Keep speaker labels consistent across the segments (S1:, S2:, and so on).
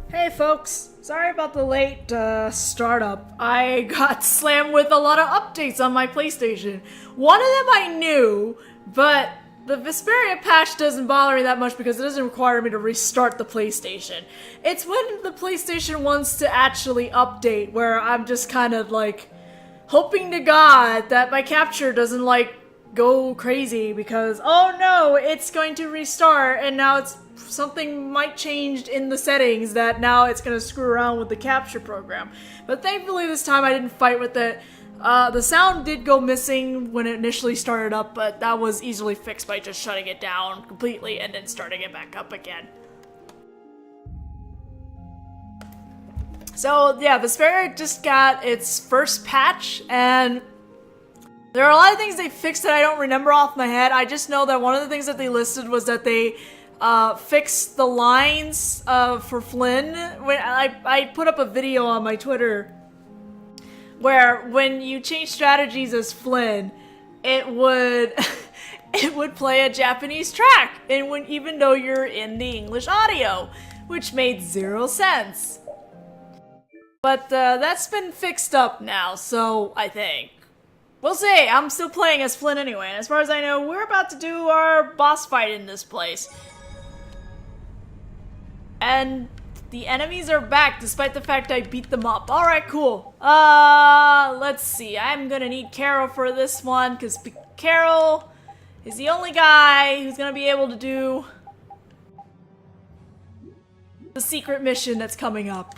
S1: Hey folks, sorry about the late startup. I got slammed with a lot of updates on my PlayStation. One of them I knew, but the Vesperia patch doesn't bother me that much because it doesn't require me to restart the PlayStation. It's when the PlayStation wants to actually update where I'm just kind of like hoping to God that my capture doesn't like go crazy because oh no, it's going to restart and now it's something might change in the settings that now it's going to screw around with the capture program. But thankfully this time I didn't fight with it. The sound did go missing when it initially started up, but that was easily fixed by just shutting it down completely and then starting it back up again. So yeah, Vesperia just got its first patch, and there are a lot of things they fixed that I don't remember off my head. I just know that one of the things that they listed was that they fixed the lines for Flynn. When I put up a video on my Twitter where when you change strategies as Flynn, it would it would play a Japanese track, and even though you're in the English audio, which made zero sense. But that's been fixed up now, so I think. We'll see. I'm still playing as Flynn anyway, and as far as I know, we're about to do our boss fight in this place. And the enemies are back, despite the fact I beat them up. Alright, cool. Let's see. I'm gonna need Carol for this one, because Carol is the only guy who's gonna be able to do the secret mission that's coming up.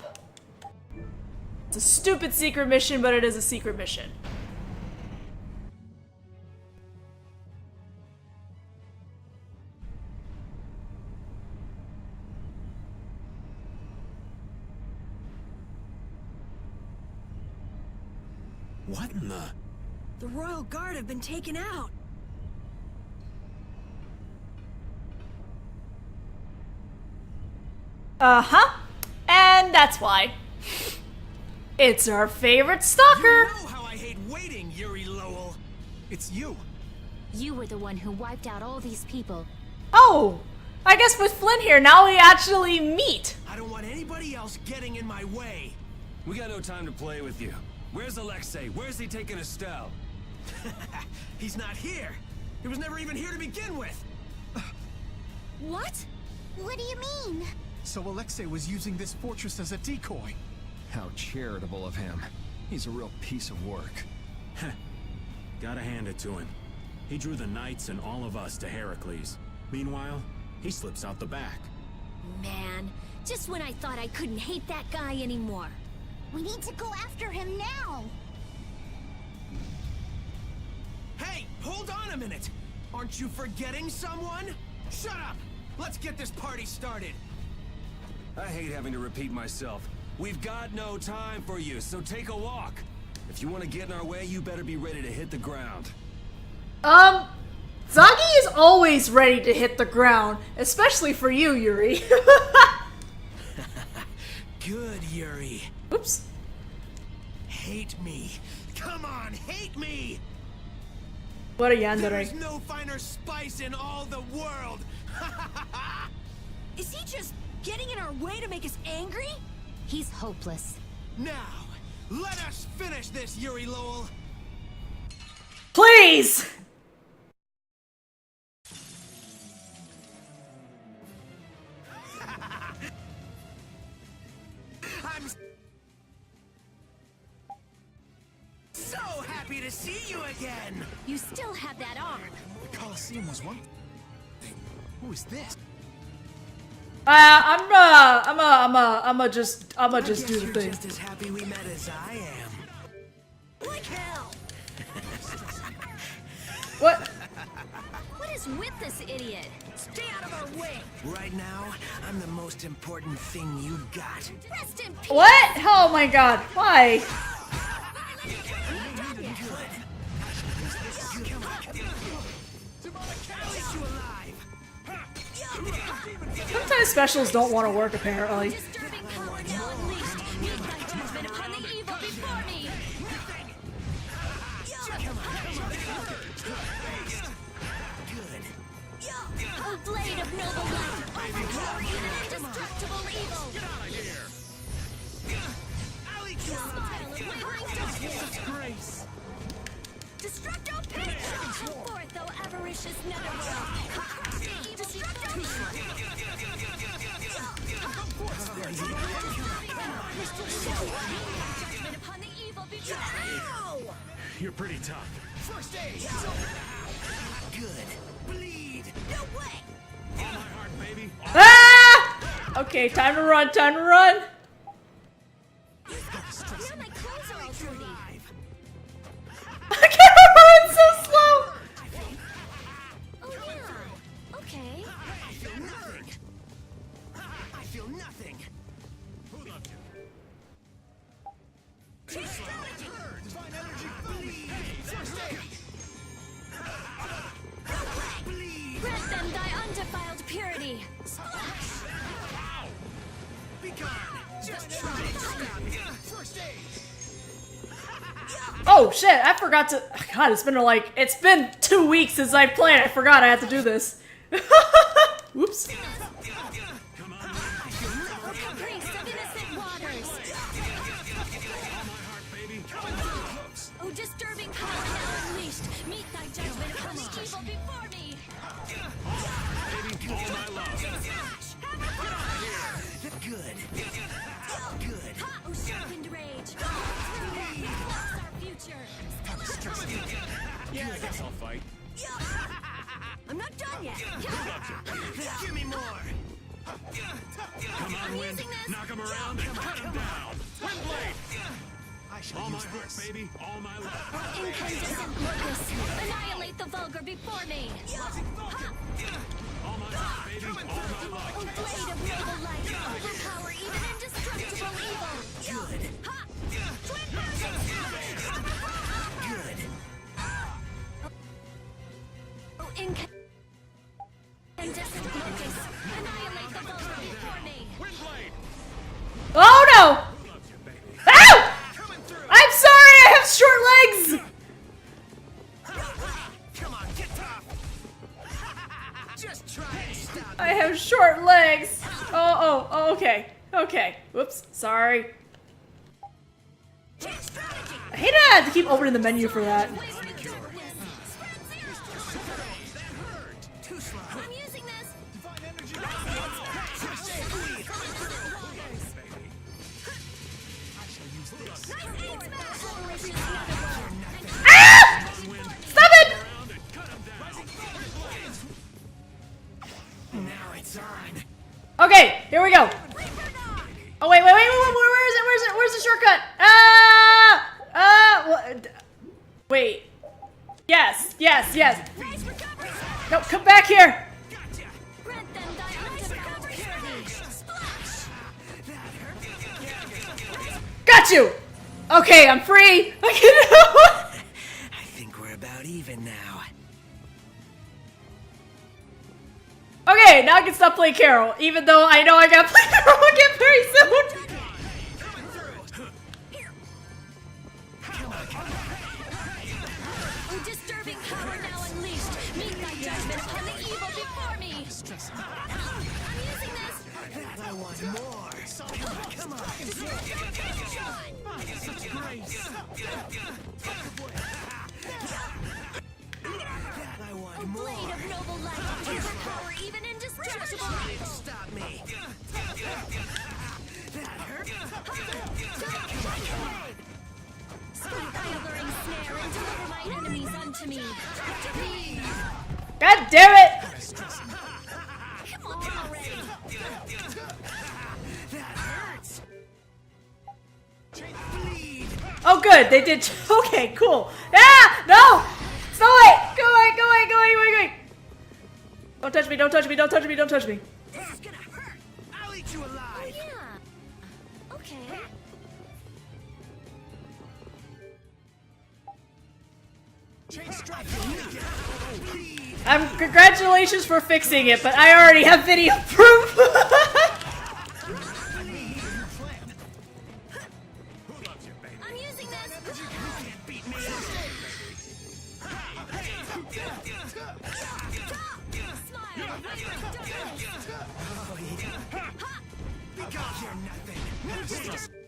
S1: It's a stupid secret mission, but it is a secret mission.
S2: What in the...
S3: The Royal Guard have been taken out.
S1: Uh-huh. And that's why. It's our favorite stalker.
S2: You know how I hate waiting, Yuri Lowell. It's you.
S4: You were the one who wiped out all these people.
S1: Oh, I guess with Flynn here, now we actually meet.
S2: I don't want anybody else getting in my way.
S5: We got no time to play with you. Where's Alexei? Where's he taking Estelle?
S2: He's not here. He was never even here to begin with.
S4: What?
S6: What do you mean?
S7: So Alexei was using this fortress as a decoy.
S5: How charitable of him. He's a real piece of work.
S8: Gotta hand it to him. He drew the knights and all of us to Heracles. Meanwhile, he slips out the back.
S4: Man, just when I thought I couldn't hate that guy anymore.
S6: We need to go after him now.
S2: Hey, hold on a minute. Aren't you forgetting someone? Shut up. Let's get this party started.
S5: I hate having to repeat myself. We've got no time for you, so take a walk. If you want to get in our way, you better be ready to hit the ground.
S1: Zagi is always ready to hit the ground, especially for you, Yuri.
S2: Good, Yuri.
S1: Oops.
S2: Hate me. Come on, hate me!
S1: What a yandere.
S2: There's no finer spice in all the world!
S3: Is he just getting in our way to make us angry?
S4: He's hopeless.
S2: Now, let us finish this, Yuri Lowell!
S1: Please!
S2: I'm so happy to see you again!
S4: You still have that arm.
S7: The Colosseum was one thing. Who is this?
S1: I'ma just do the
S2: You're
S1: thing.
S2: just as happy we met as I am.
S3: Like hell!
S1: What?
S4: What is with this idiot?
S3: Stay out of our way!
S2: Right now, I'm the most important thing you got.
S4: Rest in peace.
S1: What? Oh my god, why? Sometimes specials don't want to work, apparently.
S4: Disturbing power now unleashed. Use thy judgment upon the evil before me.
S2: Good.
S4: Oh, blade of noble light, overpower even indestructible evil.
S8: Get out of here!
S2: I'll eat you
S4: Smile
S2: alive.
S4: of wavering darkness.
S2: Grace.
S4: Destructo Picture! Come forth, O avaricious netherworld! Crush the evil Destructo Judgment upon the evil before.
S8: You're pretty tough.
S2: First aid. Good. Bleed.
S4: No way!
S8: All my heart, baby.
S1: Ah! Okay, time to run, time to run.
S4: Now my clothes are all dirty.
S1: I can't run so slow.
S4: Oh yeah. Okay.
S2: I feel nothing. I feel nothing.
S8: Who loved you?
S2: Divine energy. Bleed. First aid. Bleed.
S4: Grant them thy undefiled purity.
S2: Be gone. Just try to stop me. First aid.
S1: Oh shit, I forgot to. God, it's been 2 weeks since I played. I forgot I had to do this. Whoops.
S8: Come on,
S4: O caprice of innocent waters.
S8: all my heart, baby.
S4: O disturbing power now unleashed. Meet thy judgment upon the evil before me.
S8: Baby, all my love.
S2: Good. Good.
S4: O sharpened rage. Bless our future.
S8: Yeah, I guess I'll fight.
S4: I'm not done yet.
S2: Give me more.
S8: Come on, Wind.
S4: using this.
S8: Knock him around and cut him down. Windblade.
S2: I shall
S8: All my
S2: use
S8: heart,
S2: this.
S8: baby. All my love.
S4: Incandescent locus. Annihilate the vulgar before me.
S8: All my heart, baby. All my
S4: O
S8: love.
S4: blade of noble light. Overpower even indestructible evil.
S2: Good.
S4: Ha! Twin versions.
S2: Good.
S4: O incandescent locus. Annihilate the vulgar before me.
S8: Windblade.
S1: Oh no!
S8: Who loves you, baby?
S1: Ow!
S2: Coming through.
S1: I'm sorry, I have short legs!
S2: Come on, get tough. Just try and stop.
S1: I have short legs. Oh, okay. Okay. Whoops, sorry. I hate I have to keep opening the menu for that.
S4: Wavering darkness. Spread zero.
S2: Too slow.
S4: I'm using this.
S2: Divine energy.
S1: Ah! Stop it!
S8: Around and cut him down.
S2: Now it's on.
S1: Okay, here we go. Oh wait, where is it? Where's the shortcut? Wait. Yes. No, come back here.
S4: Grant them thy undefiled purity. Splash!
S1: Got you. Okay, I'm free.
S2: I think we're about even now.
S1: Okay, now I can stop playing Carol, even though I know I gotta play Carol again very soon.
S4: O disturbing power now unleashed. Meet thy judgment upon the evil before me. I'm using this.
S2: I want more. Come on. Such grace. I
S4: O
S2: want more.
S4: blade of noble light. Overpower even indestructible evil.
S2: Stop me. That hurt.
S4: Split thy alluring snare and deliver my enemies unto me.
S1: God damn it!
S4: Come on already.
S2: That hurts. Bleed.
S1: Oh, good. They did. Okay, cool. Ah, no! Go away! Go away! Don't touch me!
S2: This is gonna hurt. I'll eat you
S4: Oh
S2: alive.
S4: yeah. Okay.
S2: Change strike.
S1: Congratulations for fixing it, but I already have video proof.
S8: Who loves you, baby?
S4: I'm using this.
S2: Beat me.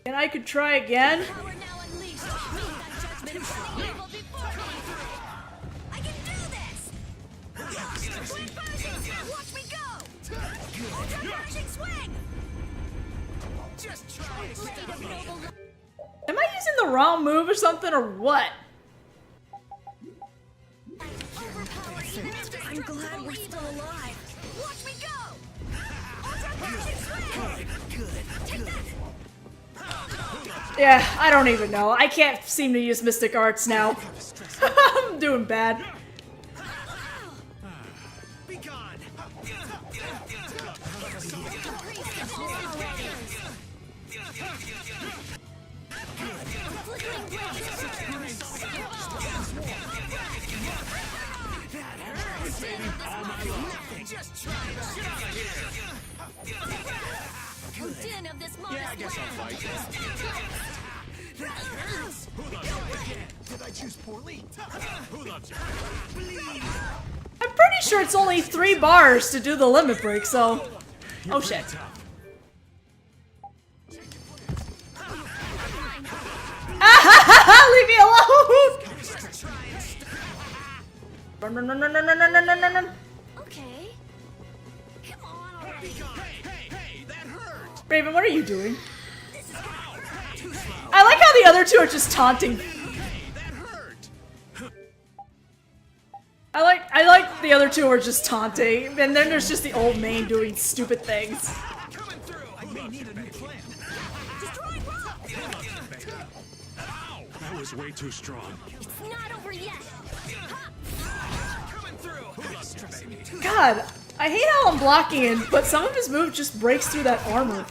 S1: And I could try again.
S4: Power now unleashed. Meet thy judgment upon the evil before me.
S3: I can do this! Swing version! Watch me go! Ultra version swing!
S2: Just try it.
S4: Blade of noble light.
S1: Am I using the wrong move or something, or what?
S4: Overpower evil.
S3: I'm glad we're still alive. Watch me go! Ultra version swing! Take that!
S1: Yeah, I don't even know. I can't seem to use Mystic Arts now. I'm doing bad.
S2: Be gone.
S4: Flickering blade.
S2: Just try it. Get out of here.
S4: Din of this monster.
S7: Yeah, I guess I'll fight.
S2: That hurts.
S7: Did I choose poorly?
S8: Who loves you?
S1: I'm pretty sure it's only 3 bars to do the limit break, so... Oh shit. Leave me alone! Run, run, run, run, run, run, run, run, run, run.
S4: Okay. Come on already.
S2: Hey, that hurt.
S1: Raven, what are you doing? I like how the other two are just taunting.
S2: That hurt.
S1: I like the other two are just taunting, and then there's just the old main doing stupid things.
S2: Coming through. I may need a new plan.
S3: Destroying rock!
S8: That was way too strong.
S4: It's not over yet.
S2: Coming through.
S1: God, I hate how I'm blocking him, but some of his moves just breaks through that armor.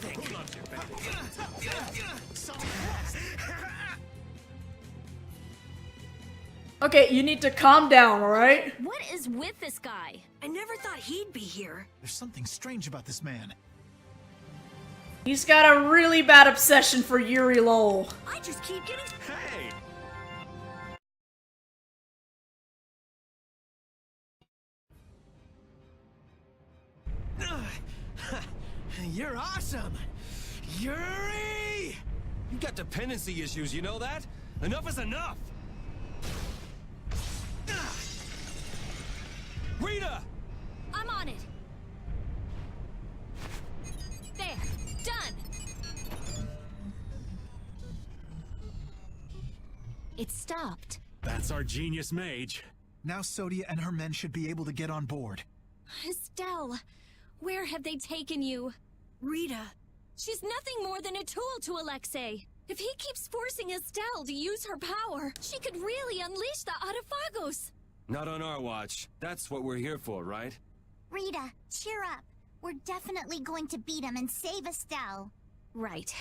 S1: Okay, you need to calm down, alright?
S4: What is with this guy?
S3: I never thought he'd be here.
S7: There's something strange about this man.
S1: He's got a really bad obsession for Yuri Lowell.
S3: I just keep getting...
S2: Hey. You're awesome. Yuri!
S5: You got dependency issues, you know that? Enough is enough! Rita!
S4: I'm on it. There. Done. It stopped.
S8: That's our genius mage.
S7: Now Sodia and her men should be able to get on board.
S4: Estelle, where have they taken you?
S3: Rita,
S4: She's nothing more than a tool to Alexei. If he keeps forcing Estelle to use her power, she could really unleash the Autophagos.
S5: Not on our watch. That's what we're here for, right?
S6: Rita, cheer up. We're definitely going to beat him and save Estelle.
S9: Right.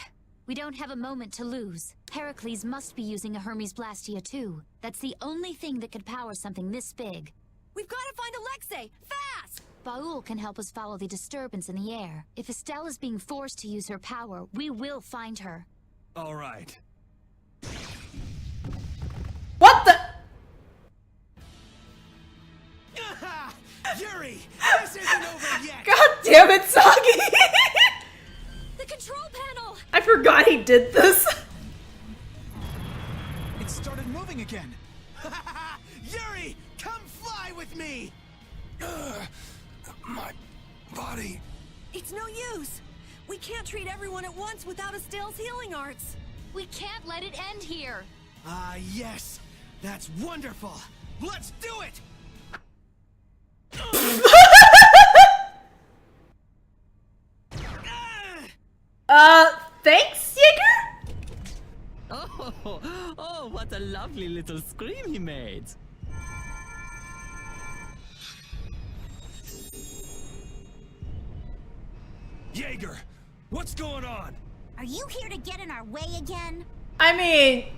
S9: We don't have a moment to lose. Heracles must be using a Hermes Blastia too. That's the only thing that could power something this big.
S3: we've got to find Alexei! Fast!
S9: Baul can help us follow the disturbance in the air. If Estelle is being forced to use her power, we will find her.
S5: All right.
S1: What the?
S2: Yuri, this isn't over yet.
S1: God damn it, Sagi!
S4: The control panel!
S1: I forgot he did this.
S7: It started moving again.
S2: Yuri, come fly with me.
S5: My body.
S3: It's no use! We can't treat everyone at once without Estelle's healing arts!
S9: We can't let it end here.
S2: Ah, yes. That's wonderful. Let's do it.
S1: Thanks, Jaeger?
S10: Oh, what a lovely little scream he made.
S5: Jaeger, what's going on?
S6: Are you here to get in our way again?
S1: I mean,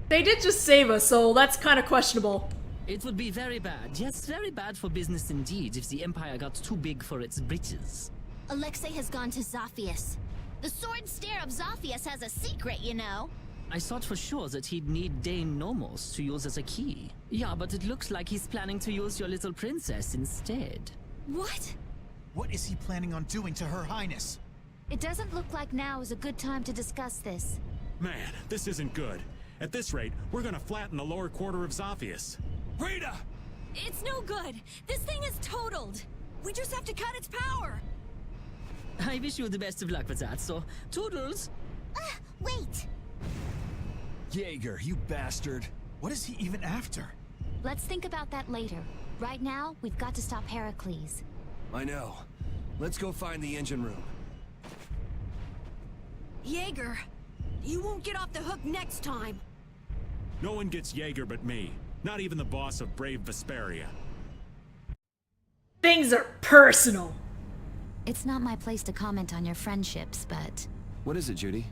S1: they did just save us, so that's kind of questionable.
S10: It would be very bad, yes, very bad for business indeed if the Empire got too big for its britches.
S9: Alexei has gone to Zophius. The sword stare of Zophius has a secret, you know.
S10: I thought for sure that he'd need Dane Nomos to use as a key. Yeah, but it looks like he's planning to use your little princess instead.
S4: What?
S7: What is he planning on doing to Her Highness?
S9: It doesn't look like now is a good time to discuss this.
S8: Man, this isn't good. At this rate, we're gonna flatten the lower quarter of Zophius.
S2: Rita!
S4: It's no good. This thing is totaled. We just have to cut its power.
S10: I wish you the best of luck with that, so toodles!
S6: Wait!
S7: Jaeger, you bastard. What is he even after?
S9: Let's think about that later. Right now, we've got to stop Heracles.
S5: I know. Let's go find the engine room.
S3: Jaeger, you won't get off the hook next time.
S8: No one gets Jaeger but me. Not even the boss of brave Vesperia.
S1: Things are personal.
S9: It's not my place to comment on your friendships, but
S5: What is it, Judy?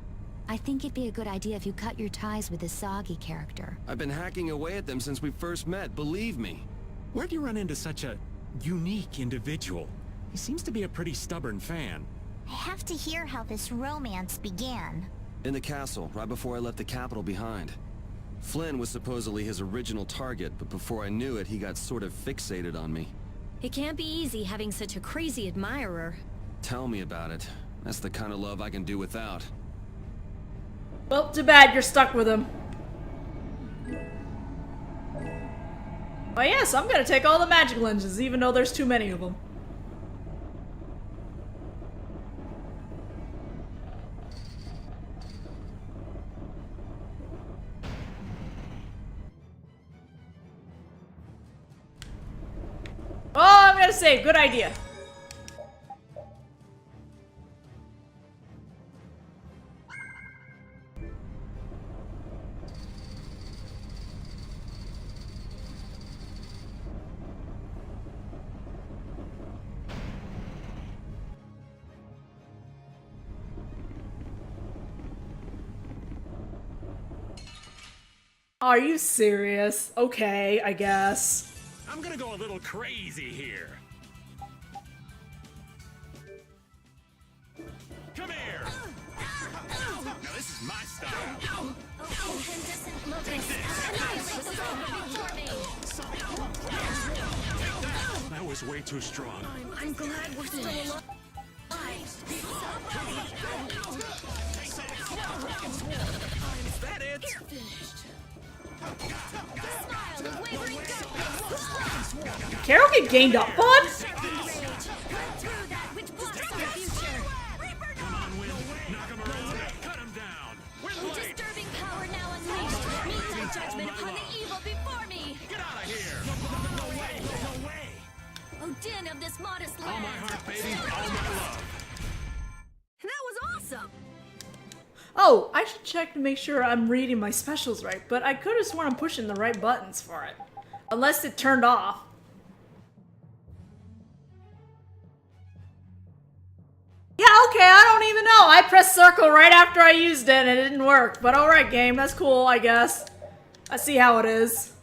S9: I think it'd be a good idea if you cut your ties with this Soggy character.
S5: I've been hacking away at them since we first met, believe me.
S8: Where'd you run into such a unique individual? He seems to be a pretty stubborn fan.
S6: I have to hear how this romance began.
S5: In the castle, right before I left the capital behind. Flynn was supposedly his original target, but before I knew it, he got sort of fixated on me.
S4: It can't be easy having such a crazy admirer.
S5: Tell me about it. That's the kind of love I can do without.
S1: Well, too bad you're stuck with him. Oh yes, I'm gonna take all the magic lenses, even though there's too many of them. Oh, I'm gonna save. Good idea. Are you serious? Okay, I guess.
S8: I'm gonna go a little crazy here. Come here! Now this is my style.
S4: Incandescent lotus. Annihilate the vulgar before me.
S8: That was way too strong.
S4: I'm glad we're still alive.
S2: Is that it?
S4: Smile with wavering darkness.
S1: Carol get gained up on?
S4: Cut through that which blocks our future.
S8: Come on, Wind. Knock him around. Cut him down. Wind blade.
S4: Disturbing power now unleashed. Meet my judgment upon the evil before me.
S8: Get out of here. No way. No way.
S4: O din of this modest
S8: All my
S4: land.
S8: heart, baby. All my love.
S4: That was awesome.
S1: Oh, I should check to make sure I'm reading my specials right, but I could have sworn I'm pushing the right buttons for it. Unless it turned off. Yeah, okay, I don't even know. I pressed circle right after I used it and it didn't work. But alright, game, that's cool, I guess. I see how it is.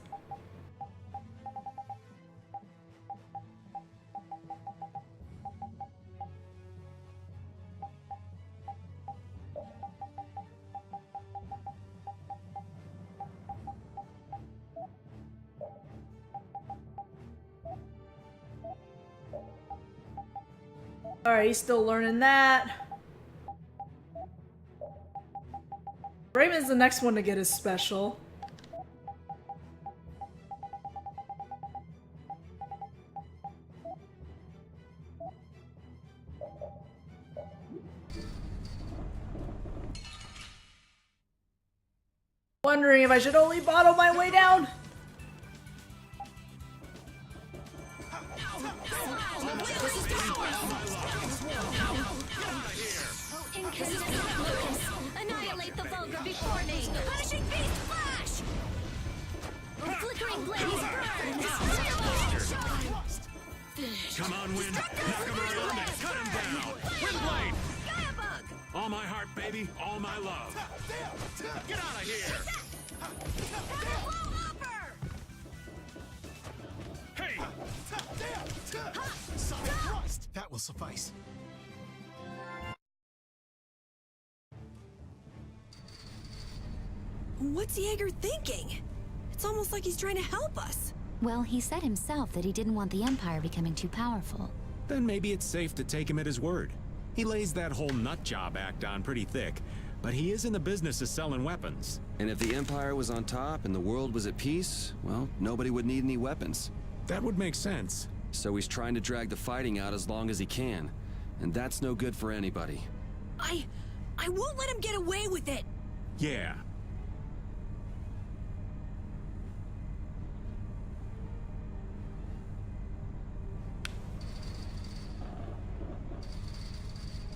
S1: Alright, he's still learning that. Raymond's the next one to get his special. Wondering if I should only bottle my way down.
S4: Annihilate the vulgar before me. Punishing beast flash. Flickering blaze burn.
S8: Come on, Wind. Knock him around and cut him down. Wind blade.
S4: Skybug.
S8: All my heart, baby. All my love. Get out of here. Hey.
S7: That will suffice.
S3: What's Jaeger thinking? It's almost like he's trying to help us.
S9: Well, he said himself that he didn't want the Empire becoming too powerful.
S8: Then maybe it's safe to take him at his word. He lays that whole nut job act on pretty thick, but he is in the business of selling weapons.
S5: And if the Empire was on top and the world was at peace, well, nobody would need any weapons.
S8: That would make sense.
S5: So he's trying to drag the fighting out as long as he can. And that's no good for anybody.
S3: I won't let him get away with it.
S8: Yeah.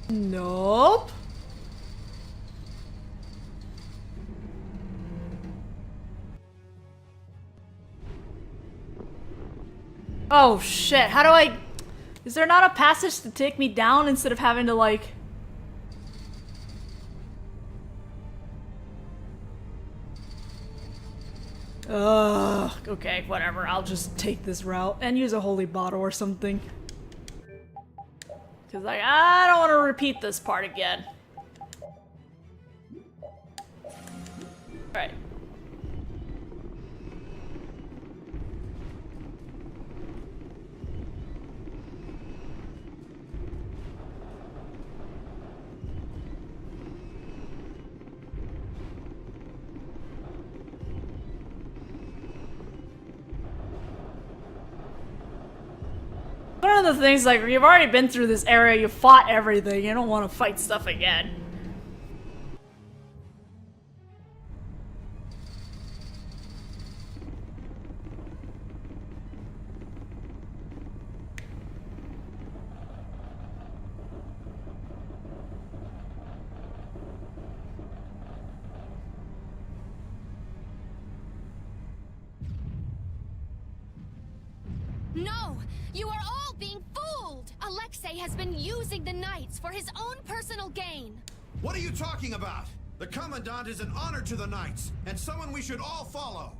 S1: Nope. Oh shit, how do I... Is there not a passage to take me down instead of having to like... Okay, whatever, I'll just take this route and use a holy bottle or something. Cause like, I don't want to repeat this part again. Alright. One of the things, like, you've already been through this area, you fought everything, you don't want to fight stuff again.
S4: No! You are all being fooled! Alexei has been using the Knights for his own personal gain.
S11: What are you talking about? The Commandant is an honor to the Knights, and someone we should all follow.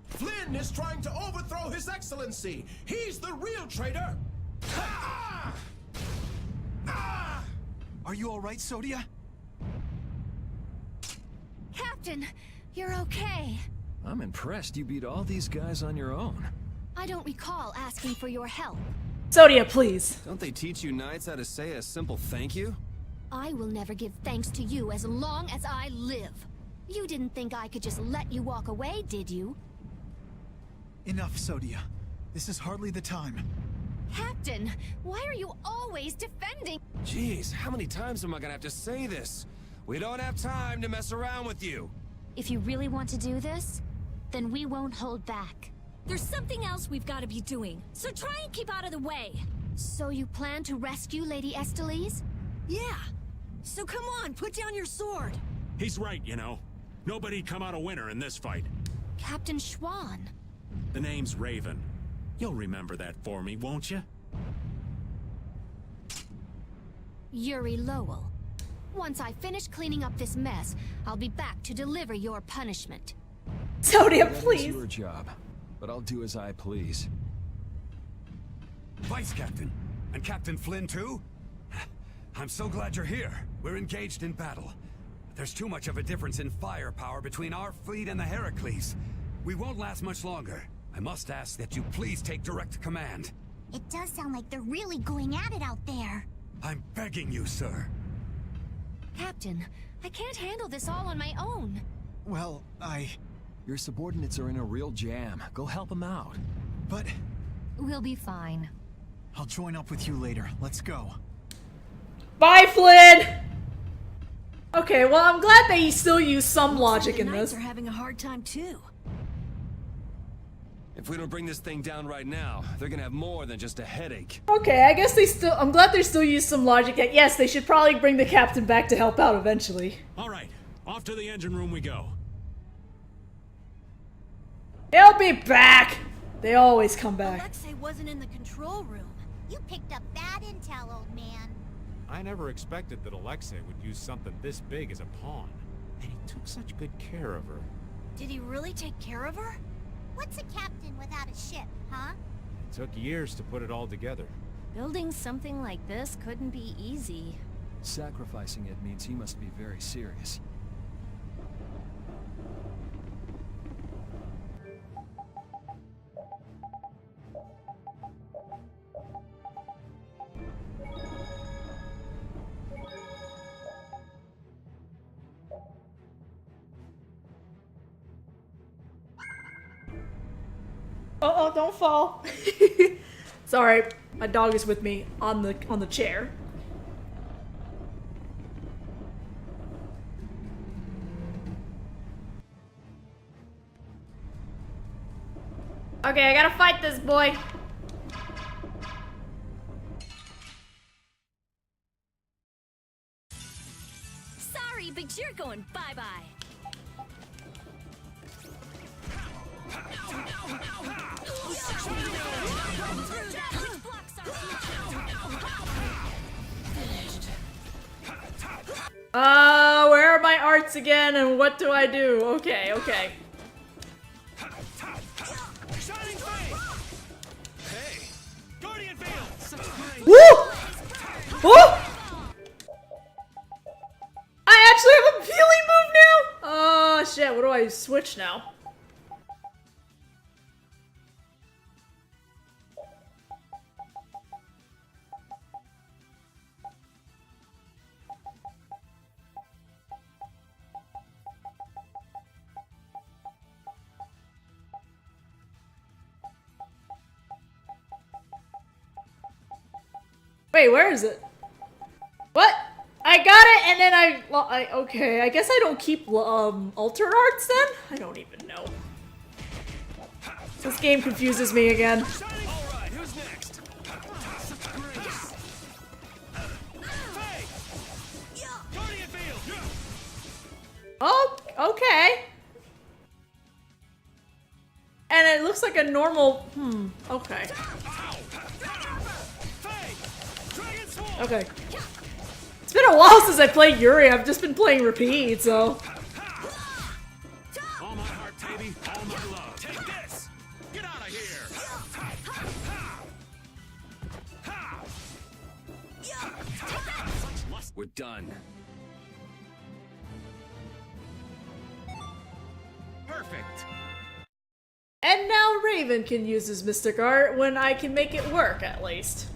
S2: Flynn is trying to overthrow His Excellency. He's the real traitor.
S11: Ah! Ah!
S7: Are you all right, Sodia?
S4: Captain, you're okay.
S7: I'm impressed you beat all these guys on your own.
S4: I don't recall asking for your help.
S1: Sodia, please.
S5: Don't they teach you knights how to say a simple thank you?
S4: I will never give thanks to you as long as I live. You didn't think I could just let you walk away, did you?
S7: Enough, Sodia. This is hardly the time.
S4: Captain, why are you always defending?
S5: Jeez, how many times am I gonna have to say this? We don't have time to mess around with you.
S9: If you really want to do this, then we won't hold back.
S4: There's something else we've got to be doing, so try and keep out of the way. So you plan to rescue Lady Esteliz?
S3: Yeah. So come on, put down your sword.
S8: He's right, you know. Nobody'd come out a winner in this fight.
S4: Captain Schwann.
S8: The name's Raven. You'll remember that for me, won't you?
S4: Yuri Lowell. Once I finish cleaning up this mess, I'll be back to deliver your punishment.
S1: Sodia,
S7: That is
S1: please.
S7: your job, but I'll do as I please.
S12: Vice Captain, and Captain Flynn too? I'm so glad you're here. We're engaged in battle. There's too much of a difference in firepower between our fleet and the Heracles. We won't last much longer. I must ask that you please take direct command.
S6: It does sound like they're really going at it out there.
S12: I'm begging you, sir.
S4: Captain, I can't handle this all on my own.
S7: Well, Your subordinates are in a real jam. Go help them out. But...
S9: We'll be fine.
S7: I'll join up with you later. Let's go.
S1: Bye, Flynn! Okay, well, I'm glad they still use some logic in
S3: The Knights
S1: this.
S3: are having a hard time too.
S5: If we don't bring this thing down right now, they're gonna have more than just a headache.
S1: Okay, I guess they still... I'm glad they still use some logic that, yes, they should probably bring the captain back to help out eventually.
S8: Alright, off to the engine room we go.
S1: They'll be back! They always come back.
S3: Alexei wasn't in the control room.
S6: You picked up bad intel, old man.
S13: I never expected that Alexei would use something this big as a pawn. And he took such good care of her.
S3: Did he really take care of her?
S6: What's a captain without a ship, huh?
S13: It took years to put it all together.
S4: Building something like this couldn't be easy.
S7: Sacrificing it means he must be very serious.
S1: Oh, don't fall. Sorry, my dog is with me on the chair. Okay, I gotta fight this boy.
S4: Sorry, but you're going bye-bye.
S1: Where are my arts again and what do I do? Okay, okay. Woo! Woo! I actually have a healing move now? Oh shit, what do I switch now? Wait, where is it? What? I got it, and then okay, I guess I don't keep, alter arts then? I don't even know. This game confuses me again.
S5: Alright, who's next?
S1: Oh, okay. And it looks like a normal, okay. Okay. It's been a while since I played Yuri. I've just been playing repeat, so.
S8: All my heart, baby. All my love. Take this. Get out of here.
S5: We're done. Perfect.
S1: And now Raven can use his mystic art when I can make it work, at least.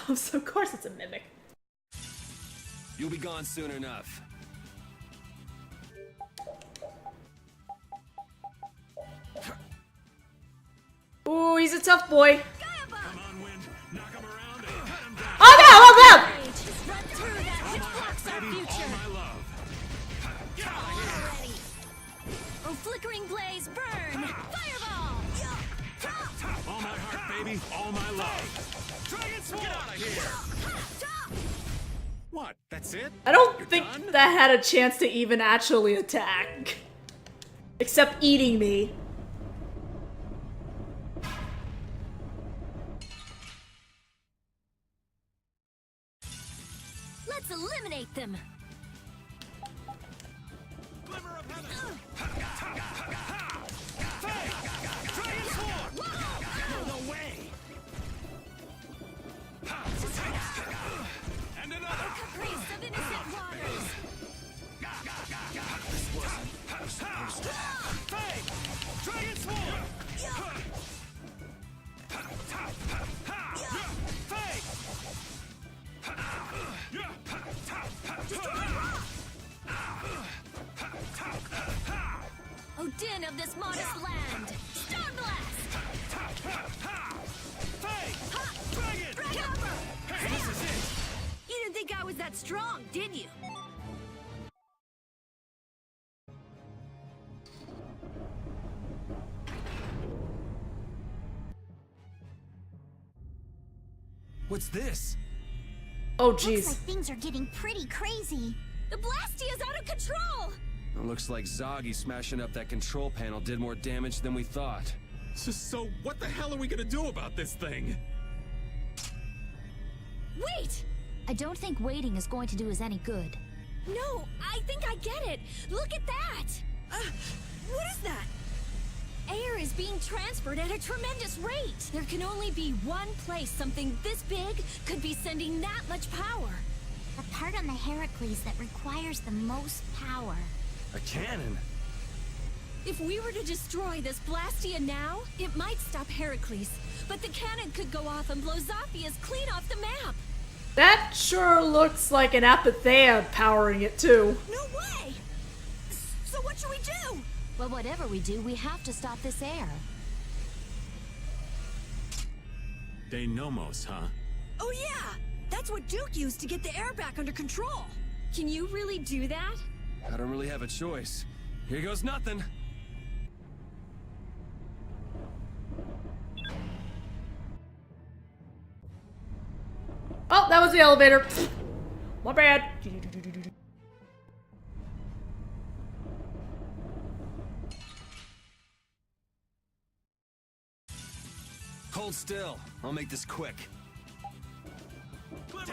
S1: Oh, so of course it's a mimic.
S5: You'll be gone soon enough.
S1: Ooh, he's a tough boy.
S8: Come on, Wind. Knock him around and cut him down.
S1: Oh no, oh no!
S4: Run through that which blocks our
S8: Baby, all
S4: future.
S8: my love. Get out of here.
S4: Oh, flickering blaze, burn! Fireball!
S8: All my heart, baby. All my love.
S5: Dragon Sword! Get out of here!
S8: What? That's it?
S1: I don't think that had a chance to even actually attack. Except eating me.
S4: Let's eliminate them!
S5: Glimmer of heaven! Dragon Sword! No way! And another!
S4: Caprice of innocent waters!
S5: Dragon Sword!
S4: Oh, din of this modest land! Star Blast!
S5: Hey, this is it!
S4: You didn't think I was that strong, did you?
S5: What's this?
S1: Oh
S6: Looks
S1: jeez.
S6: like things are getting pretty crazy.
S4: The Blastia's out of control!
S5: It looks like Zoggy smashing up that control panel did more damage than we thought.
S13: So what the hell are we gonna do about this thing?
S4: Wait!
S9: I don't think waiting is going to do us any good.
S4: No, I think I get it! Look at that! What is that? Air is being transferred at a tremendous rate! There can only be one place something this big could be sending that much power.
S6: The part on the Heracles that requires the most power.
S5: A cannon?
S4: If we were to destroy this Blastia now, it might stop Heracles, but the cannon could go off and blow Zophius clean off the map!
S1: That sure looks like an Apathea powering it too.
S4: No way! So what should we do?
S9: Well, whatever we do, we have to stop this air.
S8: De Nomos, huh?
S4: Oh yeah! That's what Duke used to get the air back under control! Can you really do that?
S5: I don't really have a choice. Here goes nothing.
S1: Oh, that was the elevator. My bad.
S5: Hold still. I'll make this quick.
S1: God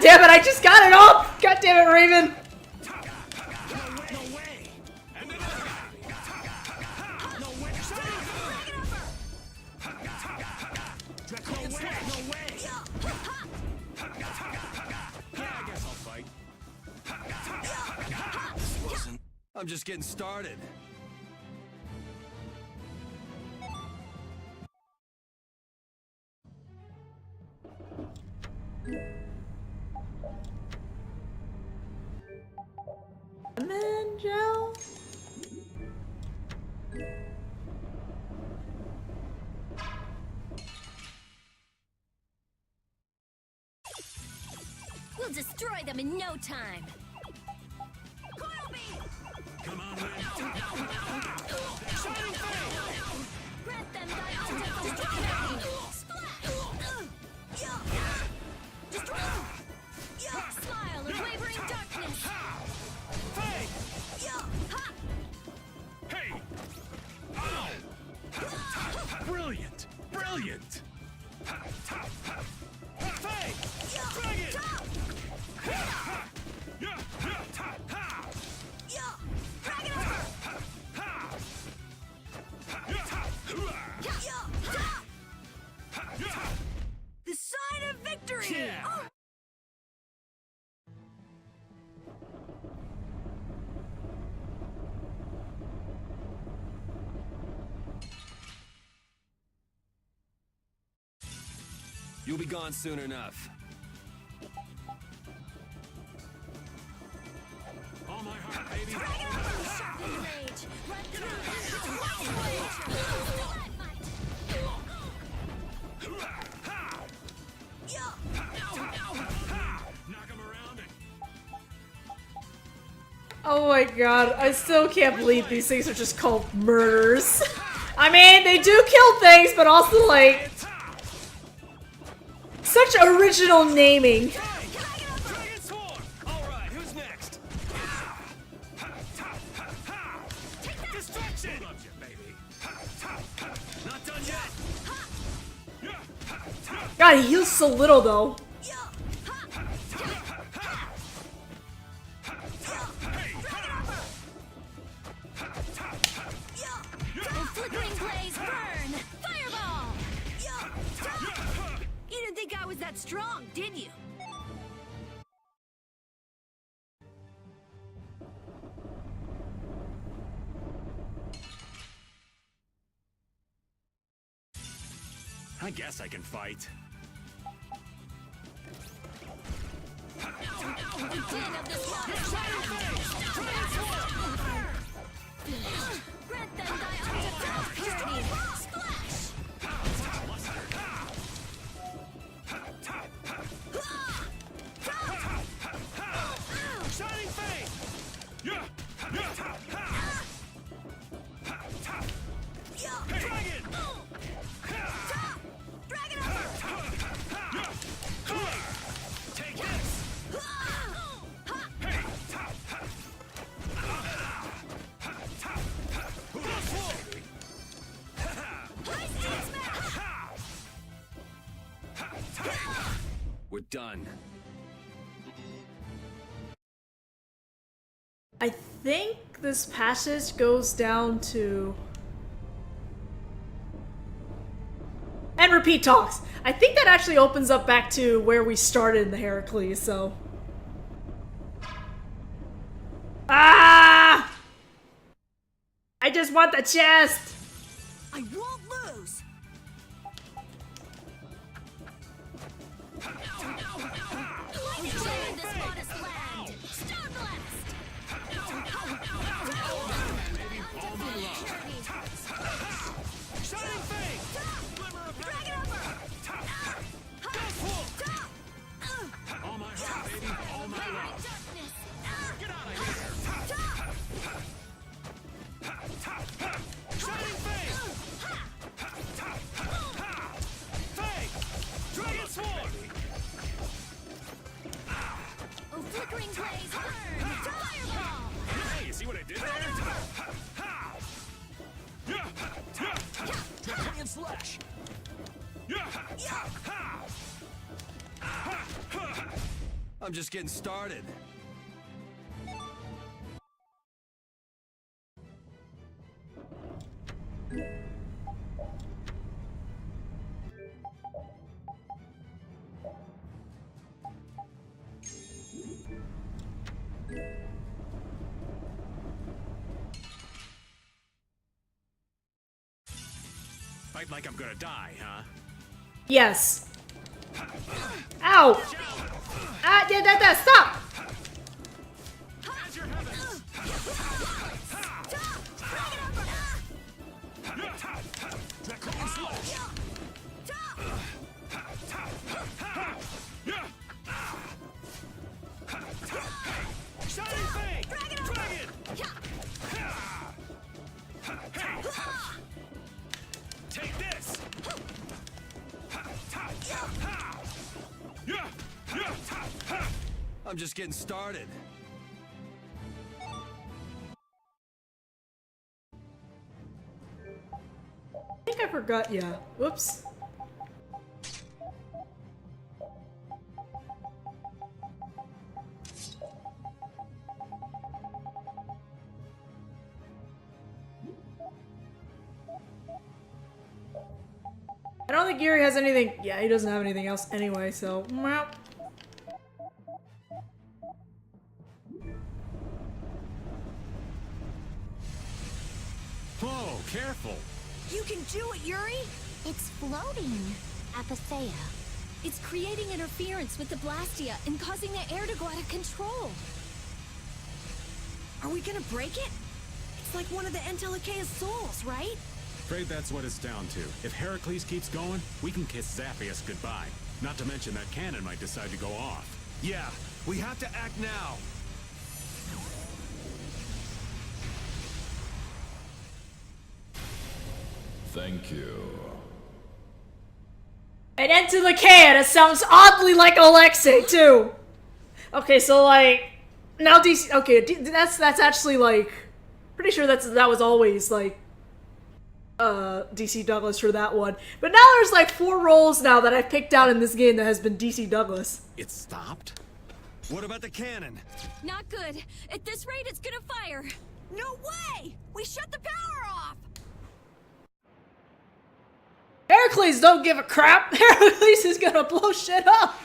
S1: damn it, I just got it off! God damn it, Raven!
S5: I'm just getting started.
S1: Lemon gel?
S4: We'll destroy them in no time!
S8: Come on,
S4: Grant them thy ultimate destruction! Smile of wavering darkness!
S8: Brilliant! Brilliant!
S4: The sign of victory! Oh.
S5: You'll be gone soon enough.
S8: All my heart, baby!
S4: Sharpen rage! Run through!
S8: Knock him around and...
S1: Oh my god, I still can't believe these things are just called murders. I mean, they do kill things, but also like... such original naming.
S5: Alright, who's next?
S8: Distraction! Loves you, baby. Not done yet!
S1: God, he heals so little though.
S4: Flickering blaze burn! Fireball! You didn't think I was that strong, did you?
S8: I guess I can fight.
S4: Grant them thy undefeated purity! Splash!
S8: Shining Fate! Yeah! Dragon!
S4: Dragon over!
S8: Take this!
S5: We're done.
S1: I think this passage goes down to... and repeat talks. I think that actually opens up back to where we started in the Heracles, so... Ah! I just want the chest!
S4: I won't lose! Reclaim this modest land! Start
S5: I'm just getting started.
S8: Fight like I'm gonna die, huh?
S1: Yes. Ow! Ah, yeah, stop!
S5: Take this! I'm just getting started.
S1: I think I forgot, yeah. Whoops. I don't think Yuri has anything. Yeah, he doesn't have anything else anyway, so. Well.
S8: Whoa, careful!
S4: You can do it, Yuri!
S6: It's floating.
S9: Apatheia.
S4: It's creating interference with the Blastia and causing the air to go out of control. Are we gonna break it? It's like one of the Entelekeia's souls, right?
S8: Afraid that's what it's down to. If Heracles keeps going, we can kiss Zaphius goodbye. Not to mention that cannon might decide to go off.
S5: Yeah, we have to act now.
S14: Thank you.
S1: And Entelikeia, that sounds oddly like Alexei, too! Okay, so, like, now DC, okay, that's actually, like, pretty sure that was always, like, DC Douglas for that one. But now there's, like, 4 roles now that I've picked out in this game that has been DC Douglas.
S8: It stopped?
S5: What about the cannon?
S4: Not good. At this rate, it's gonna fire. No way! We shut the power off!
S1: Heracles don't give a crap! Heracles is gonna blow shit up!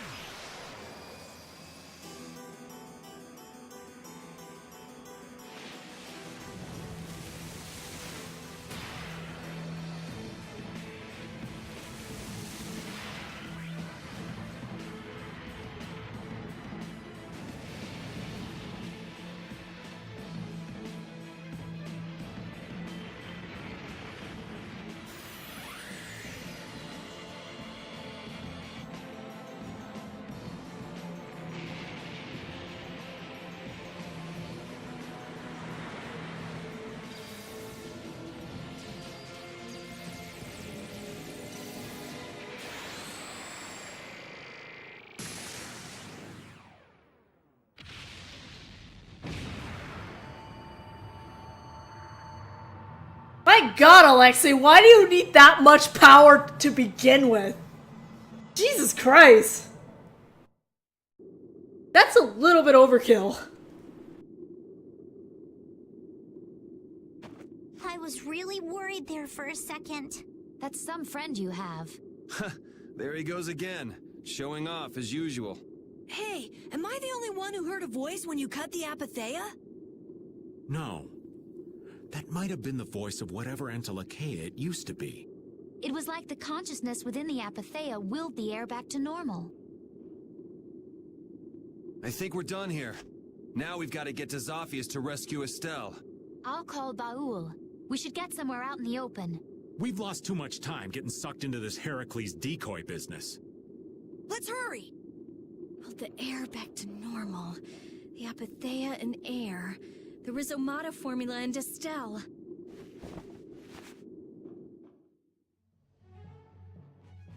S1: My god, Alexei, why do you need that much power to begin with? Jesus Christ. That's a little bit overkill.
S6: I was really worried there for a second.
S9: That's some friend you have.
S5: There he goes again, showing off as usual.
S4: Hey, am I the only one who heard a voice when you cut the Apatheia?
S8: No. That might have been the voice of whatever Entelikeia it used to be.
S9: It was like the consciousness within the Apatheia willed the air back to normal.
S5: I think we're done here. Now we've got to get to Zaphius to rescue Estelle.
S9: I'll call Baul. We should get somewhere out in the open.
S8: We've lost too much time getting sucked into this Heracles decoy business.
S4: Let's hurry! Hold the air back to normal. The Apatheia and air. The Rhizomata formula and Estelle.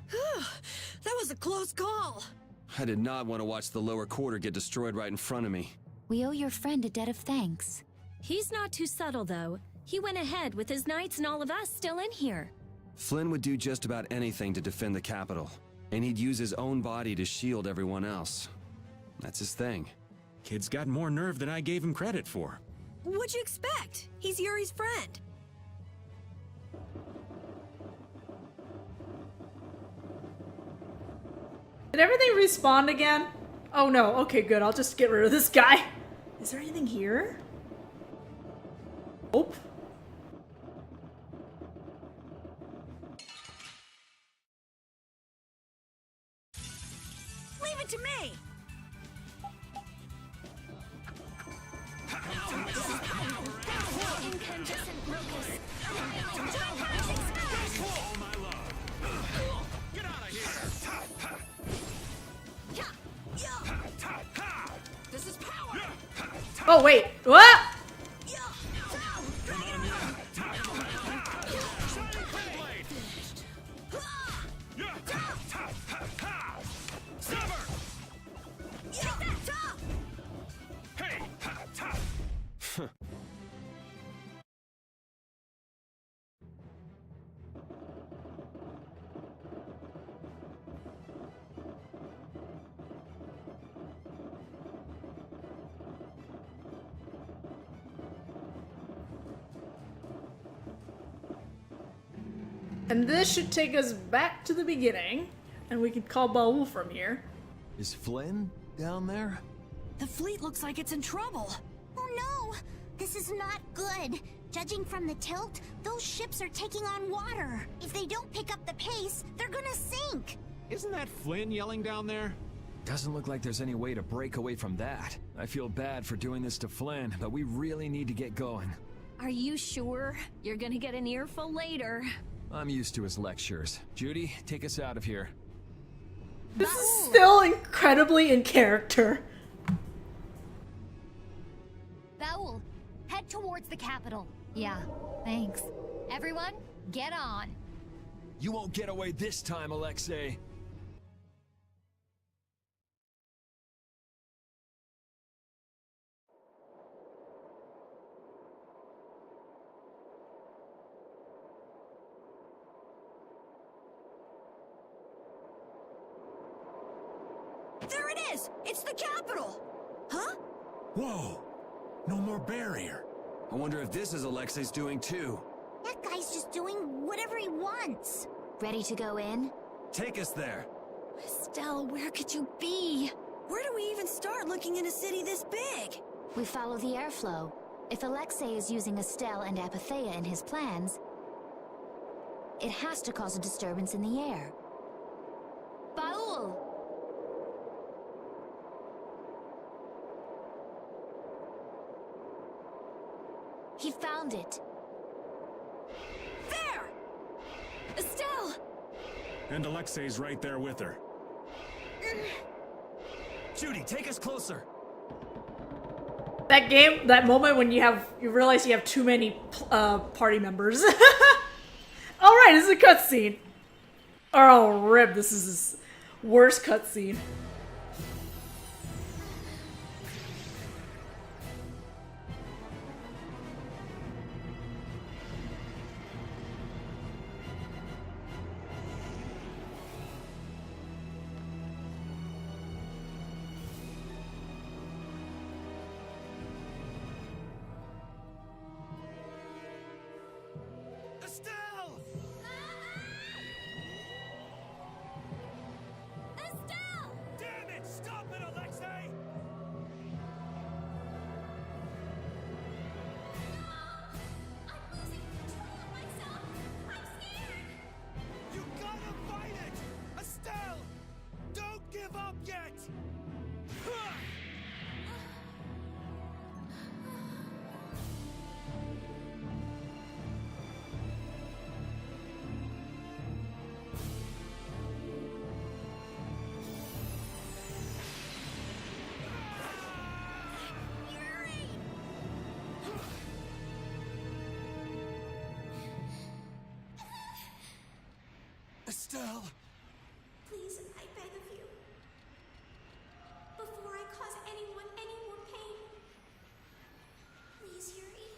S4: That was a close call!
S5: I did not want to watch the lower quarter get destroyed right in front of me.
S9: We owe your friend a debt of thanks.
S4: He's not too subtle, though. He went ahead with his knights and all of us still in here.
S5: Flynn would do just about anything to defend the capital, and he'd use his own body to shield everyone else. That's his thing.
S8: Kid's got more nerve than I gave him credit for.
S3: What'd you expect? He's Yuri's friend.
S1: Did everything respawn again? Oh no, okay, good. I'll just get rid of this guy. Is there anything here? Nope.
S3: Leave it to me!
S4: Incandescent locust.
S8: All my love. Get out of here!
S3: This is power!
S1: Oh wait, what? And this should take us back to the beginning, and we can call Baul from here.
S7: Is Flynn down there?
S3: The fleet looks like it's in trouble.
S6: Oh no! This is not good. Judging from the tilt, those ships are taking on water. If they don't pick up the pace, they're gonna sink.
S13: Isn't that Flynn yelling down there?
S7: Doesn't look like there's any way to break away from that. I feel bad for doing this to Flynn, but we really need to get going.
S4: Are you sure? You're gonna get an earful later.
S7: I'm used to his lectures. Judy, take us out of here.
S1: This is still incredibly in character.
S9: Baul, head towards the capital. Yeah, thanks. Everyone, get on.
S7: You won't get away this time, Alexei.
S3: There it is! It's the capital! Huh?
S8: Whoa! No more barrier.
S5: I wonder if this is Alexei's doing too.
S6: That guy's just doing whatever he wants.
S9: Ready to go in?
S5: Take us there.
S4: Estelle, where could you be?
S3: Where do we even start looking in a city this big?
S9: We follow the airflow. If Alexei is using Estelle and Apatheia in his plans, it has to cause a disturbance in the air. Baul! He found it.
S3: There! Estelle!
S8: And Alexei's right there with her.
S5: Judy, take us closer.
S1: That game, that moment when you realize you have too many party members. All right, this is a cutscene. Oh, rip! This is his worst cutscene.
S5: Estelle!
S3: Estelle!
S5: Damn it! Stop it, Alexei!
S3: I'm losing control of myself! I'm scared!
S5: You gotta fight it! Estelle! Don't give up yet! Estelle!
S3: Please, I beg of you. Before I cause anyone any more pain. Please, Yuri.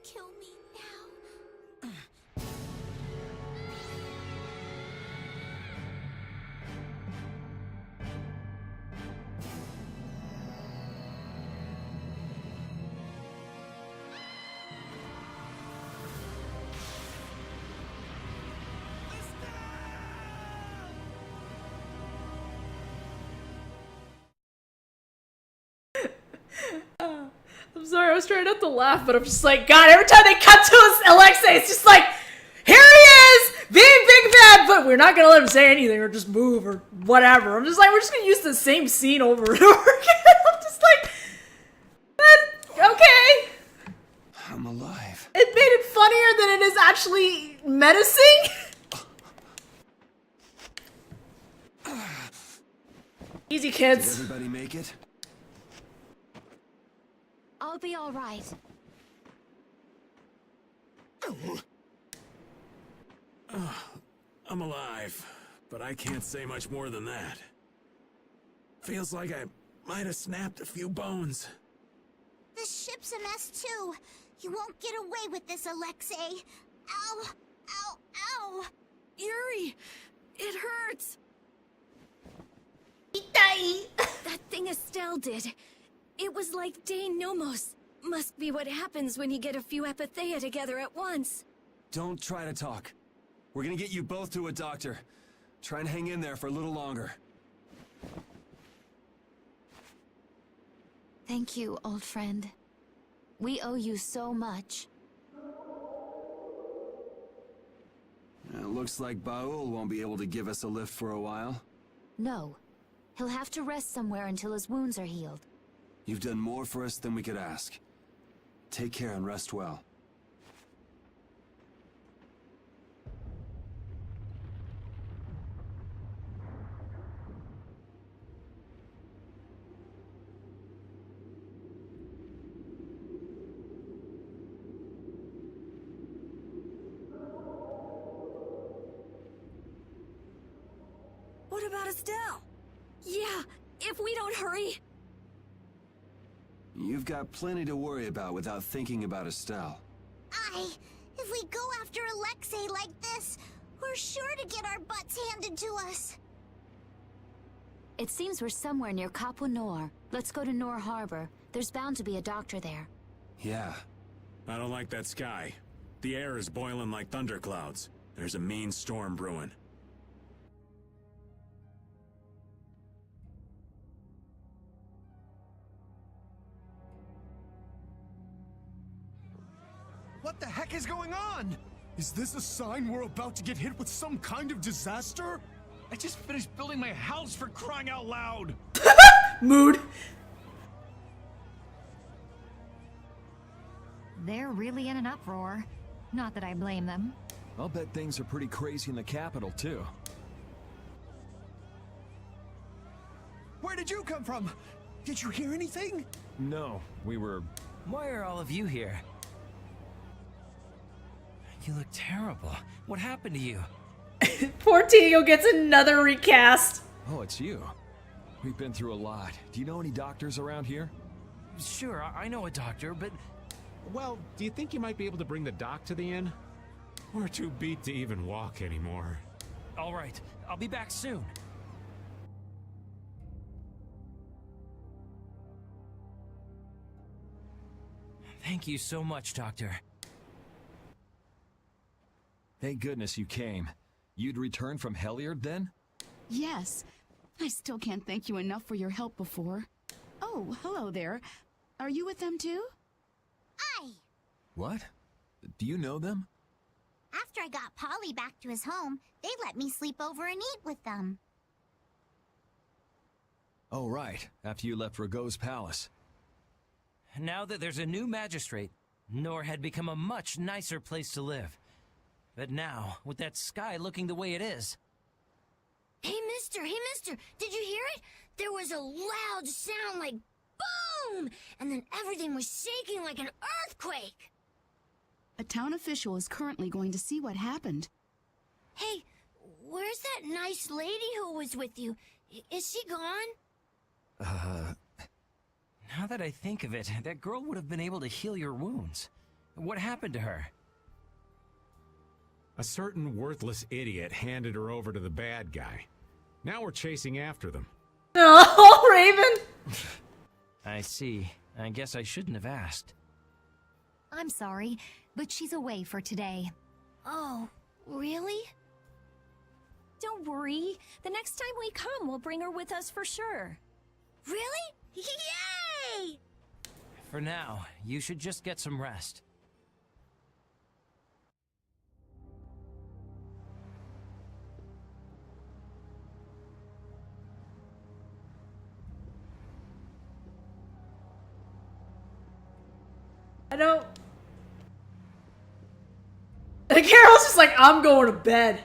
S3: Kill me now.
S1: was trying not to laugh, but I'm just like, God, every time they cut to Alexei, it's just like, here he is, being big bad, but we're not gonna let him say anything or just move or whatever. I'm just like, we're just gonna use the same scene over and over again. I'm just like, okay.
S5: I'm alive.
S1: It made it funnier than it is actually menacing. Easy, kids.
S5: Did everybody make it?
S9: I'll be all right.
S8: I'm alive, but I can't say much more than that. Feels like I might have snapped a few bones.
S6: The ship's a mess too. You won't get away with this, Alexei. Ow! Ow! Ow!
S4: Yuri! It hurts! That thing Estelle did. It was like Dane Nomos. Must be what happens when you get a few epithea together at once.
S5: Don't try to talk. We're gonna get you both to a doctor. Try and hang in there for a little longer.
S9: Thank you, old friend. We owe you so much.
S5: It looks like Baul won't be able to give us a lift for a while.
S9: No. He'll have to rest somewhere until his wounds are healed.
S5: You've done more for us than we could ask. Take care and rest well.
S4: What about Estelle? Yeah, if we don't hurry.
S5: You've got plenty to worry about without thinking about Estelle.
S6: If we go after Alexei like this, we're sure to get our butts handed to us.
S9: It seems we're somewhere near Capo Nor. Let's go to Nor Harbor. There's bound to be a doctor there.
S5: Yeah.
S8: I don't like that sky. The air is boiling like thunderclouds. There's a mean storm brewing.
S14: What the heck is going on? Is this a sign we're about to get hit with some kind of disaster? I just finished building my house, for crying out loud!
S1: Mood.
S15: They're really in an uproar. Not that I blame them.
S7: I'll bet things are pretty crazy in the capital, too.
S14: Where did you come from? Did you hear anything?
S7: No, we were...
S16: Why are all of you here? You look terrible. What happened to you?
S1: Poor Tigo gets another recast.
S7: Oh, it's you. We've been through a lot. Do you know any doctors around here?
S16: Sure, I know a doctor, but...
S13: Well, do you think you might be able to bring the doc to the inn? We're too beat to even walk anymore.
S16: All right, I'll be back soon. Thank you so much, Doctor.
S7: Thank goodness you came. You'd returned from Heliard then?
S17: Yes. I still can't thank you enough for your help before. Oh, hello there. Are you with them too?
S7: What? Do you know them?
S6: After I got Polly back to his home, they let me sleep over and eat with them.
S7: Oh, right. After you left Rago's palace.
S16: Now that there's a new magistrate, Nor had become a much nicer place to live. But now, with that sky looking the way it is...
S3: Hey, mister, did you hear it? There was a loud sound like boom! And then everything was shaking like an earthquake!
S17: A town official is currently going to see what happened.
S3: Hey, where's that nice lady who was with you? Is she gone?
S16: Now that I think of it, that girl would have been able to heal your wounds. What happened to her?
S13: A certain worthless idiot handed her over to the bad guy. Now we're chasing after them.
S1: Oh, Raven!
S16: I see. I guess I shouldn't have asked.
S15: I'm sorry, but she's away for today.
S3: Oh, really?
S4: Don't worry. The next time we come, we'll bring her with us for sure.
S3: Really? Yay!
S16: For now, you should just get some rest.
S1: I don't... And Carol's just like, I'm going to bed.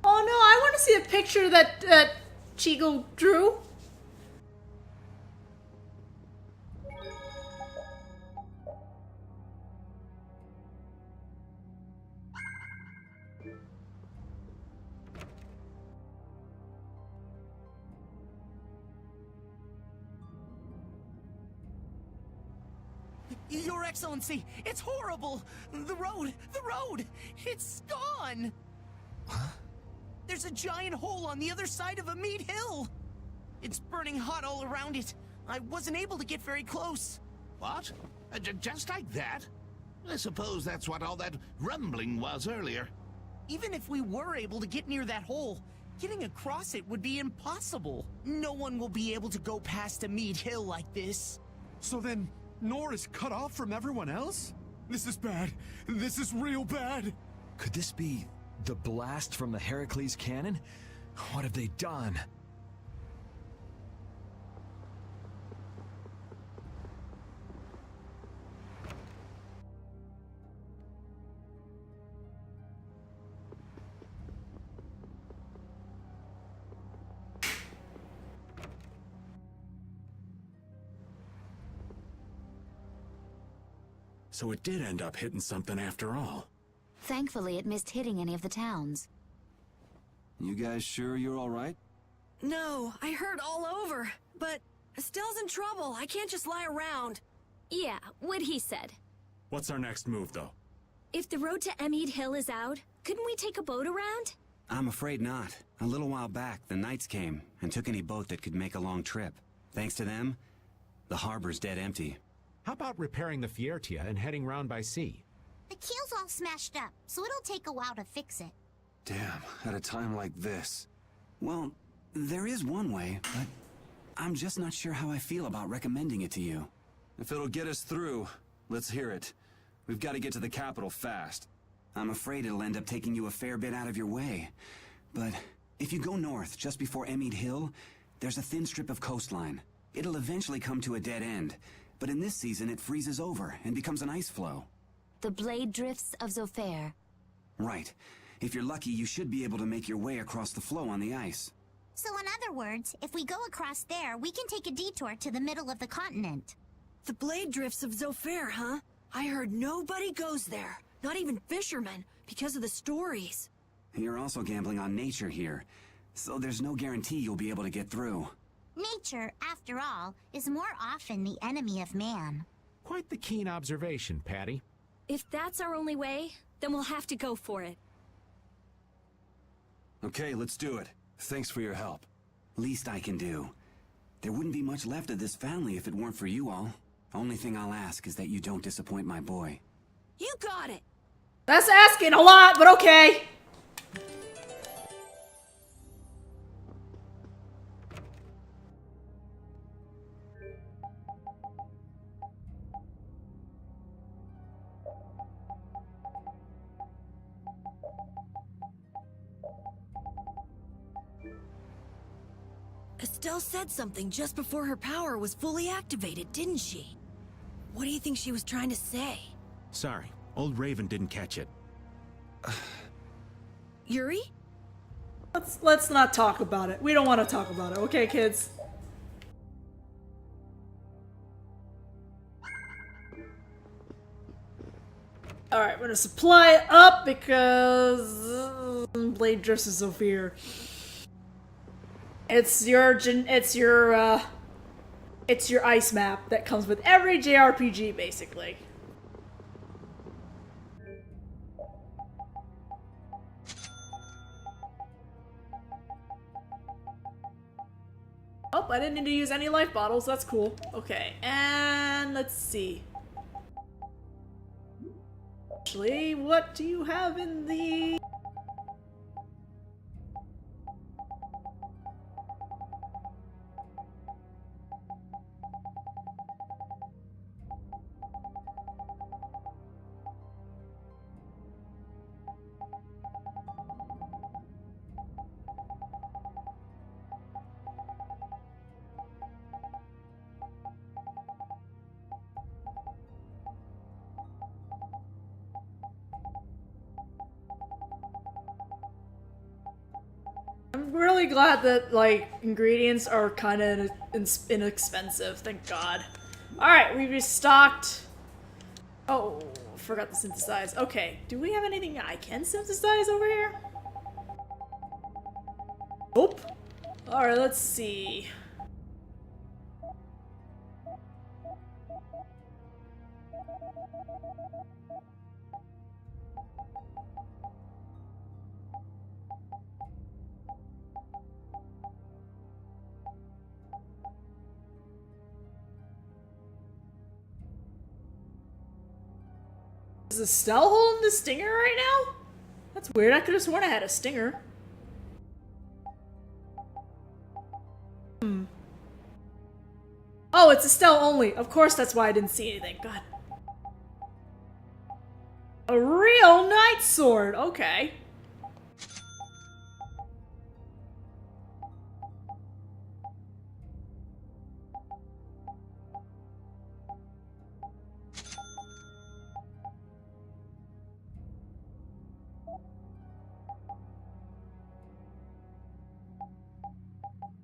S1: Oh no, I want to see a picture that Chico drew.
S2: Your Excellency, it's horrible! The road! It's gone! Huh? There's a giant hole on the other side of a meat hill! It's burning hot all around it. I wasn't able to get very close.
S18: What? Just like that? I suppose that's what all that rumbling was earlier.
S2: Even if we were able to get near that hole, getting across it would be impossible. No one will be able to go past a meat hill like this.
S14: So then, Nor is cut off from everyone else? This is bad. This is real bad.
S7: Could this be the blast from the Heracles cannon? What have they done?
S8: So it did end up hitting something after all.
S9: Thankfully, it missed hitting any of the towns.
S5: You guys sure you're all right?
S4: No, I hurt all over. But Estelle's in trouble. I can't just lie around. Yeah, what he said.
S8: What's our next move, though?
S4: If the road to Emmead Hill is out, couldn't we take a boat around?
S19: I'm afraid not. A little while back, the Knights came and took any boat that could make a long trip. Thanks to them, the harbor's dead empty.
S13: How about repairing the Fiertia and heading round by sea?
S6: The keel's all smashed up, so it'll take a while to fix it.
S5: Damn, at a time like this.
S19: Well, there is one way, but I'm just not sure how I feel about recommending it to you.
S5: If it'll get us through, let's hear it. We've got to get to the capital fast.
S19: I'm afraid it'll end up taking you a fair bit out of your way. But if you go north just before Emmead Hill, there's a thin strip of coastline. It'll eventually come to a dead end, but in this season it freezes over and becomes an ice flow.
S9: The blade drifts of Zofair.
S19: Right. If you're lucky, you should be able to make your way across the flow on the ice.
S6: So in other words, if we go across there, we can take a detour to the middle of the continent.
S4: The blade drifts of Zofair, huh? I heard nobody goes there. Not even fishermen, because of the stories.
S19: You're also gambling on nature here, so there's no guarantee you'll be able to get through.
S6: Nature, after all, is more often the enemy of man.
S13: Quite the keen observation, Patty.
S4: If that's our only way, then we'll have to go for it.
S5: Okay, let's do it. Thanks for your help.
S19: Least I can do. There wouldn't be much left of this family if it weren't for you all. Only thing I'll ask is that you don't disappoint my boy.
S4: You got it!
S1: That's asking a lot, but okay.
S4: Estelle said something just before her power was fully activated, didn't she? What do you think she was trying to say?
S8: Sorry, old Raven didn't catch it.
S4: Yuri?
S1: Let's not talk about it. We don't want to talk about it, okay, kids? Alright, we're gonna supply it up because blade drifts is Zofair. It's your ice map that comes with every JRPG, basically. Oh, I didn't need to use any life bottles. That's cool. Okay, and let's see. Actually, what do you have in the... I'm really glad that, like, ingredients are kind of inexpensive, thank god. Alright, we restocked. Oh, forgot to synthesize. Okay, do we have anything I can synthesize over here? Nope. Alright, let's see. Is Estelle holding the stinger right now? That's weird. I could have sworn I had a stinger. Oh, it's Estelle only. Of course, that's why I didn't see anything. God. A real knight sword. Okay.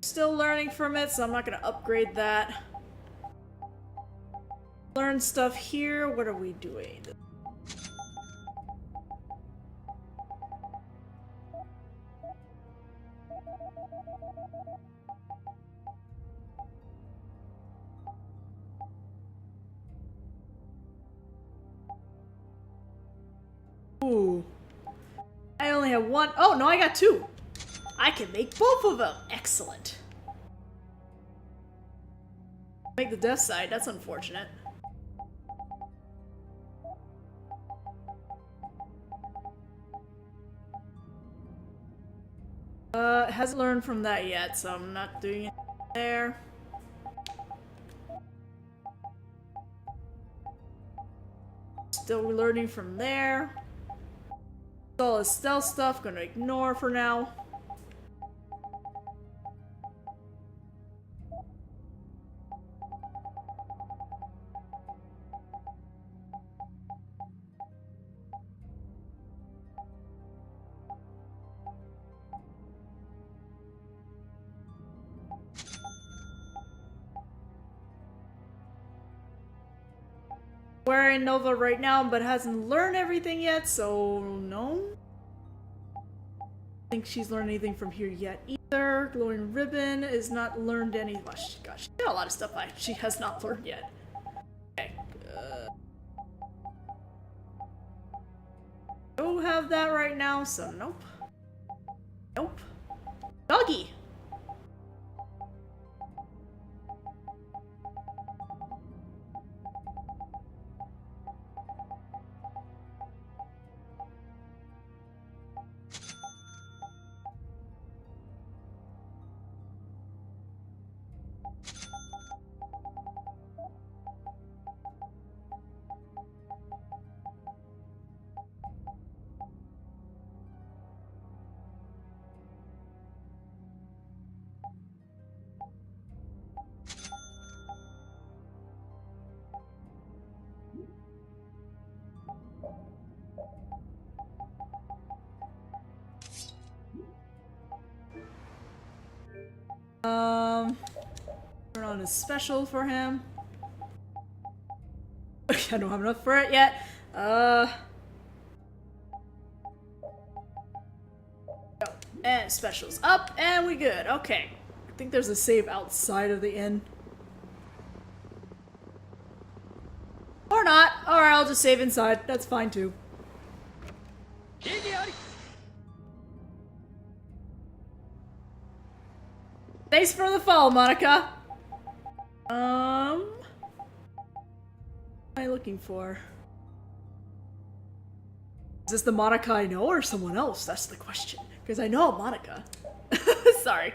S1: Still learning from it, so I'm not gonna upgrade that. Learn stuff here. What are we doing? Ooh. I only have one. Oh, no, I got two. I can make both of them. Excellent. Make the death side. That's unfortunate. Hasn't learned from that yet, so I'm not doing it there. Still learning from there. All the stealth stuff, gonna ignore for now. We're in Nova right now, but hasn't learned everything yet, so no. I don't think she's learned anything from here yet either. Glowing Ribbon is not learned any. Oh, gosh, she got a lot of stuff she has not learned yet. Okay. Don't have that right now, so nope. Nope. Doggy! Turn on a special for him. I don't have enough for it yet. And specials up, and we good. Okay. I think there's a save outside of the inn. Or not. Alright, I'll just save inside. That's fine too. Thanks for the follow, Monica. What am I looking for? Is this the Monica I know or someone else? That's the question. Because I know Monica. Sorry.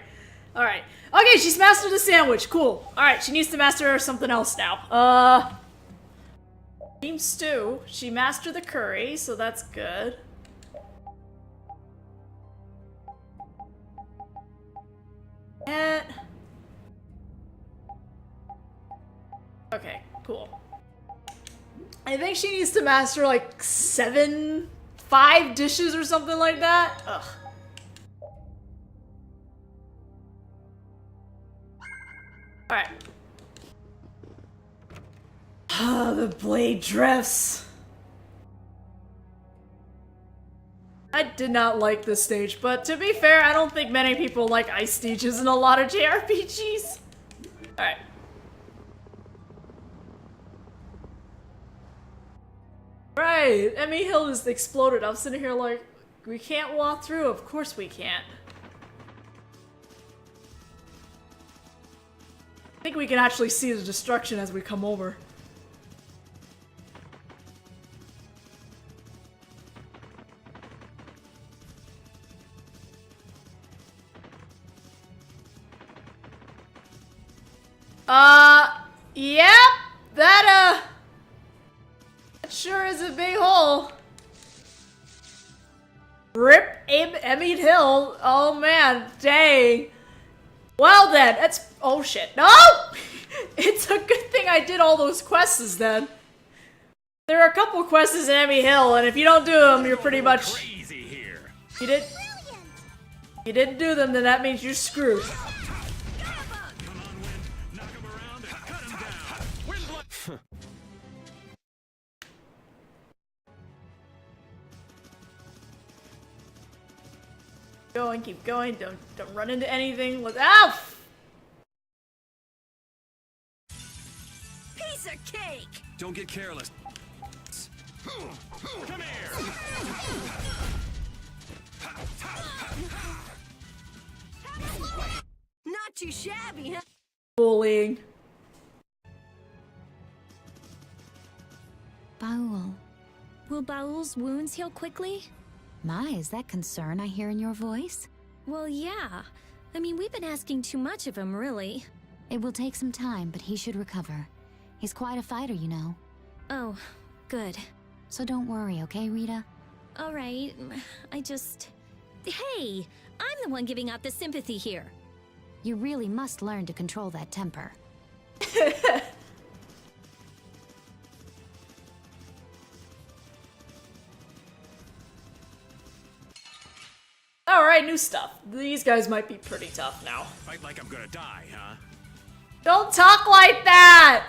S1: Alright. Okay, she's mastered the sandwich. Cool. Alright, she needs to master something else now. Steamed stew. She mastered the curry, so that's good. And... okay, cool. I think she needs to master like 5 dishes or something like that. Ugh. Alright. Ah, the blade drifts. I did not like this stage, but to be fair, I don't think many people like ice stages in a lot of JRPGs. Alright. Right, Emmy Hill just exploded. I'm sitting here like, we can't walk through? Of course we can't. I think we can actually see the destruction as we come over. Yep, that sure is a big hole. Rip Emmy Hill. Oh man, dang. Well then, that's... oh shit. No! It's a good thing I did all those quests then. There are a couple quests in Emmy Hill, and if you don't do them, you're pretty much... You didn't do them, then that means you're screwed. Going, keep going. Don't run into anything with... ow!
S4: Piece of cake.
S5: Don't get careless.
S8: Come here.
S4: Not too shabby, huh?
S1: Bullying.
S9: Baul.
S4: Will Baul's wounds heal quickly?
S9: My, is that concern I hear in your voice?
S4: Well, yeah. I mean, we've been asking too much of him, really.
S9: It will take some time, but he should recover. He's quite a fighter, you know.
S4: Oh, good.
S9: So don't worry, okay, Rita?
S4: All right. I just... hey! I'm the one giving out the sympathy here.
S9: You really must learn to control that temper.
S1: Alright, new stuff. These guys might be pretty tough now.
S8: Fight like I'm gonna die, huh?
S1: Don't talk like that!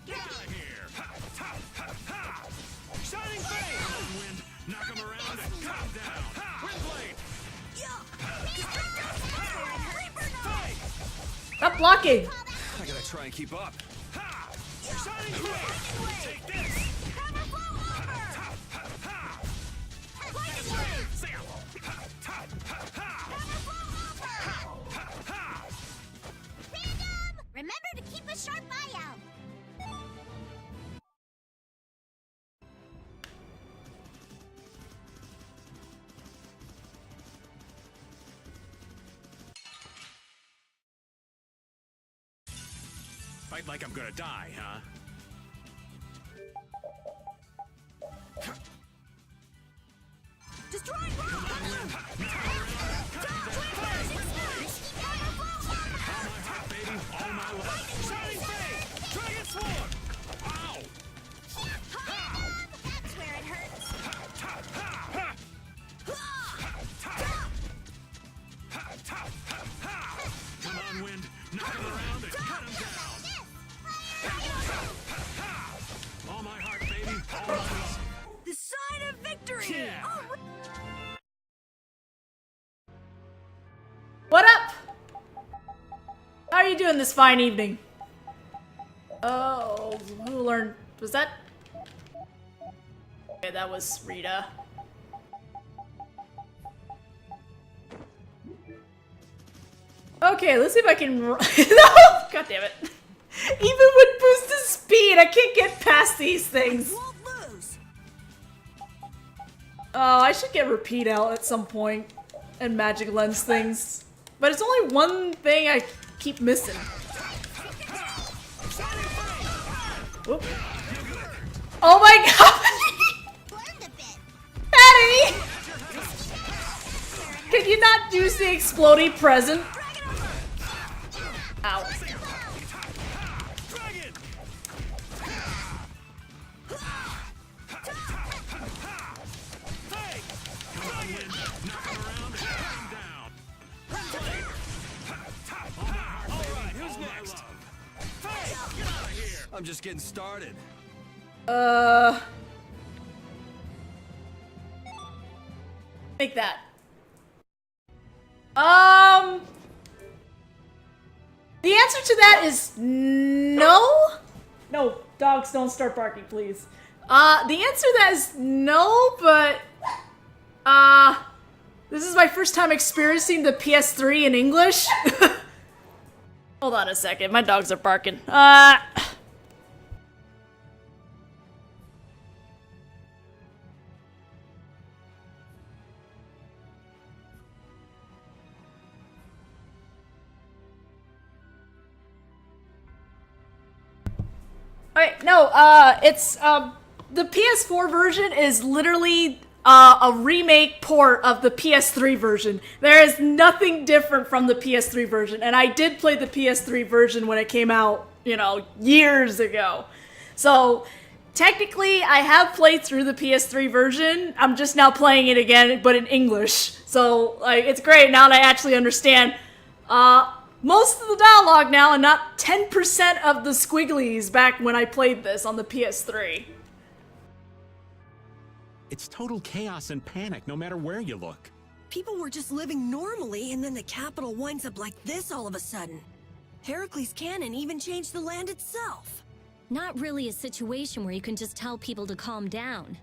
S8: Get out of here! Shining Flame! Come on, Wind. Knock him around and cut him down. Windblade!
S1: Stop blocking!
S5: I gotta try and keep up.
S8: Shining Flame! Take this!
S6: Remember to keep a sharp eye out.
S8: Fight like I'm gonna die, huh?
S4: Destroy
S8: Come on, Wind. Knock him around. Cut him down. All my heart, baby. All my life. Shining Flame! Dragon Sword! Ow!
S6: That's where it hurts.
S8: Come on, Wind. Knock him around and cut him down. All my heart, baby. All my love.
S4: The sign of victory!
S8: Yeah.
S1: What up? How are you doing this fine evening? Oh, who learned? Was that? Okay, that was Rita. Okay, let's see if I can no! God damn it. Even with boosted speed, I can't get past these things. Oh, I should get repeat out at some point and magic lens things. But it's only one thing I keep missing. Whoop. Oh my god! Patty! Can you not use the exploding present? Ow.
S5: I'm just getting started.
S1: Make that. The answer to that is no. No, dogs don't start barking, please. The answer to that is no, but this is my first time experiencing the PS3 in English. Hold on a second, my dogs are barking. Alright, no, it's, the PS4 version is literally, a remake port of the PS3 version. There is nothing different from the PS3 version, and I did play the PS3 version when it came out, you know, years ago. So, technically, I have played through the PS3 version, I'm just now playing it again, but in English. So, like, it's great now that I actually understand, most of the dialogue now, and not 10% of the squigglies back when I played this on the PS3.
S13: It's total chaos and panic no matter where you look.
S20: People were just living normally, and then the capital winds up like this all of a sudden. Heracles cannon even changed the land itself.
S4: Not really a situation where you can just tell people to calm down.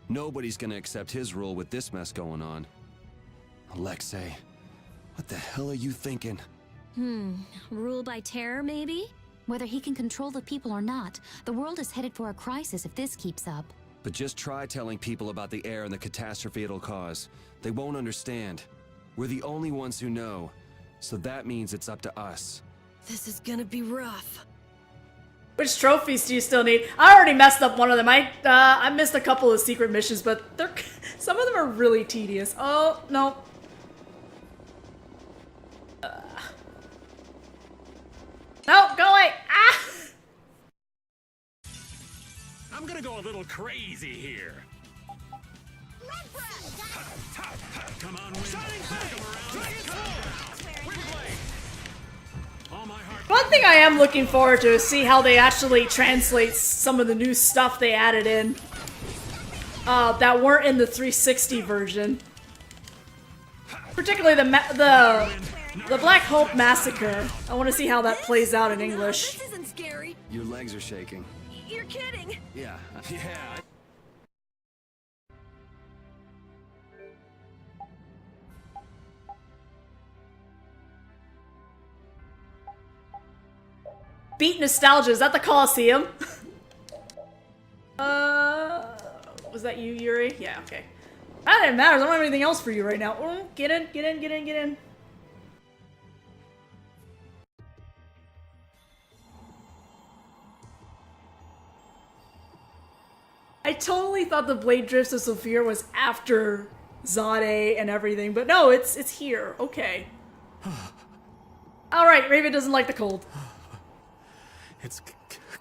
S5: Nobody's gonna accept his rule with this mess going on. Alexei, what the hell are you thinking?
S4: Rule by terror, maybe?
S9: Whether he can control the people or not, the world is headed for a crisis if this keeps up.
S5: But just try telling people about the air and the catastrophe it'll cause. They won't understand. We're the only ones who know, so that means it's up to us.
S20: This is gonna be rough.
S1: Which trophies do you still need? I already messed up one of them. I missed a couple of secret missions, but some of them are really tedious. Oh, no. No, go away! Ah!
S13: I'm gonna go a little crazy here. Come on, wind.
S1: One thing I am looking forward to is see how they actually translate some of the new stuff they added in that weren't in the 360 version. Particularly the Black Hope Massacre. I want to see how that plays out in English.
S20: This isn't scary.
S5: Your legs are shaking.
S20: You're kidding.
S5: Yeah.
S1: Beat nostalgia. Is that the Coliseum? Was that you, Yuri? Yeah, okay. That didn't matter. I don't have anything else for you right now. Get in, get in, get in, get in. I totally thought the Blade Drifts of Sophia was after Zade and everything, but no, it's here. Okay. Alright, Raven doesn't like the cold.
S13: It's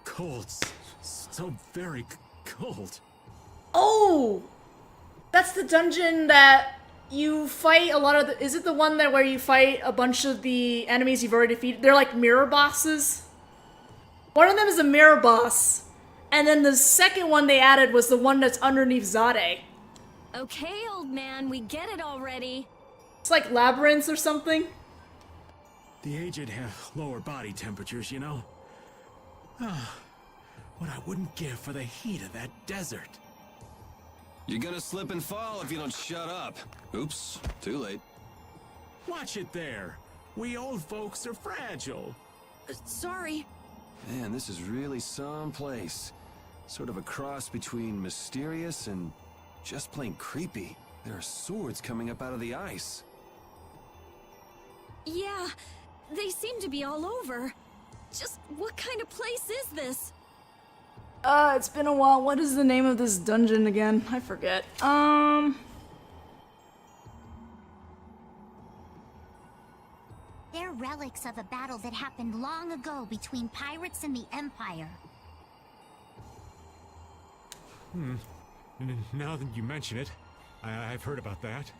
S13: cold. So very cold.
S1: Oh! That's the dungeon that you fight a lot of the... Is it the one that where you fight a bunch of the enemies you've already defeated? They're like mirror bosses. One of them is a mirror boss. And then the second one they added was the one that's underneath Zade.
S4: Okay, old man, we get it already.
S1: It's like labyrinths or something.
S13: The aged have lower body temperatures, you know? What I wouldn't give for the heat of that desert.
S5: You're gonna slip and fall if you don't shut up. Oops, too late.
S8: Watch it there. We old folks are fragile.
S20: Sorry.
S5: Man, this is really some place. Sort of a cross between mysterious and just plain creepy. There are swords coming up out of the ice.
S4: Yeah, they seem to be all over. Just what kind of place is this?
S1: It's been a while. What is the name of this dungeon again? I forget.
S6: They're relics of a battle that happened long ago between pirates and the Empire.
S13: Now that you mention it, I've heard about that.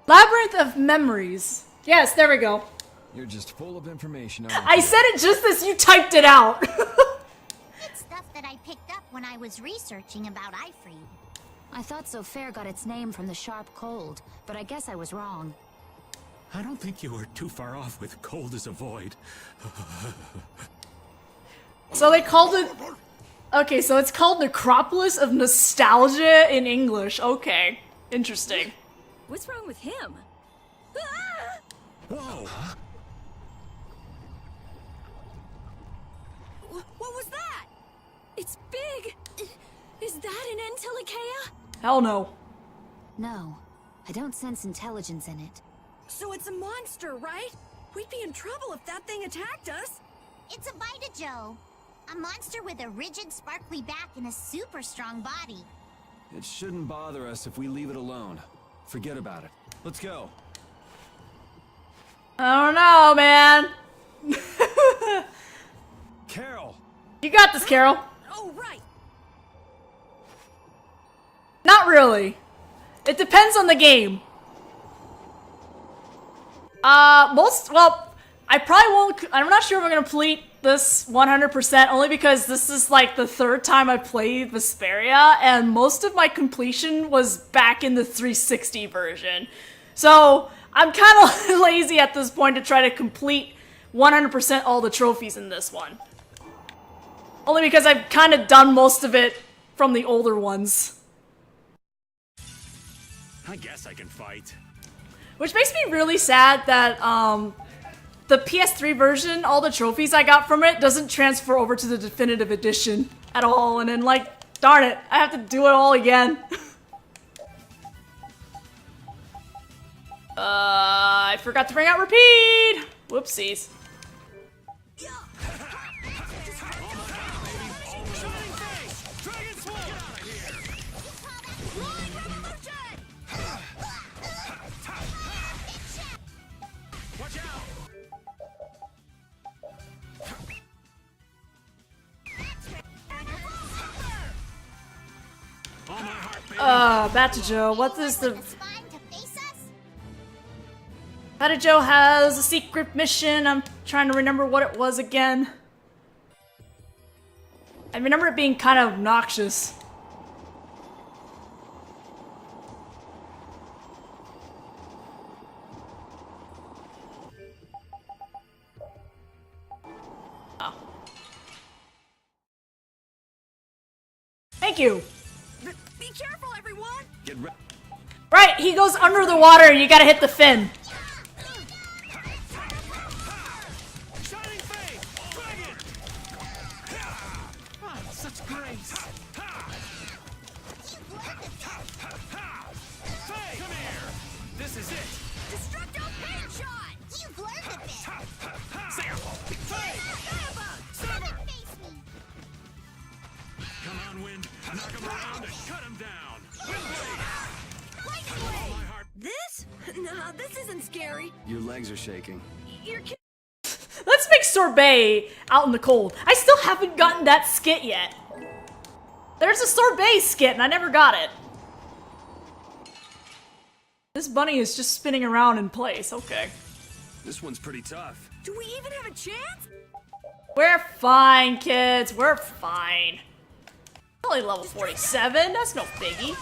S1: Labyrinth of Memories. Yes, there we go.
S7: You're just full of information.
S1: I said it just as you typed it out.
S6: It's stuff that I picked up when I was researching about Ifreed.
S9: I thought so fair got its name from the sharp cold, but I guess I was wrong.
S8: I don't think you were too far off with cold as a void.
S1: So they called it... Okay, so it's called Necropolis of Nostalgia in English. Okay, interesting.
S4: What's wrong with him?
S8: Whoa!
S4: What was that? It's big! Is that an Antilochaea?
S1: Hell no.
S9: No, I don't sense intelligence in it.
S20: So it's a monster, right? We'd be in trouble if that thing attacked us.
S6: It's a Vitajo. A monster with a rigid, sparkly back and a super strong body.
S5: It shouldn't bother us if we leave it alone. Forget about it. Let's go.
S1: I don't know, man.
S5: Carol!
S1: You got this, Carol.
S20: Oh, right.
S1: Not really. It depends on the game. Well, I probably won't, I'm not sure if I'm gonna complete this 100% only because this is like the third time I played Vesperia and most of my completion was back in the 360 version. So I'm kind of lazy at this point to try to complete 100% all the trophies in this one. Only because I've kind of done most of it from the older ones.
S8: I guess I can fight.
S1: Which makes me really sad that, the PS3 version, all the trophies I got from it doesn't transfer over to the definitive edition at all, and then like, darn it, I have to do it all again. I forgot to bring out Repeat! Whoopsies. Batajo, what is the... Batajo has a secret mission. I'm trying to remember what it was again. I remember it being kind of obnoxious. Oh. Thank you.
S20: Be careful, everyone!
S5: Get ready.
S1: Right, he goes under the water and you gotta hit the fin.
S8: Shining Face! Dragon! Ah, such grace! Hey, come here! This is it!
S20: Destructo Pain Shot!
S6: You've learned a bit.
S8: Hey! Sever! Come on, Wind! Knock him around and cut him down!
S20: This? Nah, this isn't scary.
S5: Your legs are shaking.
S20: You're kidding.
S1: Let's make sorbet out in the cold. I still haven't gotten that skit yet. There's a sorbet skit and I never got it. This bunny is just spinning around in place. Okay.
S5: This one's pretty tough.
S20: Do we even have a chance?
S1: We're fine, kids. We're fine. Only level 47, that's no biggie.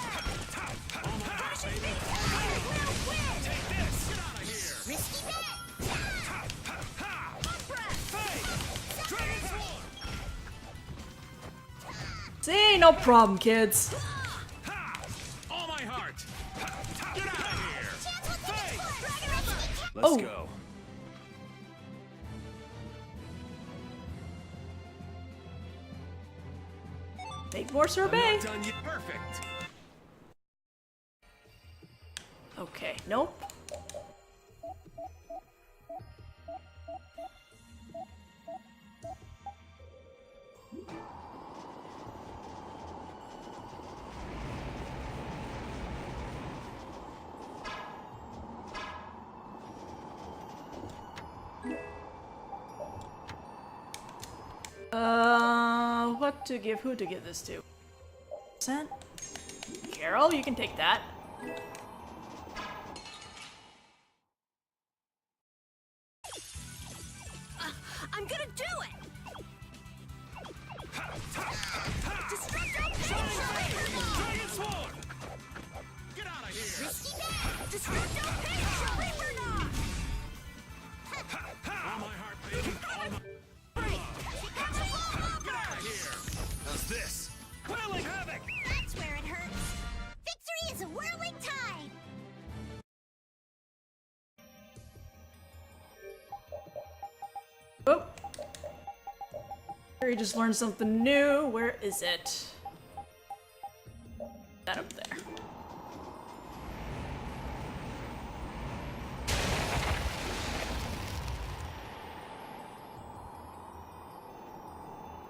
S1: See, no problem, kids.
S8: All my heart. Get out of here.
S5: Let's go.
S1: Take more sorbet.
S8: Perfect.
S1: Okay, nope. What to give? Who to give this to? Percent? Carol, you can take that.
S20: I'm gonna do it!
S8: Dragon Sword! Get out of here! All my heart, baby. All my... Get out of here! How's this? Quelling havoc!
S6: That's where it hurts. Victory is a whirling tide.
S1: Oh. We just learned something new. Where is it? That up there.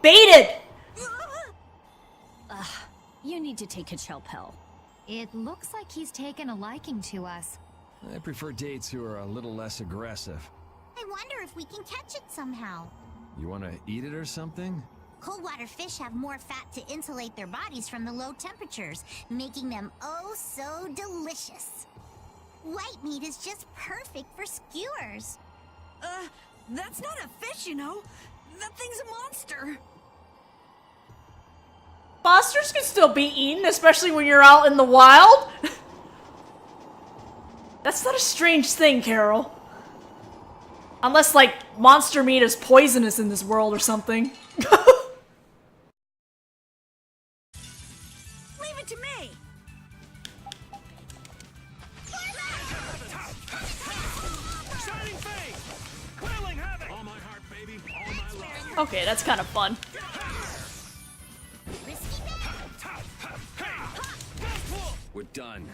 S1: Baited!
S15: You need to take a chill pill. It looks like he's taken a liking to us.
S7: I prefer dates who are a little less aggressive.
S6: I wonder if we can catch it somehow.
S7: You want to eat it or something?
S6: Cold water fish have more fat to insulate their bodies from the low temperatures, making them oh so delicious. White meat is just perfect for skewers.
S20: That's not a fish, you know. That thing's a monster.
S1: Monsters can still be eaten, especially when you're out in the wild. That's not a strange thing, Carol. Unless, like, monster meat is poisonous in this world or something.
S20: Leave it to me.
S8: Shining Fate! Quelling havoc! All my heart, baby. All my love.
S1: Okay, that's kind of fun.
S5: We're done.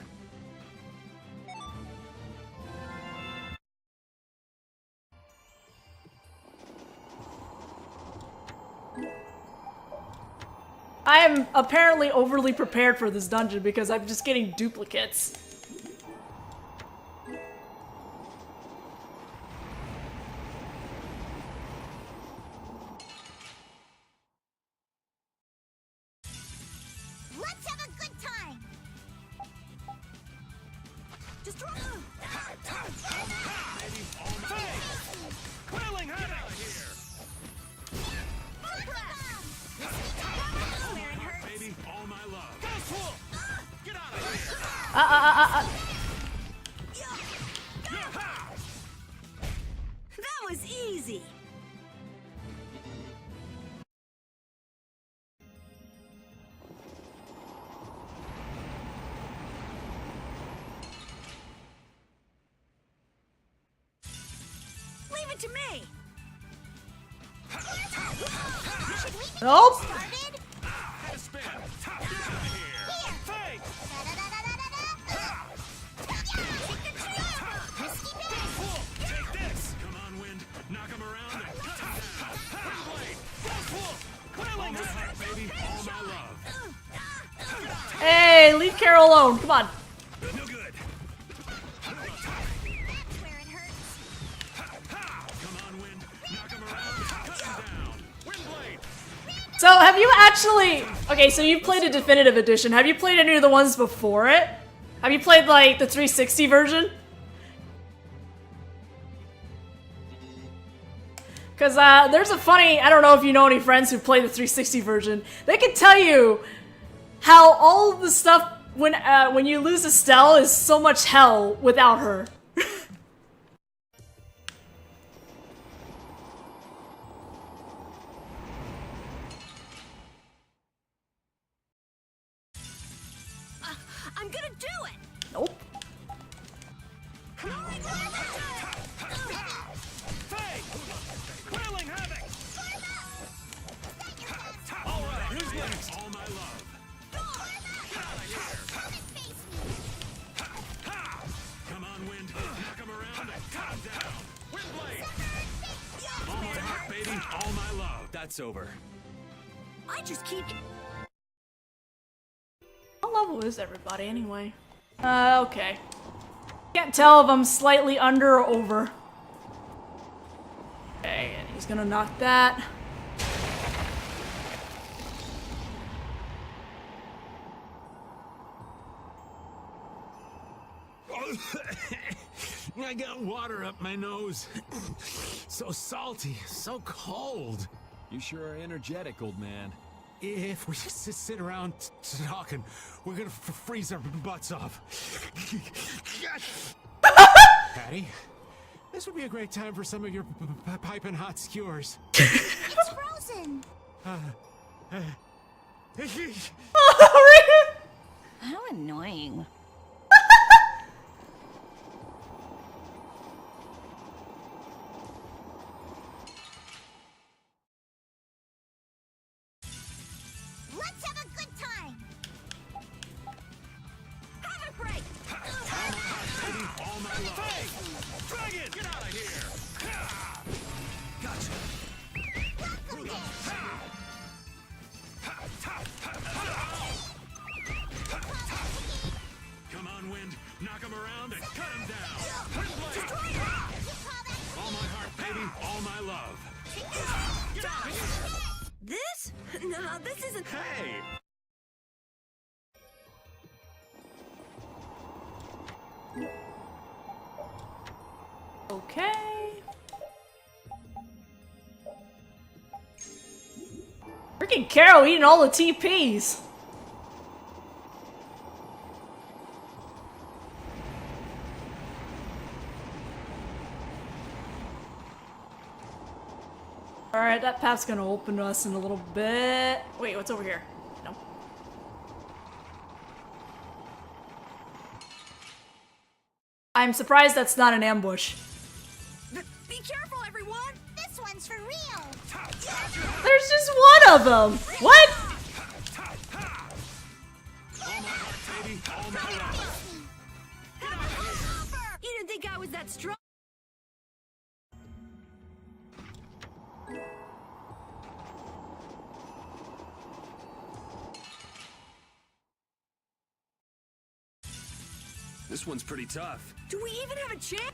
S1: I am apparently overly prepared for this dungeon because I'm just getting duplicates.
S6: Let's have a good time.
S20: Just
S8: Quelling havoc! Baby, all my love. Ghost Wolf! Get out of here!
S20: That was easy. Leave it to me.
S1: Nope.
S8: Spin! Get out of here! Fake! Take this! Come on, Wind. Knock him around and cut him down. Windblade! Ghost Wolf! Quelling havoc, baby. All my love.
S1: Hey, leave Carol alone. Come on.
S8: No good.
S6: That's where it hurts.
S8: Come on, Wind. Knock him around. Cut him down. Windblade!
S1: So, have you actually... Okay, so you've played a definitive edition. Have you played any of the ones before it? Have you played, like, the 360 version? Because, there's a funny... I don't know if you know any friends who play the 360 version. They can tell you how all of the stuff when you lose Estelle is so much hell without her.
S20: I'm gonna do it!
S1: Nope.
S8: All right, who's next? All my love. Come on, Wind. Knock him around and cut him down. Windblade! All my heart, baby. All my love.
S5: That's over.
S20: I just keep...
S1: What level is everybody anyway? Okay. Can't tell if I'm slightly under or over. Okay, and he's gonna knock that.
S8: I got water up my nose. So salty, so cold.
S7: You sure are energetic, old man.
S13: If we just sit around talking, we're gonna freeze our butts off. Patty, this would be a great time for some of your piping hot skewers.
S6: It's frozen.
S20: How annoying.
S6: Let's have a good time.
S20: Have a break!
S8: All my love. Hey! Dragon! Get out of here! Gotcha. Come on, Wind. Knock him around and cut him down. Windblade! All my heart, baby. All my love. Get out of here!
S20: This? Nah, this isn't...
S8: Hey!
S1: Okay. Freaking Carol eating all the TPs. Alright, that path's gonna open to us in a little bit. Wait, what's over here? No. I'm surprised that's not an ambush.
S20: Be careful, everyone!
S6: This one's for real.
S1: There's just one of them! What?
S8: All my heart, baby. All my love.
S20: You didn't think I was that strong?
S5: This one's pretty tough.
S20: Do we even have a chance?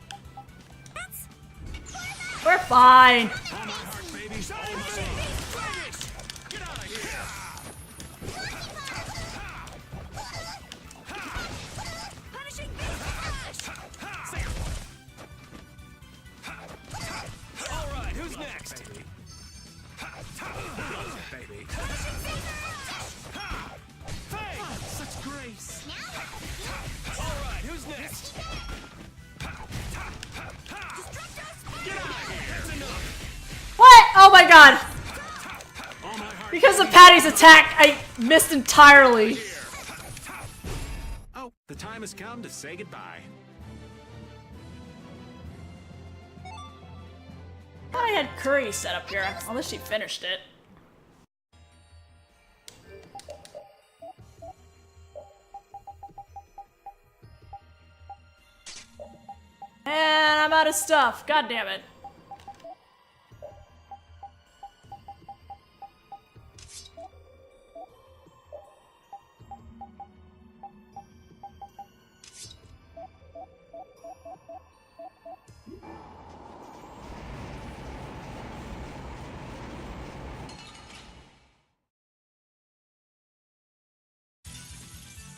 S1: We're fine.
S8: All my heart, baby. All my love. Get out of here!
S20: Punishing beast flash!
S8: All right, who's next? Baby. Hey! Such grace. All right, who's next? Get out of here! That's enough.
S1: What? Oh my god. Because of Patty's attack, I missed entirely.
S8: Oh, the time has come to say goodbye.
S1: I thought I had curry set up here, unless she finished it. And I'm out of stuff. God damn it.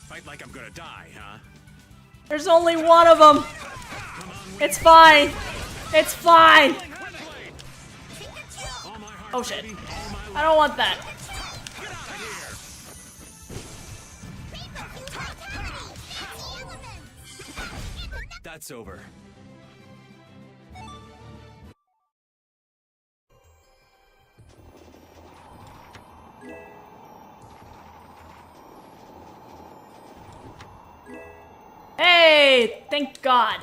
S8: Fight like I'm gonna die, huh?
S1: There's only one of them. It's fine. It's fine. Oh shit. I don't want that.
S5: That's over.
S1: Hey! Thank God.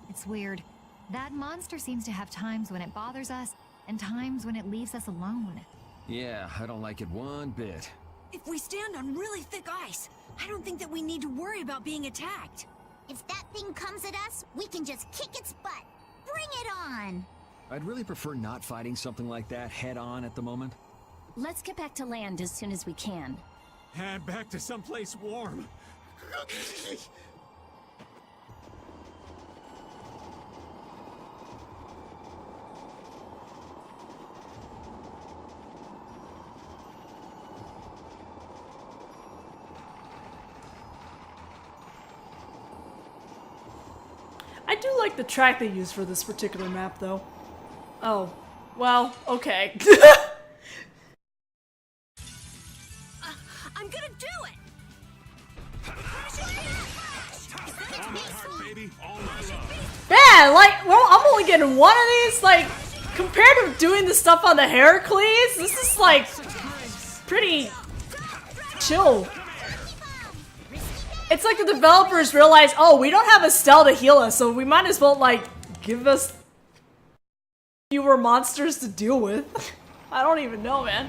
S15: It's weird. That monster seems to have times when it bothers us and times when it leaves us alone.
S7: Yeah, I don't like it one bit.
S20: If we stand on really thick ice, I don't think that we need to worry about being attacked.
S6: If that thing comes at us, we can just kick its butt. Bring it on!
S7: I'd really prefer not fighting something like that head-on at the moment.
S4: Let's get back to land as soon as we can.
S13: And back to someplace warm.
S1: I do like the track they use for this particular map, though. Oh. Well, okay.
S20: I'm gonna do it!
S1: Man, like, well, I'm only getting one of these, like, compared to doing the stuff on the Heracles, this is, like, pretty chill. It's like the developers realize, oh, we don't have Estelle to heal us, so we might as well, like, give us fewer monsters to deal with. I don't even know, man.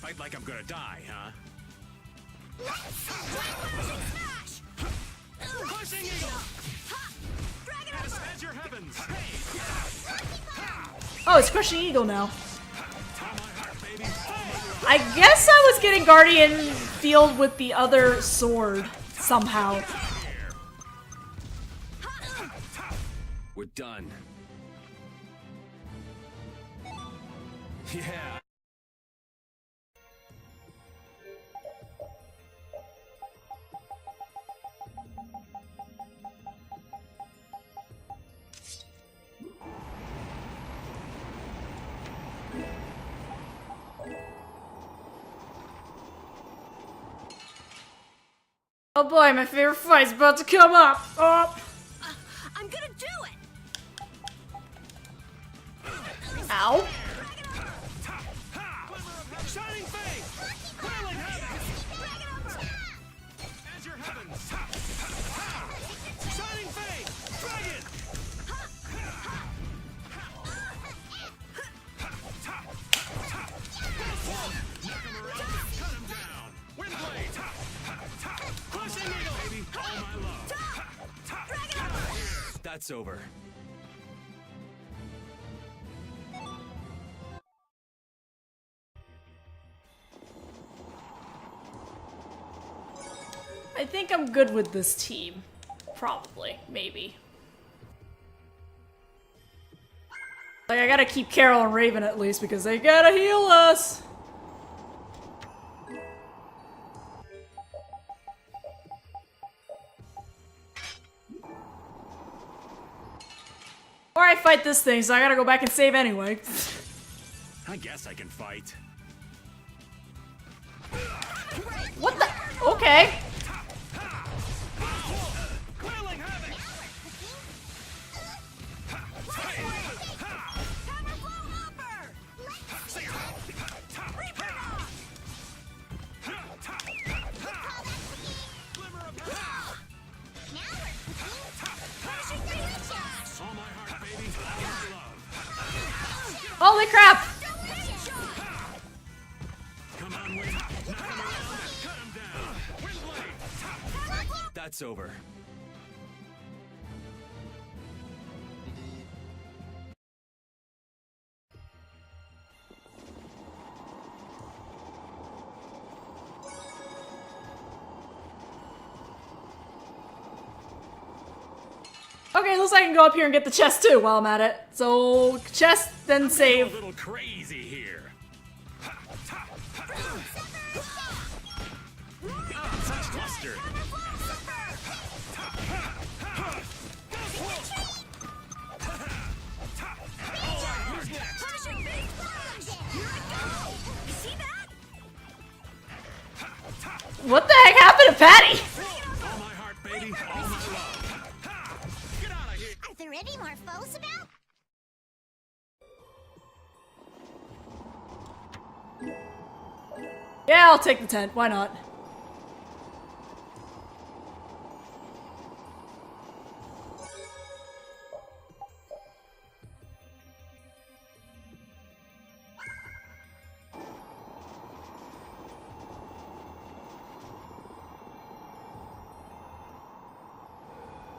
S8: Fight like I'm gonna die, huh? Pushing eagle! As your heavens!
S1: Oh, it's Crushing Eagle now. I guess I was getting Guardian Field with the other sword, somehow.
S5: We're done. Yeah.
S1: Oh boy, my favorite fight's about to come up. Oh.
S20: I'm gonna do it!
S1: Ow.
S8: Shining Fang! Whirling Heavens! As your heavens! Shining Fang! Dragon! Knock him around, cut him down! Windblade! Pushing Eagle! Baby, all my love!
S5: That's over.
S1: I think I'm good with this team. Probably. Maybe. Like, I gotta keep Carol and Raven at least because they gotta heal us! Or I fight this thing, so I gotta go back and save anyway.
S8: I guess I can fight.
S1: What the? Okay. Holy crap!
S8: Come on, Wind. Knock him around and cut him down. Windblade!
S5: That's over.
S1: Okay, looks like I can go up here and get the chest too while I'm at it. So, chest, then save.
S8: A little crazy here. Such cluster. Who's next?
S4: Punishing big plunge! Here I go! You see that?
S1: What the heck happened to Patty?
S8: All my heart, baby. All my love. Get out of here.
S6: Are there any more foes about?
S1: Yeah, I'll take the tent. Why not?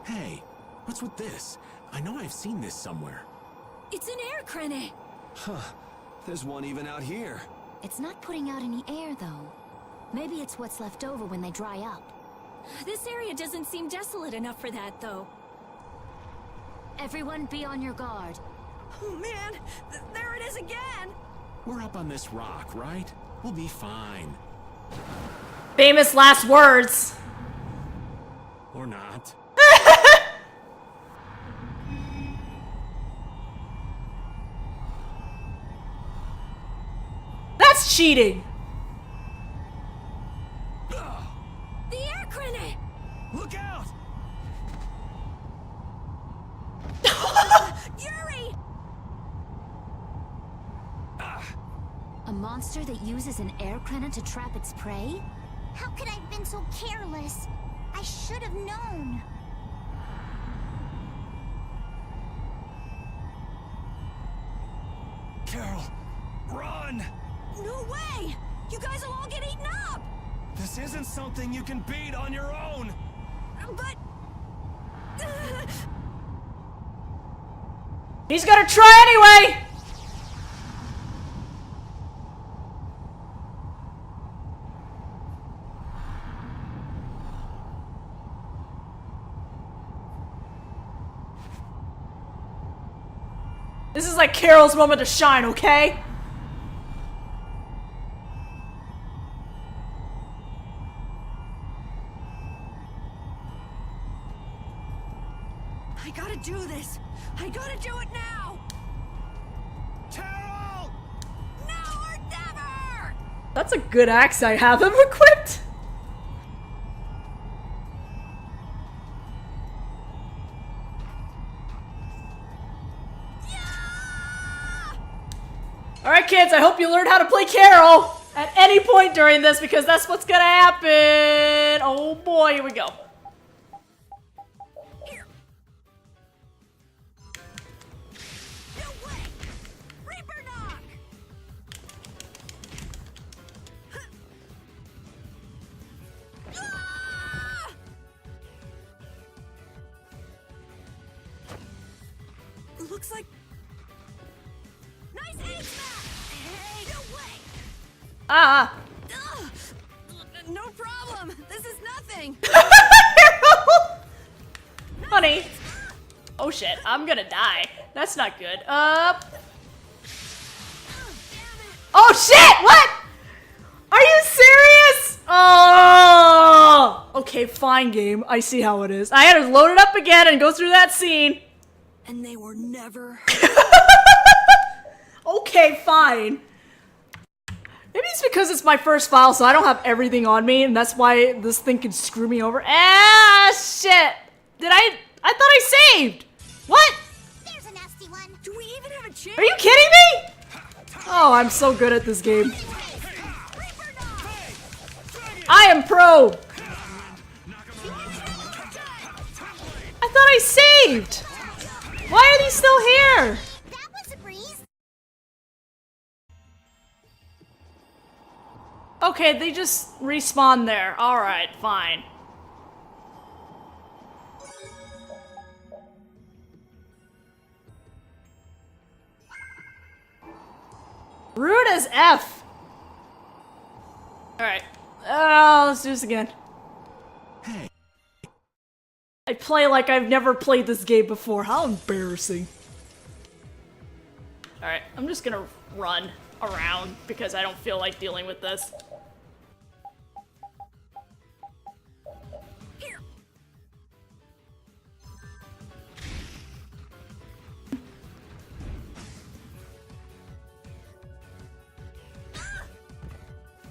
S13: Hey, what's with this? I know I've seen this somewhere.
S4: It's an air crane.
S5: Huh. There's one even out here.
S9: It's not putting out any air, though. Maybe it's what's left over when they dry up.
S4: This area doesn't seem desolate enough for that, though.
S9: Everyone be on your guard.
S20: Oh man, there it is again!
S13: We're up on this rock, right? We'll be fine.
S1: Famous last words.
S13: Or not.
S1: That's cheating.
S4: The air crane!
S16: Look out!
S4: Yuri!
S9: A monster that uses an air cannon to trap its prey?
S6: How could I have been so careless? I should have known.
S16: Carol, run!
S20: No way! You guys will all get eaten up!
S16: This isn't something you can beat on your own!
S20: But...
S1: He's gonna try anyway! This is like Carol's moment to shine, okay?
S20: I gotta do this! I gotta do it now!
S16: Carol!
S20: Now or never!
S1: That's a good axe I have him equipped. Alright kids, I hope you learned how to play Carol at any point during this because that's what's gonna happen. Oh boy, here we go.
S20: Looks like... Nice aim smash! Hey, no way!
S1: Ah!
S20: Ugh. No problem! This is nothing!
S1: Honey! Oh shit, I'm gonna die. That's not good. Oh shit! What? Are you serious? Oh! Okay, fine game. I see how it is. I had to load it up again and go through that scene.
S20: And they were never...
S1: Okay, fine. Maybe it's because it's my first file, so I don't have everything on me, and that's why this thing can screw me over. Ah, shit! I thought I saved! What?
S6: There's a nasty one.
S20: Do we even have a chance?
S1: Are you kidding me? Oh, I'm so good at this game. I am pro! I thought I saved! Why are these still here?
S6: That was a breeze.
S1: Okay, they just respawn there. Alright, fine. Rude as F! Alright. Let's do this again.
S13: Hey.
S1: I play like I've never played this game before. How embarrassing. Alright, I'm just gonna run. around because I don't feel like dealing with this.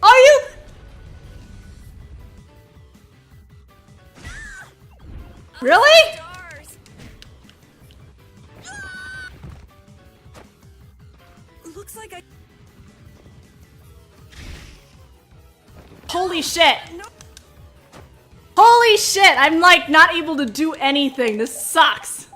S1: Are you? Really?
S20: Looks like I...
S1: Holy shit. Holy shit, I'm like not able to do anything. This sucks.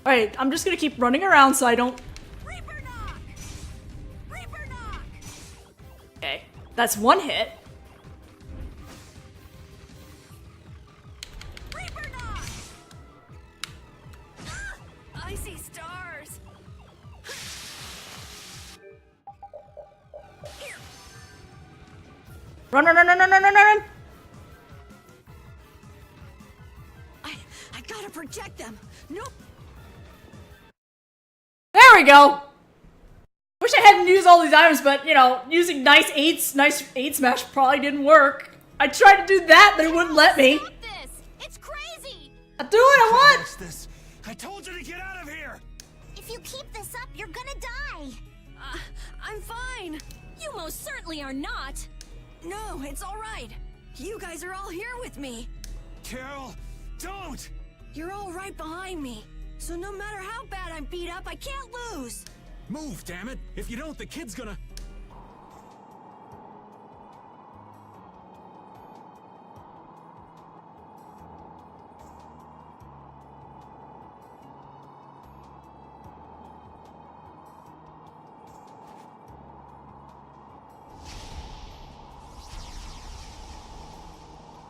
S1: Alright, I'm just gonna keep running around so I don't... Okay, that's one hit.
S20: I see stars.
S1: Run, run, run, run, run, run, run, run!
S20: I gotta project them. Nope.
S1: There we go! Wish I hadn't used all these items, but, you know, using nice 8 smash probably didn't work. I tried to do that, but it wouldn't let me.
S3: It's crazy!
S1: I'm doing what I want!
S12: This. I told you to get out of here!
S6: If you keep this up, you're gonna die.
S20: I'm fine.
S4: You most certainly are not.
S20: No, it's all right. You guys are all here with me.
S12: Carol, don't!
S20: You're all right behind me. So no matter how bad I'm beat up, I can't lose.
S12: Move, damn it! If you don't, the kid's gonna...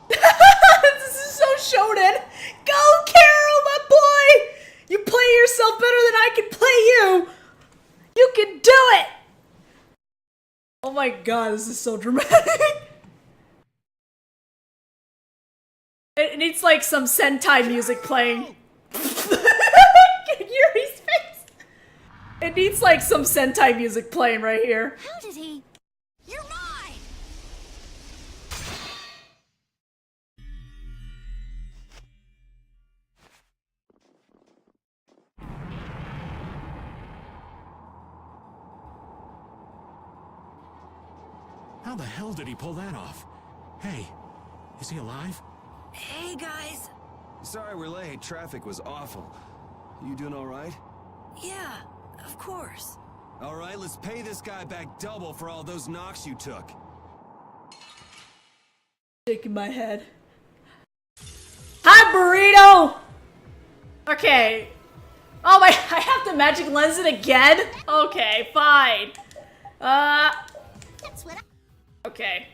S1: This is so shonen! Go, Carol, my boy! You play yourself better than I can play you! You can do it! Oh my god, this is so dramatic. It needs like some Sentai music playing. Yuri's face! It needs like some Sentai music playing right here.
S3: How did he? You're mine!
S13: How the hell did he pull that off? Hey, is he alive?
S20: Hey, guys.
S5: Sorry we're late. Traffic was awful. You doing all right?
S20: Yeah, of course.
S5: All right, let's pay this guy back double for all those knocks you took.
S1: Shaking my head. Hi, burrito! Okay. Oh my, I have to magic lens it again? Okay, fine.
S6: That's what
S1: Okay.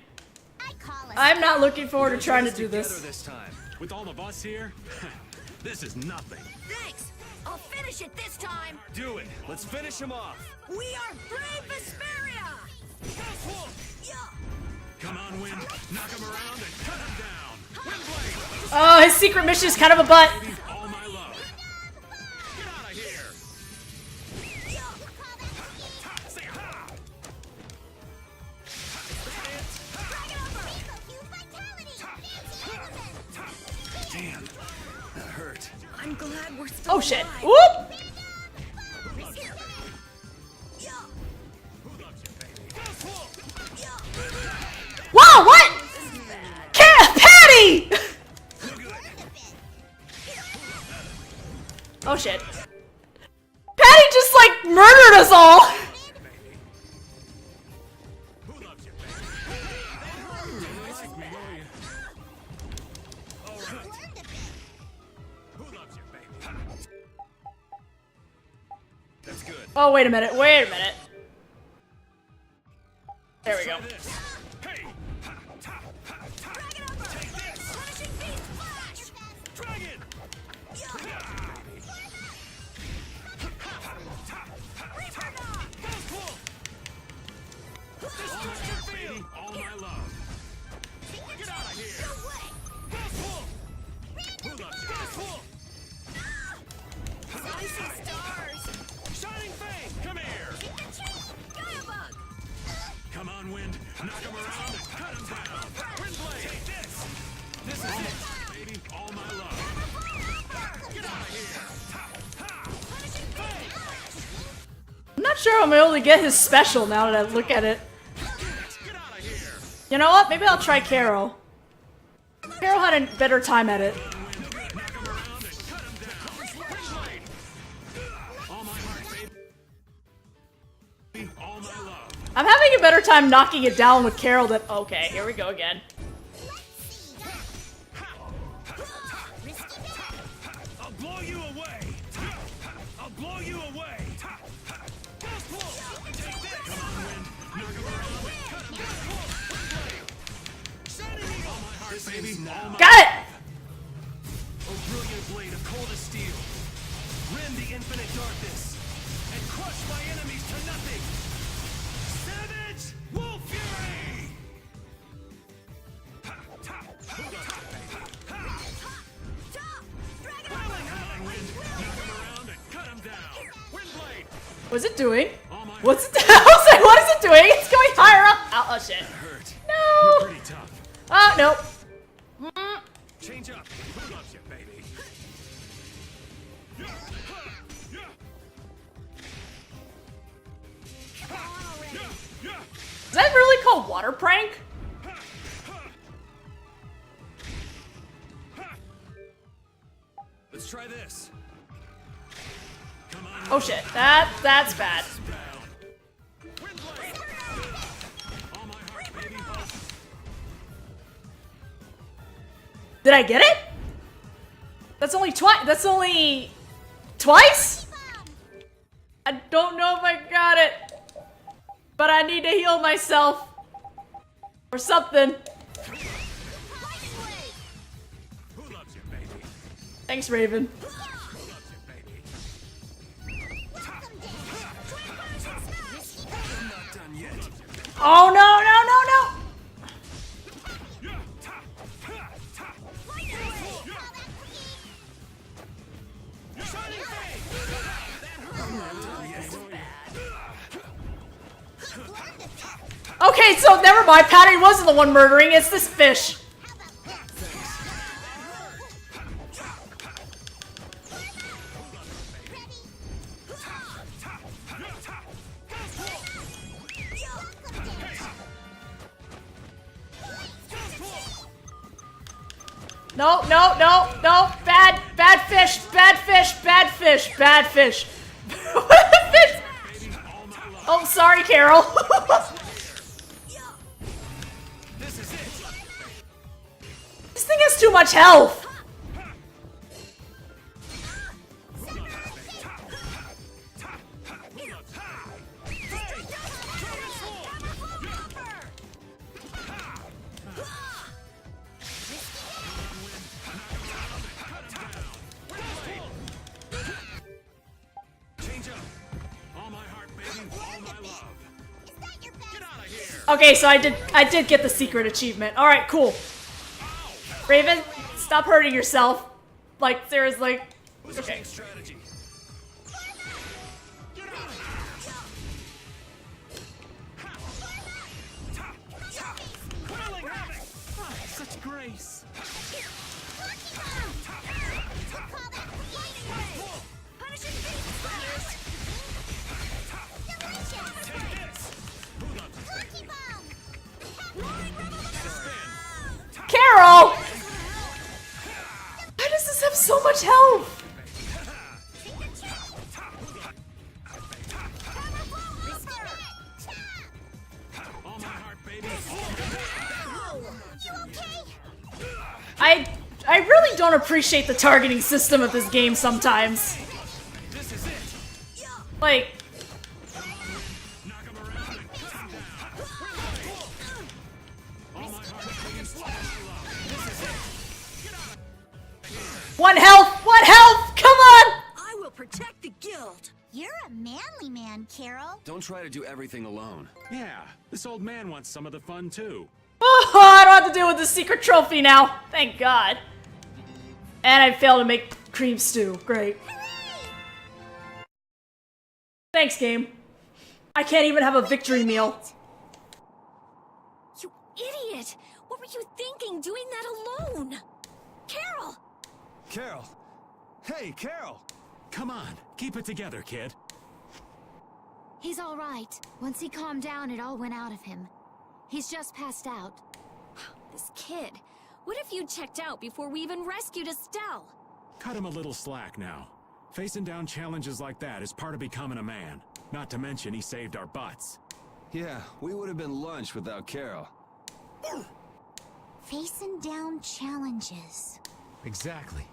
S6: I call a...
S1: I'm not looking forward to trying to do this.
S13: This time. With all of us here, this is nothing.
S20: Thanks. I'll finish it this time.
S5: Do it. Let's finish him off.
S20: We are brave Vesperia.
S13: Come on, Wind. Knock him around and cut him down. Windblade.
S1: Oh, his secret mission is kind of a butt.
S13: All my love. Get out of here.
S5: Damn, that hurt.
S20: I'm glad we're still
S1: Oh shit.
S20: alive.
S1: Whoop! Wow, what? Patty! Oh shit. Patty just like murdered us all!
S5: That's good.
S1: Oh, wait a minute, wait a minute. There we go. sure I'm able to get his special now that I look at it. You know what? Maybe I'll try Carol. Carol had a better time at it. I'm having a better time knocking it down with Carol than— okay, here we go again.
S8: I'll blow you away. I'll blow you away. Come on, Wind. Knock him around. Cut him down. All my heart, baby. All my
S1: Got it!
S8: Oh, brilliant blade of coldest steel. Rend the infinite darkness and crush my enemies to nothing. Savage Wolf Fury!
S1: What's it doing? What's it? I was like, what is it doing? It's going higher up. Oh shit! No!
S8: Pretty tough.
S1: Oh no!
S8: Change up. Who loves you, baby?
S1: Is that really called water prank?
S8: Let's try this. Come on.
S1: Oh shit! That's bad. Did I get it? That's only twice. That's only twice? I don't know if I got it, but I need to heal myself or something.
S8: Who loves you, baby?
S1: Thanks, Raven. Oh no no no no! Okay, so never mind. Patty wasn't the one murdering. It's this fish. No, no, no, no. Bad fish, bad fish, bad fish, bad fish. Fish. Oh, sorry, Carol. This thing has too much health. Okay, so I did get the secret achievement. All right, cool. Raven, stop hurting yourself. Like, seriously. Okay.
S8: Such grace.
S1: Carol! Why does this have so much health? I really don't appreciate the targeting system of this game sometimes. Like, one health, come on!
S20: I will protect the guild.
S6: You're a manly man, Carol.
S5: Don't try to do everything alone.
S13: Yeah, this old man wants some of the fun too.
S1: Oh, I don't have to deal with the secret trophy now. Thank God. And I failed to make cream stew. Great. Thanks, game. I can't even have a victory meal.
S4: You idiot! What were you thinking doing that alone? Carol!
S13: Carol! Hey, Carol! Come on, keep it together, kid.
S9: He's all right. Once he calmed down, it all went out of him. He's just passed out.
S4: This kid. What if you checked out before we even rescued Estelle?
S13: Cut him a little slack now. Facing down challenges like that is part of becoming a man. Not to mention he saved our butts.
S5: Yeah, we would have been lunch without Carol.
S6: Facing down challenges.
S13: Exactly.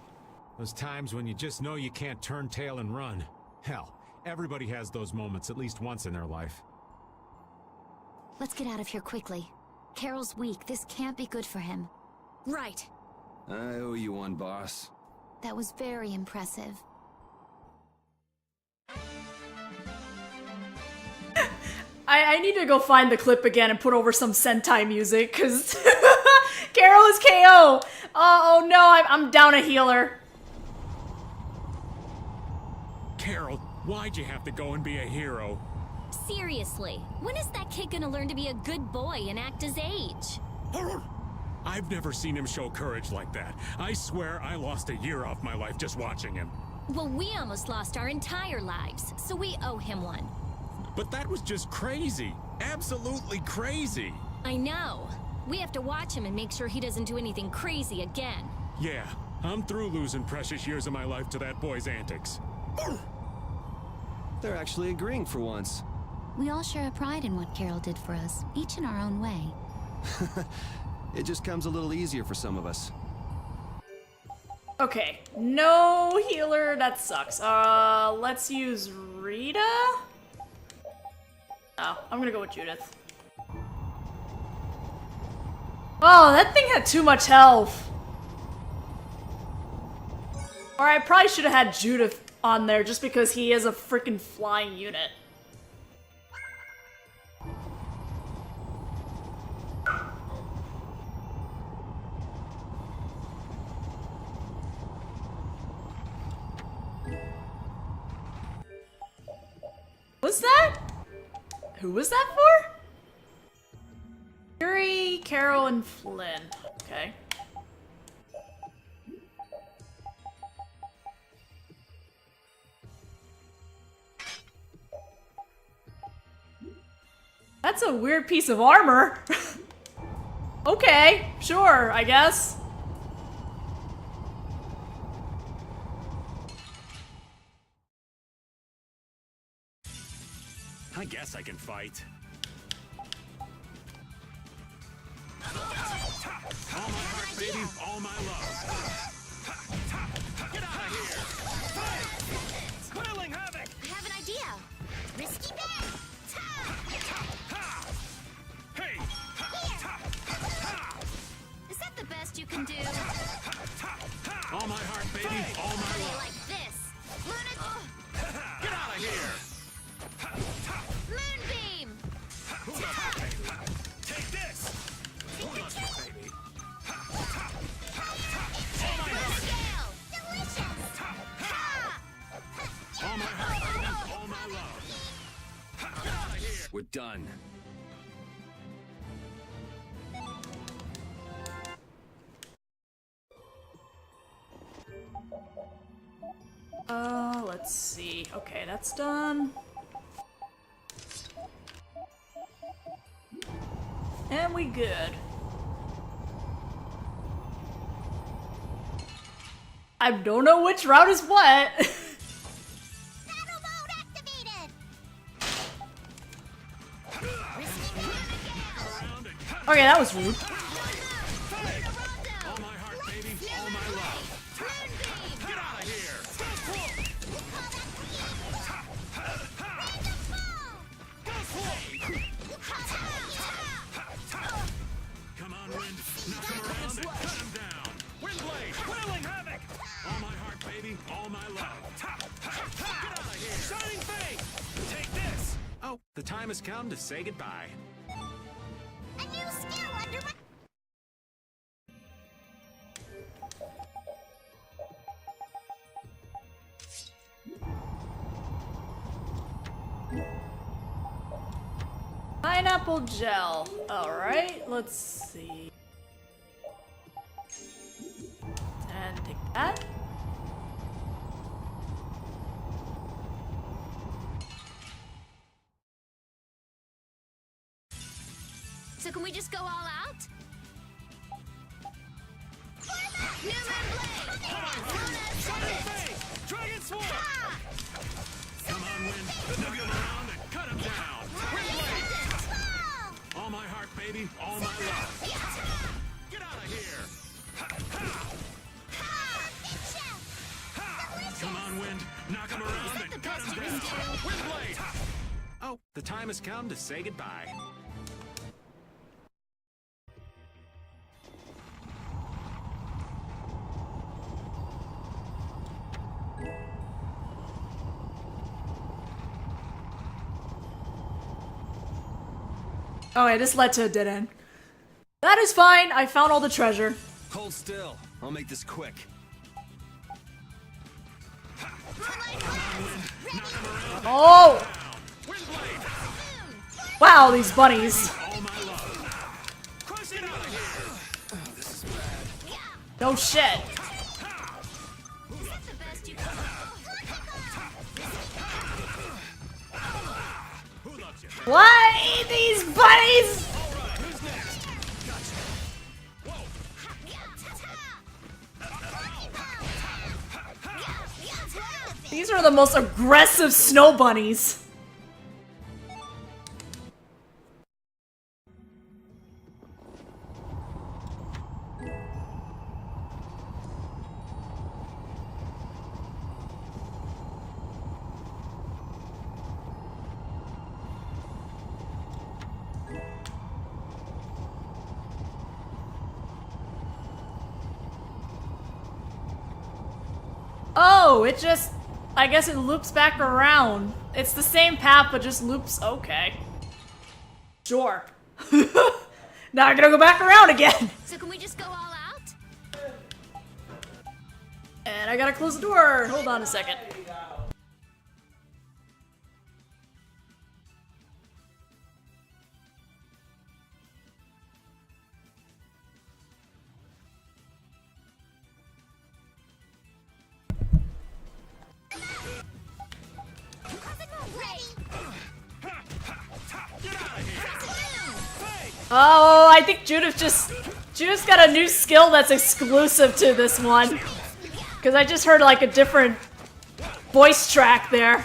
S13: Those times when you just know you can't turn tail and run. Hell, everybody has those moments at least once in their life.
S9: Let's get out of here quickly. Carol's weak. This can't be good for him.
S4: Right.
S5: I owe you one, boss.
S9: That was very impressive.
S1: I need to go find the clip again and put over some Sentai music, because Carol is KO! Oh no, I'm down a healer.
S13: Carol, why'd you have to go and be a hero?
S4: Seriously, when is that kid gonna learn to be a good boy and act his age?
S13: I've never seen him show courage like that. I swear I lost a year off my life just watching him.
S4: Well, we almost lost our entire lives, so we owe him one.
S13: But that was just crazy. Absolutely crazy.
S4: I know. We have to watch him and make sure he doesn't do anything crazy again.
S13: Yeah, I'm through losing precious years of my life to that boy's antics.
S5: They're actually agreeing for once.
S9: We all share a pride in what Carol did for us, each in our own way.
S5: It just comes a little easier for some of us.
S1: Okay, no healer, that sucks. Let's use Rita? Oh, I'm gonna go with Judith. Oh, that thing had too much health. Or I probably should have had Judith on there just because he is a freaking flying unit. What's that? Who was that for? Yuri, Carol, and Flynn. Okay. That's a weird piece of armor. Okay, sure, I guess.
S13: I guess I can fight. All my heart, baby, all my love.
S8: Get out of here! Fight! Quelling havoc!
S6: I have an idea. Risky bet.
S8: Hey!
S6: Is that the best you can do?
S13: All my heart, baby, all my love.
S6: Like this.
S8: Get out of here!
S6: Moonbeam.
S8: Take this!
S13: Hold on, baby.
S6: Delicious.
S13: All my heart, baby, all my love.
S8: Get out of here!
S5: We're done.
S1: Let's see. Okay, that's done. And we good. I don't know which route is what.
S6: Battle mode activated.
S1: Okay, that was rude.
S13: All my heart, baby, all my love.
S8: Get out of here!
S13: Come on, Wind. Knock him around and cut him down.
S8: Windblade! Quelling havoc!
S13: All my heart, baby, all my love.
S8: Get out of here! Shining Fate! Take this!
S13: Oh, the time has come to say goodbye.
S6: A new skill under my...
S1: Pineapple gel. Alright, let's see. And take that.
S4: we just go all out? New Moon Blade!
S8: Dragon Sword! Come on, Wind. Nugget him around and cut him down. Wind Blade! All my heart, baby. All my love. Get out of here! Come on, Wind. Knock him around and cut him down. Wind Blade!
S13: Oh, the time has come to say goodbye.
S1: Okay, this led to a dead end. That is fine, I found all the treasure.
S5: Hold still. I'll make this quick.
S1: Oh! Wow, these bunnies. No shit. What? These bunnies? These are the most aggressive snow bunnies. Oh, it just... I guess it loops back around. It's the same path, but just loops... Okay. Sure. Now I'm gonna go back around again!
S4: So can we just go all out?
S1: And I gotta close the door! Hold on a second. Oh, I think Judith's got a new skill that's exclusive to this one. Because I just heard like a different voice track there.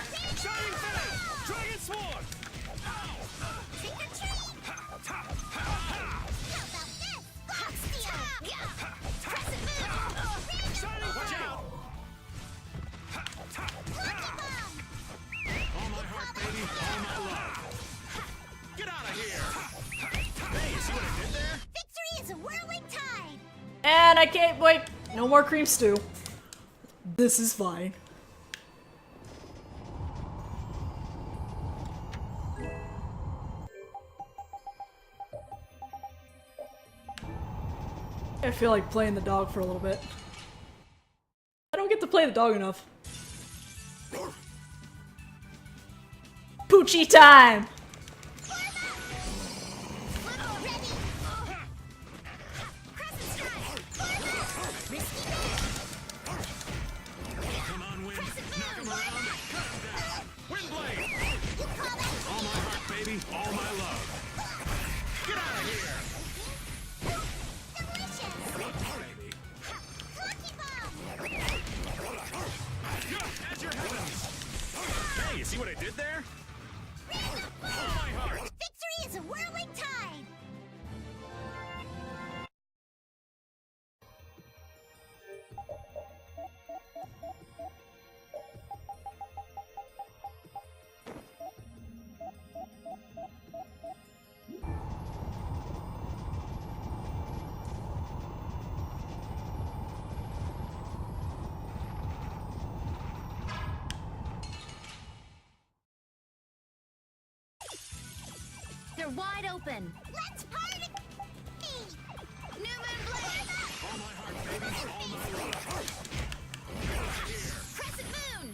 S1: And I can't wait. No more cream stew. This is fine. I feel like playing the dog for a little bit. I don't get to play the dog enough. Poochie time!
S8: All my love. Get out of here! At your heavens! Hey, you see what I did there? All my heart!
S6: Victory is a whirling tide!
S4: They're wide open.
S6: Let's party!
S4: New Moon Blade!
S8: All my heart, baby. All my love.
S4: Crescent Moon!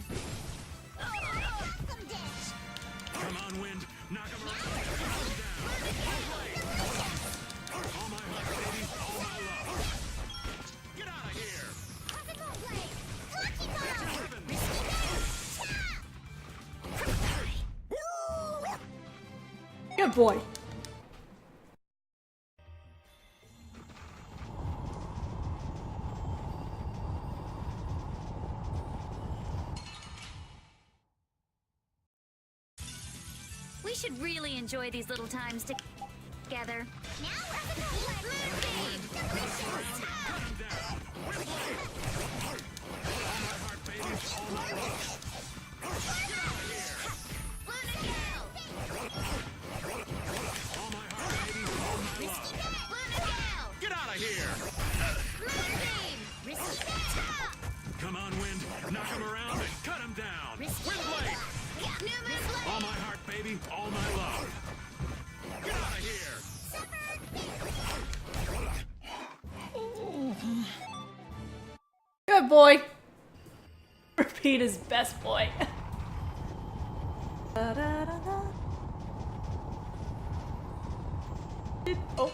S6: Awesome dish!
S8: Come on, Wind. Knock him around. Cut him down. All my heart, baby. All my love. Get out of here.
S1: Good boy.
S9: We should really enjoy these little times together.
S8: Get out of here! Come on, Wind. Knock him around and cut him down. Windblade! All my heart, baby. All my love. Get out of here!
S1: Good boy. Repeat is best boy. Da-da-da-da. Oh.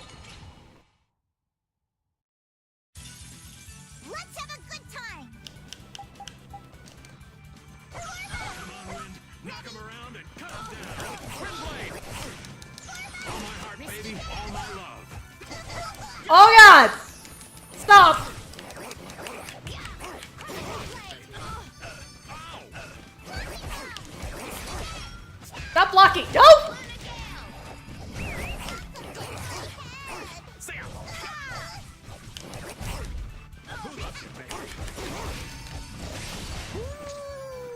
S6: Let's have a good time.
S8: Come on, Wind. Knock him around and cut him down. Windblade! All my heart, baby. All my love.
S1: Oh god! Stop! Stop blocking! No!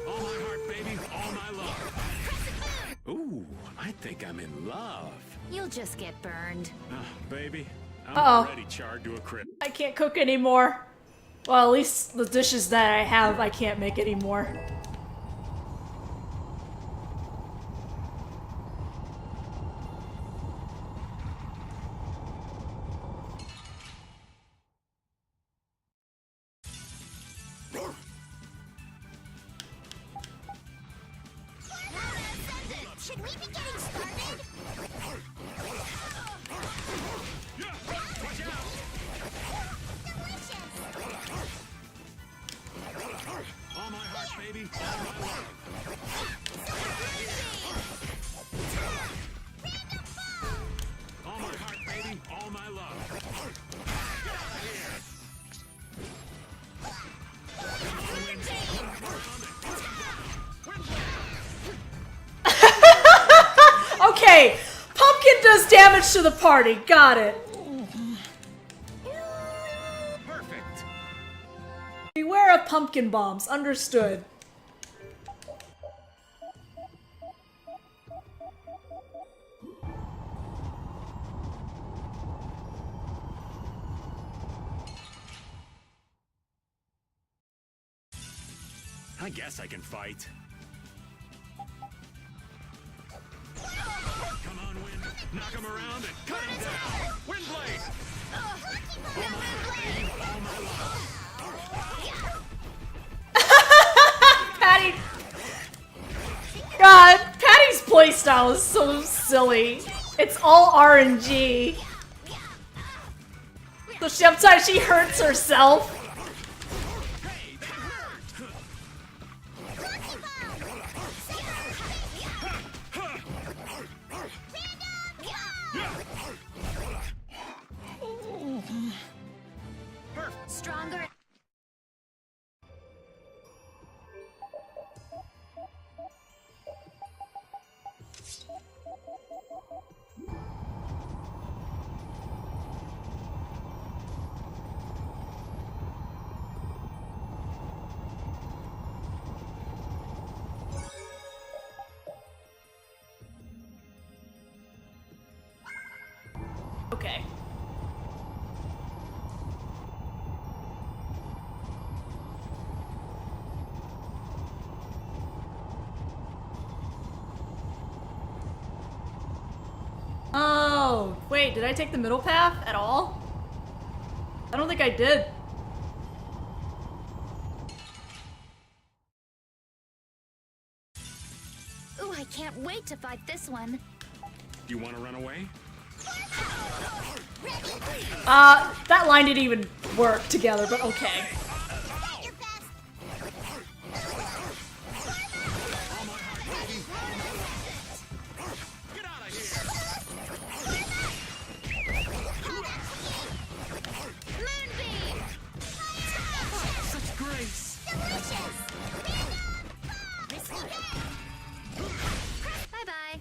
S8: All my heart, baby. All my love. Ooh, I think I'm in love.
S9: You'll just get burned.
S8: Baby, I'm
S1: Uh-oh.
S8: already charred to a crisp.
S1: I can't cook anymore. Well, at least the dishes that I have, I can't make anymore.
S6: Should we be getting started?
S8: All my heart, baby. All my love. All my heart, baby. All my love. Get out of here. Come on, Wind.
S1: Okay, Pumpkin does damage to the party. Got it.
S8: Perfect.
S1: Beware of pumpkin bombs. Understood.
S8: I guess I can fight. Come on, Wind. Knock him around and cut him down. Windblade! All my heart, baby. All my love.
S1: Patty. God, Patty's playstyle is so silly. It's all RNG. So sometimes she hurts herself.
S9: Stronger.
S1: Okay. Oh, wait, did I take the middle path at all? I don't think I did.
S9: Ooh, I can't wait to fight this one.
S8: You want to run away?
S1: That line didn't even work together, but okay.
S8: Such grace.
S9: Bye-bye.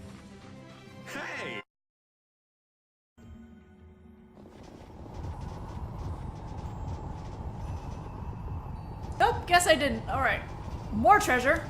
S1: Nope, guess I didn't. Alright. More treasure.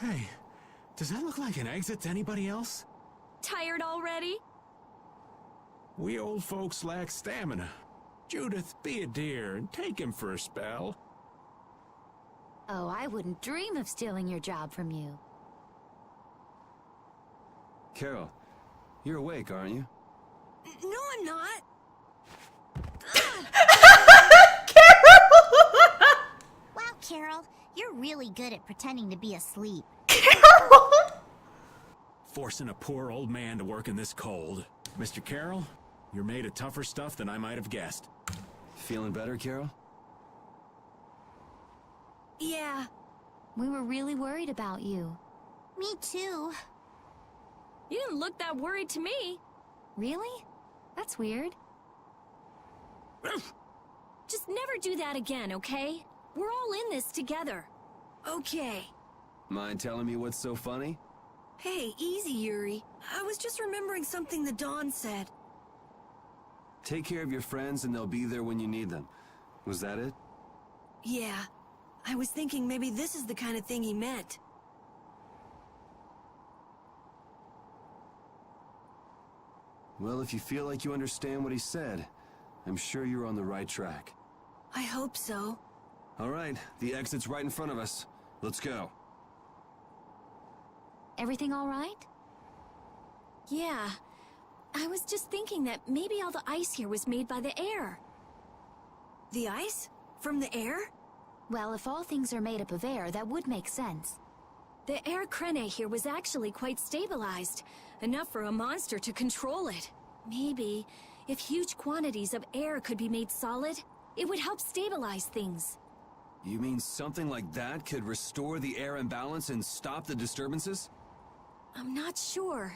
S13: Hey, does that look like an exit to anybody else?
S4: Tired already?
S13: We old folks lack stamina. Judith, be a dear and take him for a spell.
S9: Oh, I wouldn't dream of stealing your job from you.
S5: Carol, you're awake, aren't you?
S20: No, I'm not.
S6: Wow, Carol, you're really good at pretending to be asleep.
S13: Forcing a poor old man to work in this cold. Mr. Carroll, you're made of tougher stuff than I might have guessed.
S5: Feeling better, Carol?
S20: Yeah.
S9: We were really worried about you.
S6: Me too.
S4: You didn't look that worried to me.
S9: Really? That's weird.
S4: Just never do that again, okay? We're all in this together.
S20: Okay.
S5: Mind telling me what's so funny?
S20: Hey, easy, Yuri. I was just remembering something the Dawn said.
S5: Take care of your friends and they'll be there when you need them. Was that it?
S20: Yeah. I was thinking maybe this is the kind of thing he meant.
S5: Well, if you feel like you understand what he said, I'm sure you're on the right track.
S20: I hope so.
S5: All right, the exit's right in front of us. Let's go.
S9: Everything all right?
S4: Yeah. I was just thinking that maybe all the ice here was made by the air.
S20: The ice? From the air?
S9: Well, if all things are made up of air, that would make sense.
S4: The air crene here was actually quite stabilized, enough for a monster to control it. Maybe, if huge quantities of air could be made solid, it would help stabilize things.
S5: You mean something like that could restore the air imbalance and stop the disturbances?
S4: I'm not sure.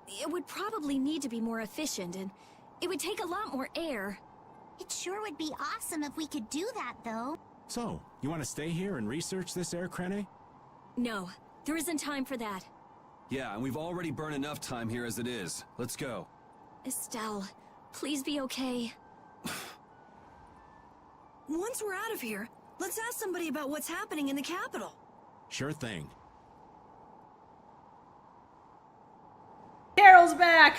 S4: It would probably need to be more efficient, and it would take a lot more air.
S6: It sure would be awesome if we could do that, though.
S13: So, you want to stay here and research this air crene?
S4: No, there isn't time for that.
S5: Yeah, and we've already burned enough time here as it is. Let's go.
S4: Estelle, please be okay.
S20: Once we're out of here, let's ask somebody about what's happening in the capital.
S13: Sure thing.
S1: Carol's back!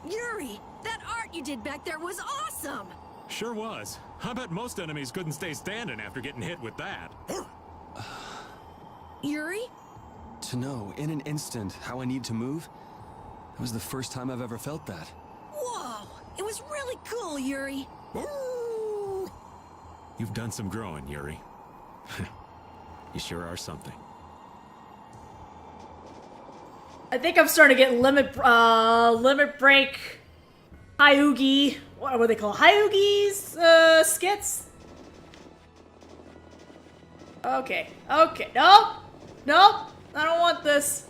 S20: Yuri, that art you did back there was awesome!
S13: Sure was. I bet most enemies couldn't stay standing after getting hit with that.
S20: Yuri?
S5: To know, in an instant, how I need to move? That was the first time I've ever felt that.
S20: Whoa! It was really cool, Yuri!
S13: You've done some growing, Yuri. You sure are something.
S1: I think I'm starting to get limit break, Hyugi, what are they called? Hyugi's, skits? Okay, nope, I don't want this.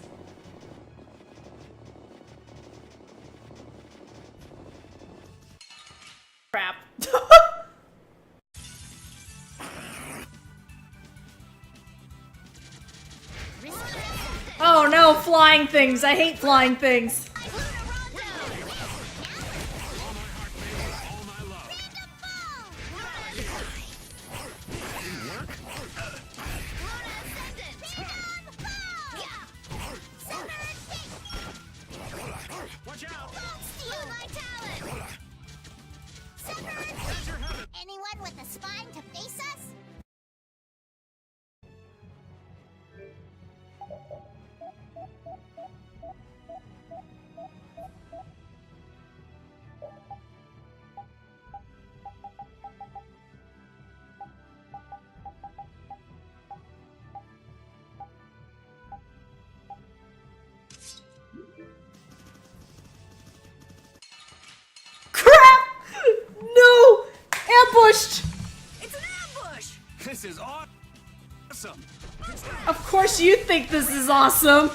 S1: Crap. Oh no, flying things. I hate flying things.
S8: Watch out!
S6: Don't steal my talent! Anyone with a spine to face us?
S1: ambushed!
S20: It's an ambush!
S12: This is awesome!
S1: Of course you think this is awesome!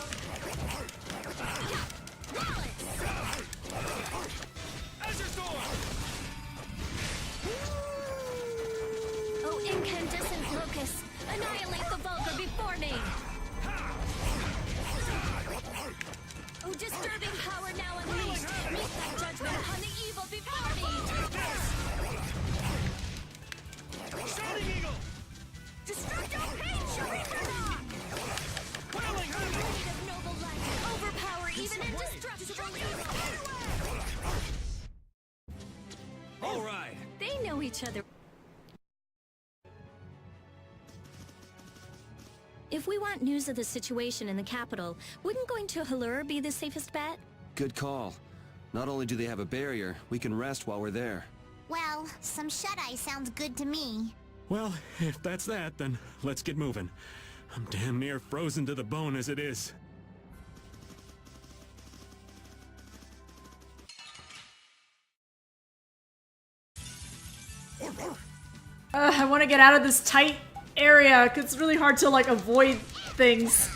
S4: Oh, incandescent locust! Annihilate the vulgar before me! Oh, disturbing power now unleashed! Meet that judgment upon the evil before me!
S8: Shining Eagle!
S4: Destructive pain shall be found!
S8: Whirling
S4: Blade of noble light! Overpower even indestructible evil!
S12: All right.
S4: They know each other. If we want news of the situation in the capital, wouldn't going to Halur be the safest bet?
S5: Good call. Not only do they have a barrier, we can rest while we're there.
S6: Well, some shut-eye sounds good to me.
S13: Well, if that's that, then let's get moving. I'm damn near frozen to the bone as it is.
S1: I want to get out of this tight area, because it's really hard to, like, avoid things.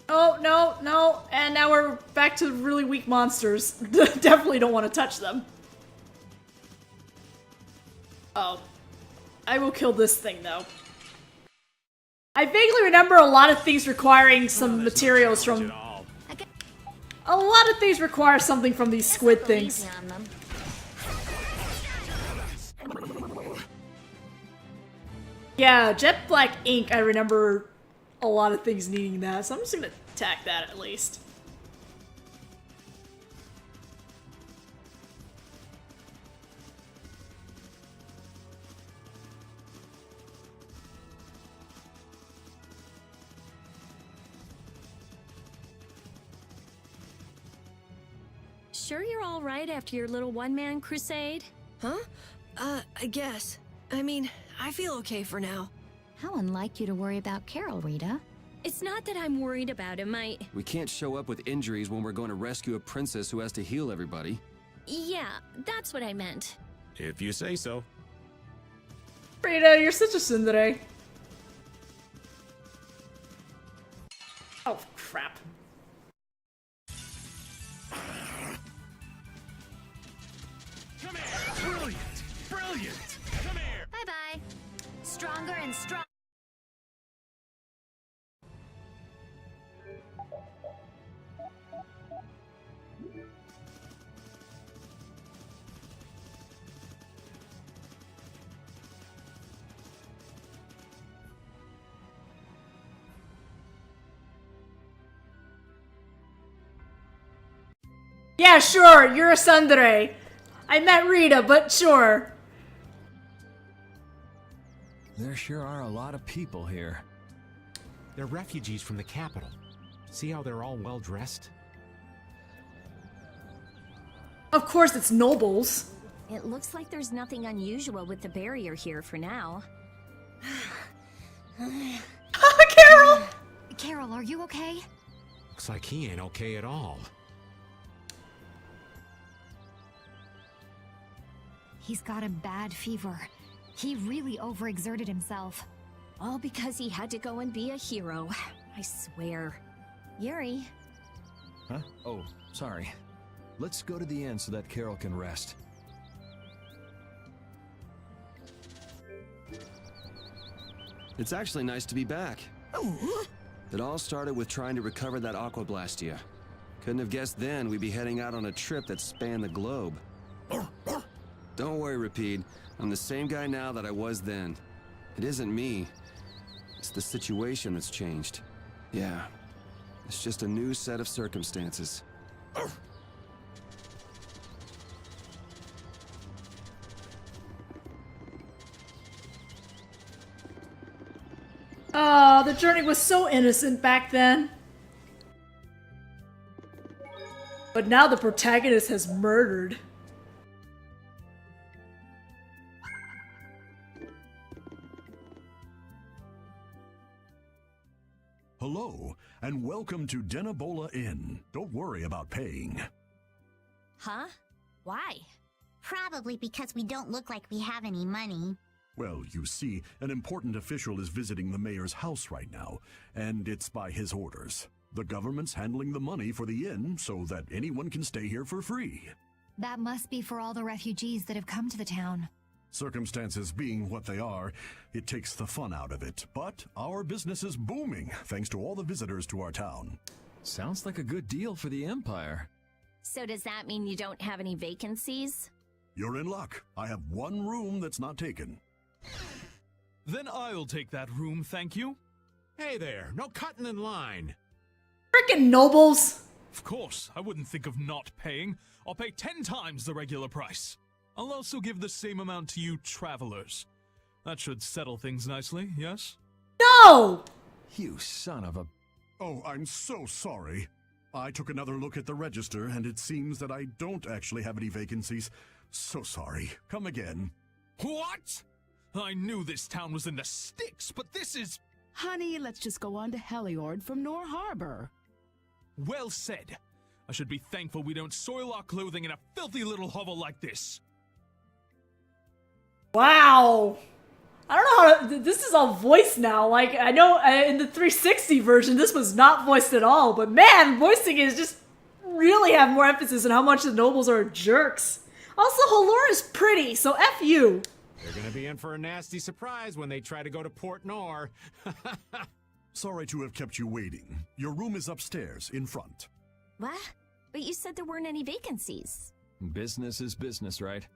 S1: Oh, no, no. And now we're back to really weak monsters. Definitely don't want to touch them. Oh. I will kill this thing, though. I vaguely remember a lot of things requiring some materials from... A lot of things require something from these squid things. Yeah, jet black ink, I remember a lot of things needing that, so I'm just gonna attack that at least.
S4: Sure you're all right after your little one-man crusade?
S20: Huh? I guess. I mean, I feel okay for now.
S9: How unlike you to worry about Carol, Rita.
S4: It's not that I'm worried about him,
S5: We can't show up with injuries when we're going to rescue a princess who has to heal everybody.
S4: Yeah, that's what I meant.
S13: If you say so.
S1: Rita, you're such a tsundere. Oh, crap.
S8: Come here! Brilliant! Brilliant! Come here!
S9: Bye-bye. Stronger and strong.
S1: Yeah, sure, you're a tsundere. I met Rita, but sure.
S7: There sure are a lot of people here.
S13: They're refugees from the capital. See how they're all well dressed?
S1: Of course it's nobles.
S4: It looks like there's nothing unusual with the barrier here for now.
S1: Carol!
S15: Carol, are you okay?
S13: Looks like he ain't okay at all.
S15: He's got a bad fever. He really overexerted himself.
S4: All because he had to go and be a hero. I swear. Yuri.
S7: Huh? Oh, sorry. Let's go to the inn so that Carol can rest.
S5: It's actually nice to be back. It all started with trying to recover that Aqua Blastia. Couldn't have guessed then we'd be heading out on a trip that spanned the globe. Don't worry, Rapide. I'm the same guy now that I was then. It isn't me. It's the situation that's changed. Yeah. It's just a new set of circumstances.
S1: Oh, the journey was so innocent back then. But now the protagonist has murdered.
S14: Hello, and welcome to Denabola Inn. Don't worry about paying.
S4: Huh? Why?
S6: Probably because we don't look like we have any money.
S14: Well, you see, an important official is visiting the mayor's house right now, and it's by his orders. The government's handling the money for the inn so that anyone can stay here for free.
S15: That must be for all the refugees that have come to the town.
S14: Circumstances being what they are, it takes the fun out of it. But our business is booming, thanks to all the visitors to our town.
S7: Sounds like a good deal for the Empire.
S4: So does that mean you don't have any vacancies?
S14: You're in luck. I have one room that's not taken. Then I'll take that room, thank you.
S13: Hey there, no cutting in line.
S1: Freaking nobles!
S14: Of course, I wouldn't think of not paying. I'll pay 10 times the regular price. I'll also give the same amount to you travelers. That should settle things nicely, yes?
S1: No!
S7: You son of a...
S14: Oh, I'm so sorry. I took another look at the register, and it seems that I don't actually have any vacancies. So sorry. Come again. What? I knew this town was in the sticks, but this is...
S17: Honey, let's just go on to Heliord from Nor Harbor.
S14: Well said. I should be thankful we don't soil our clothing in a filthy little hovel like this.
S1: Wow. I don't know how to, this is all voiced now. Like, I know in the 360 version, this was not voiced at all, but man, voicing is just really have more emphasis on how much the nobles are jerks. Also, Halor is pretty, so F you.
S13: They're gonna be in for a nasty surprise when they try to go to Port Nor.
S14: Sorry to have kept you waiting. Your room is upstairs, in front.
S4: What? But you said there weren't any vacancies.
S7: Business is business, right?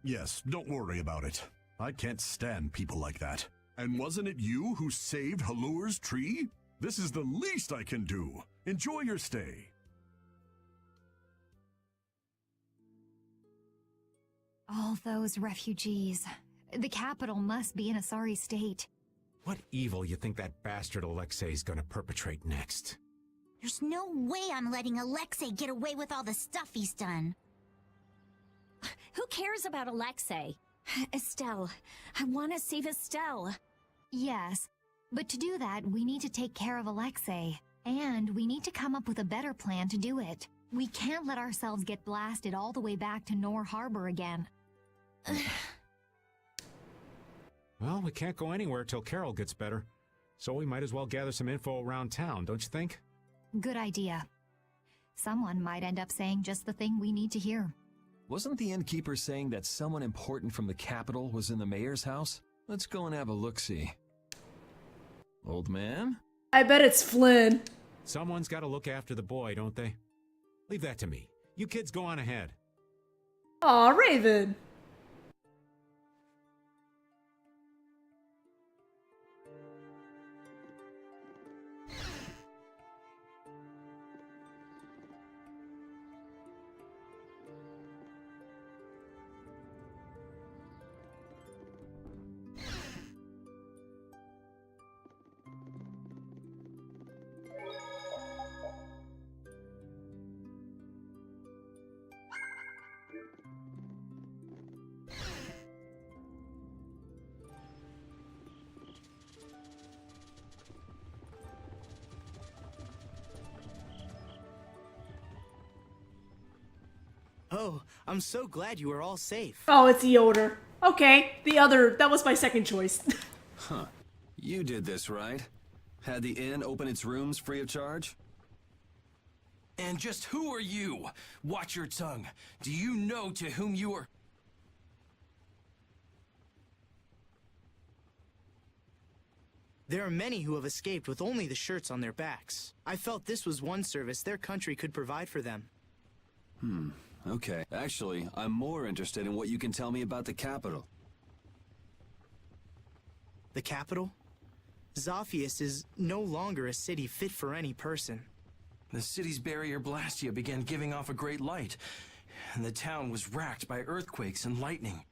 S14: Yes, don't worry about it. I can't stand people like that. And wasn't it you who saved Halur's tree? This is the least I can do. Enjoy your stay.
S15: All those refugees. The capital must be in a sorry state.
S13: What evil you think that bastard Alexei's gonna perpetrate next?
S6: There's no way I'm letting Alexei get away with all the stuff he's done.
S4: Who cares about Alexei? Estelle. I want to save Estelle.
S15: Yes, but to do that, we need to take care of Alexei. And we need to come up with a better plan to do it. We can't let ourselves get blasted all the way back to Nor Harbor again.
S13: Well, we can't go anywhere till Carol gets better. So we might as well gather some info around town, don't you think?
S15: Good idea. Someone might end up saying just the thing we need to hear.
S7: Wasn't the innkeeper saying that someone important from the capital was in the mayor's house? Let's go and have a look-see. Old man?
S1: I bet it's Flynn.
S13: Someone's got to look after the boy, don't they? Leave that to me. You kids go on ahead.
S1: Aw, Raven.
S2: Oh, I'm so glad you are all safe.
S1: Oh, it's Yoder. Okay, the other, that was my second choice.
S5: Huh. You did this, right? Had the inn open its rooms free of charge?
S16: And just who are you? Watch your tongue. Do you know to whom you are...
S2: There are many who have escaped with only the shirts on their backs. I felt this was one service their country could provide for them.
S5: Okay. Actually, I'm more interested in what you can tell me about the capital.
S2: The capital? Zophius is no longer a city fit for any person.
S16: The city's barrier Blastia began giving off a great light, and the town was racked by earthquakes and lightning.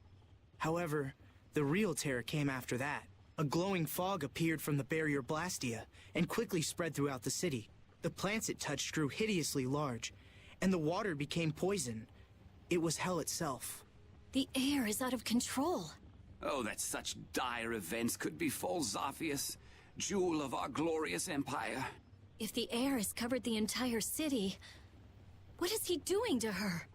S2: However, the real terror came after that. A glowing fog appeared from the barrier Blastia and quickly spread throughout the city. The plants it touched grew hideously large, and the water became poison. It was hell itself.
S4: The air is out of control.
S19: Oh, that such dire events could befall Xaphius, jewel of our glorious empire.
S4: If the air has covered the entire city, what is he doing to her?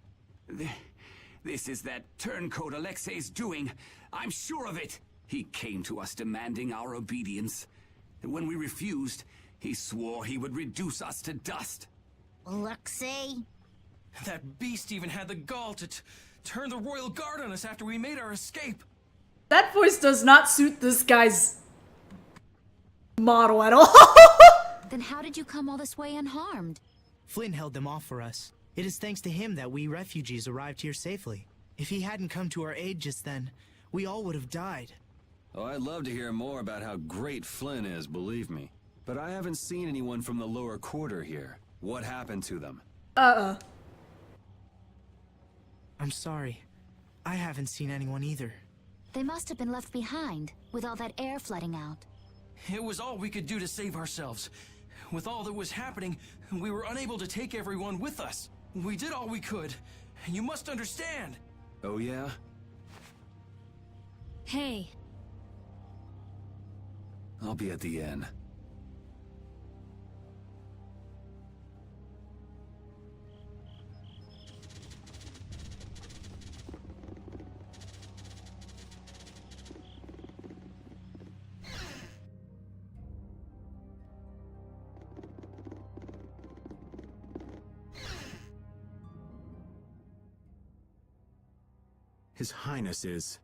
S19: This is that turncoat Alexei's doing. I'm sure of it. He came to us demanding our obedience. And when we refused, he swore he would reduce us to dust.
S6: Alexei?
S16: That beast even had the gall to turn the royal guard on us after we made our escape.
S1: That voice does not suit this guy's model at all.
S9: Then how did you come all this way unharmed?
S2: Flynn held them off for us. It is thanks to him that we refugees arrived here safely. If he hadn't come to our aid just then, we all would have died.
S5: Oh, I'd love to hear more about how great Flynn is, believe me. But I haven't seen anyone from the lower quarter here. What happened to them?
S2: I'm sorry. I haven't seen anyone either.
S9: They must have been left behind, with all that air flooding out.
S16: It was all we could do to save ourselves. With all that was happening, we were unable to take everyone with us. We did all we could. You must understand.
S5: Oh, yeah?
S4: Hey.
S5: I'll be at the inn.
S13: His Highness is...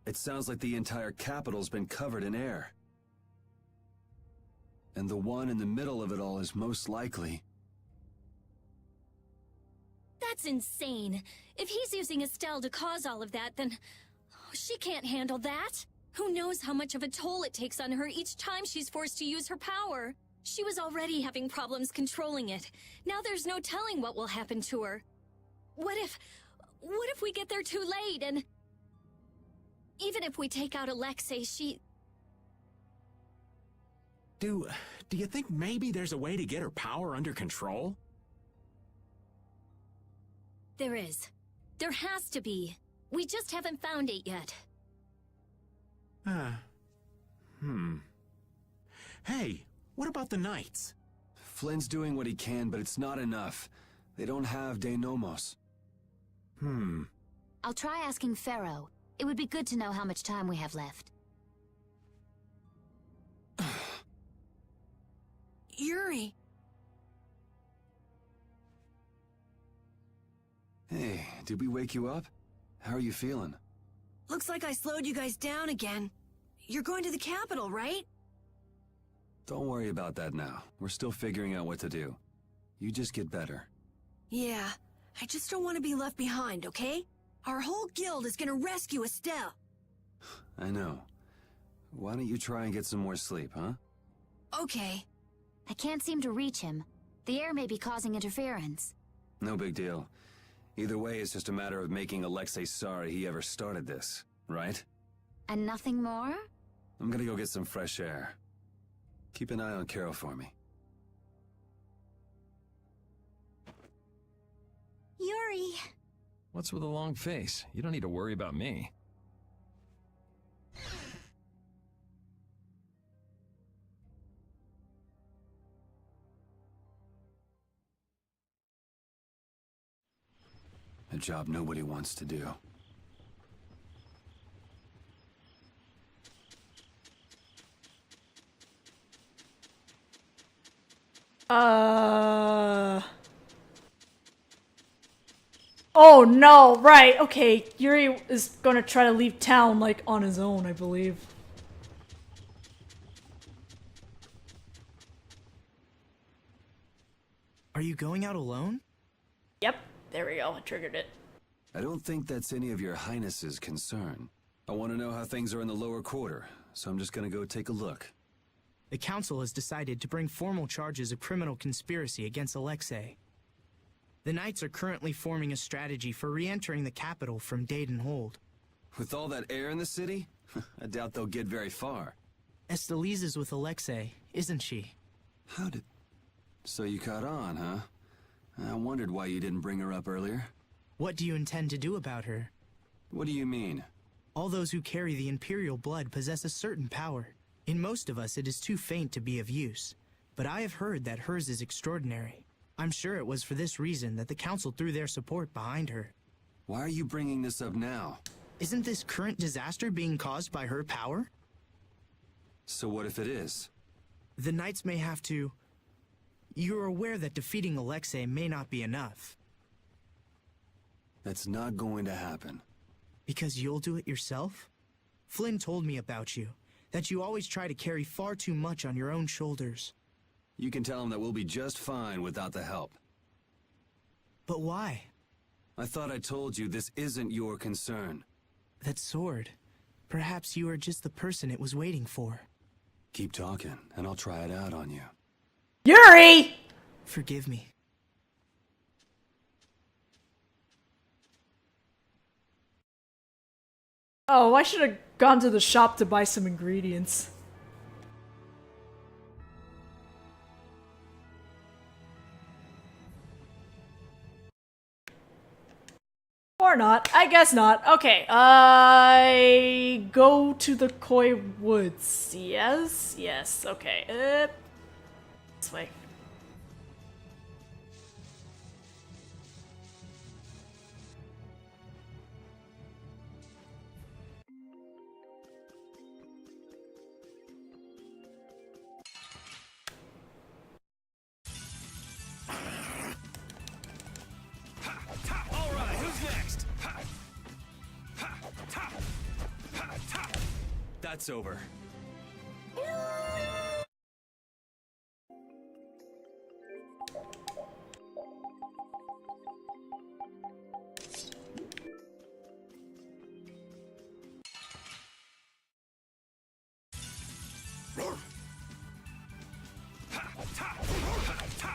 S5: It sounds like the entire capital's been covered in air. And the one in the middle of it all is most likely...
S4: That's insane. If he's using Estelle to cause all of that, then... she can't handle that. Who knows how much of a toll it takes on her each time she's forced to use her power. She was already having problems controlling it. Now there's no telling what will happen to her. What if we get there too late and... Even if we take out Alexei, she...
S13: Do you think maybe there's a way to get her power under control?
S4: There is. There has to be. We just haven't found it yet.
S13: Hey, what about the Knights?
S5: Flynn's doing what he can, but it's not enough. They don't have De Nomos.
S9: I'll try asking Pharaoh. It would be good to know how much time we have left.
S20: Yuri!
S5: Hey, did we wake you up? How are you feeling?
S20: Looks like I slowed you guys down again. You're going to the capital, right?
S5: Don't worry about that now. We're still figuring out what to do. You just get better.
S20: Yeah, I just don't want to be left behind, okay? Our whole guild is gonna rescue Estelle.
S5: I know. Why don't you try and get some more sleep, huh?
S20: Okay.
S9: I can't seem to reach him. The air may be causing interference.
S5: No big deal. Either way, it's just a matter of making Alexei sorry he ever started this, right?
S9: And nothing more?
S5: I'm gonna go get some fresh air. Keep an eye on Carol for me.
S6: Yuri!
S7: What's with a long face? You don't need to worry about me.
S5: A job nobody wants to do.
S1: Oh no, right, okay. Yuri is gonna try to leave town, like, on his own, I believe.
S2: Are you going out alone?
S1: Yep, there we go, I triggered it.
S5: I don't think that's any of your Highness's concern. I want to know how things are in the lower quarter, so I'm just gonna go take a look.
S2: The council has decided to bring formal charges of criminal conspiracy against Alexei. The Knights are currently forming a strategy for re-entering the capital from Dayton Hold.
S5: With all that air in the city, I doubt they'll get very far.
S21: Estelize is with Alexei, isn't she?
S5: How did... So you caught on, huh? I wondered why you didn't bring her up earlier.
S21: What do you intend to do about her?
S5: What do you mean?
S21: All those who carry the Imperial blood possess a certain power. In most of us, it is too faint to be of use. But I have heard that hers is extraordinary. I'm sure it was for this reason that the Council threw their support behind her.
S5: Why are you bringing this up now?
S21: Isn't this current disaster being caused by her power?
S5: So what if it is?
S21: The Knights may have to... You're aware that defeating Alexei may not be enough.
S5: That's not going to happen.
S21: Because you'll do it yourself? Flynn told me about you, that you always try to carry far too much on your own shoulders.
S5: You can tell him that we'll be just fine without the help.
S21: But why?
S5: I thought I told you this isn't your concern.
S21: That sword. Perhaps you are just the person it was waiting for.
S5: Keep talking, and I'll try it out on you.
S1: Yuri!
S21: Forgive me.
S1: Oh, I should have gone to the shop to buy some ingredients. Or not. I guess not. Okay, I go to the Koi Woods. Yes? Yes, okay. This way.
S8: Alright, who's next?
S5: That's over.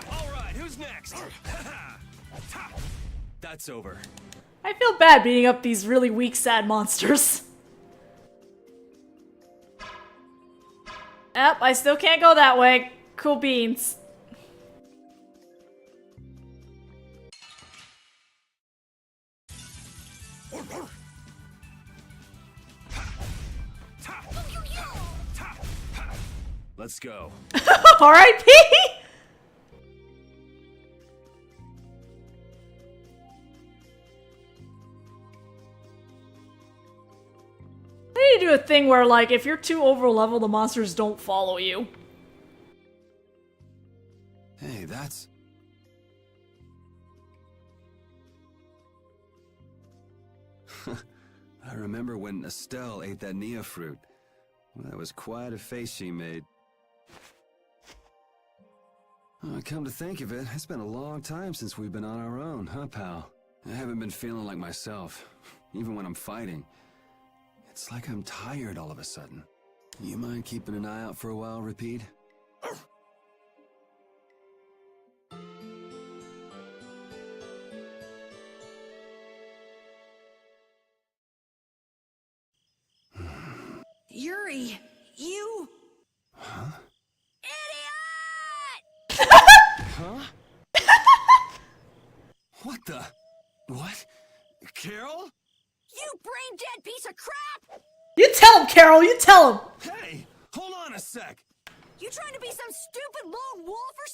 S8: Alright, who's next?
S5: That's over.
S1: I feel bad beating up these really weak, sad monsters. Yep, I still can't go that way. Cool beans.
S5: Let's go.
S1: R.I.P. I need to do a thing where, like, if you're too over level, the monsters don't follow you.
S5: Hey, that's... I remember when Estelle ate that Nia fruit. Well, that was quite a face she made. Oh, come to think of it, it's been a long time since we've been on our own, huh, pal? I haven't been feeling like myself, even when I'm fighting. It's like I'm tired all of a sudden. You mind keeping an eye out for a while, Repeat?
S20: Yuri, you...
S5: Huh?
S20: Idiot!
S5: Huh? What the... What? Carol?
S20: You brain-dead piece of crap!
S1: You tell him, Carol, you tell him!
S5: Hey, hold on a sec.
S20: You trying to be some stupid lone wolf or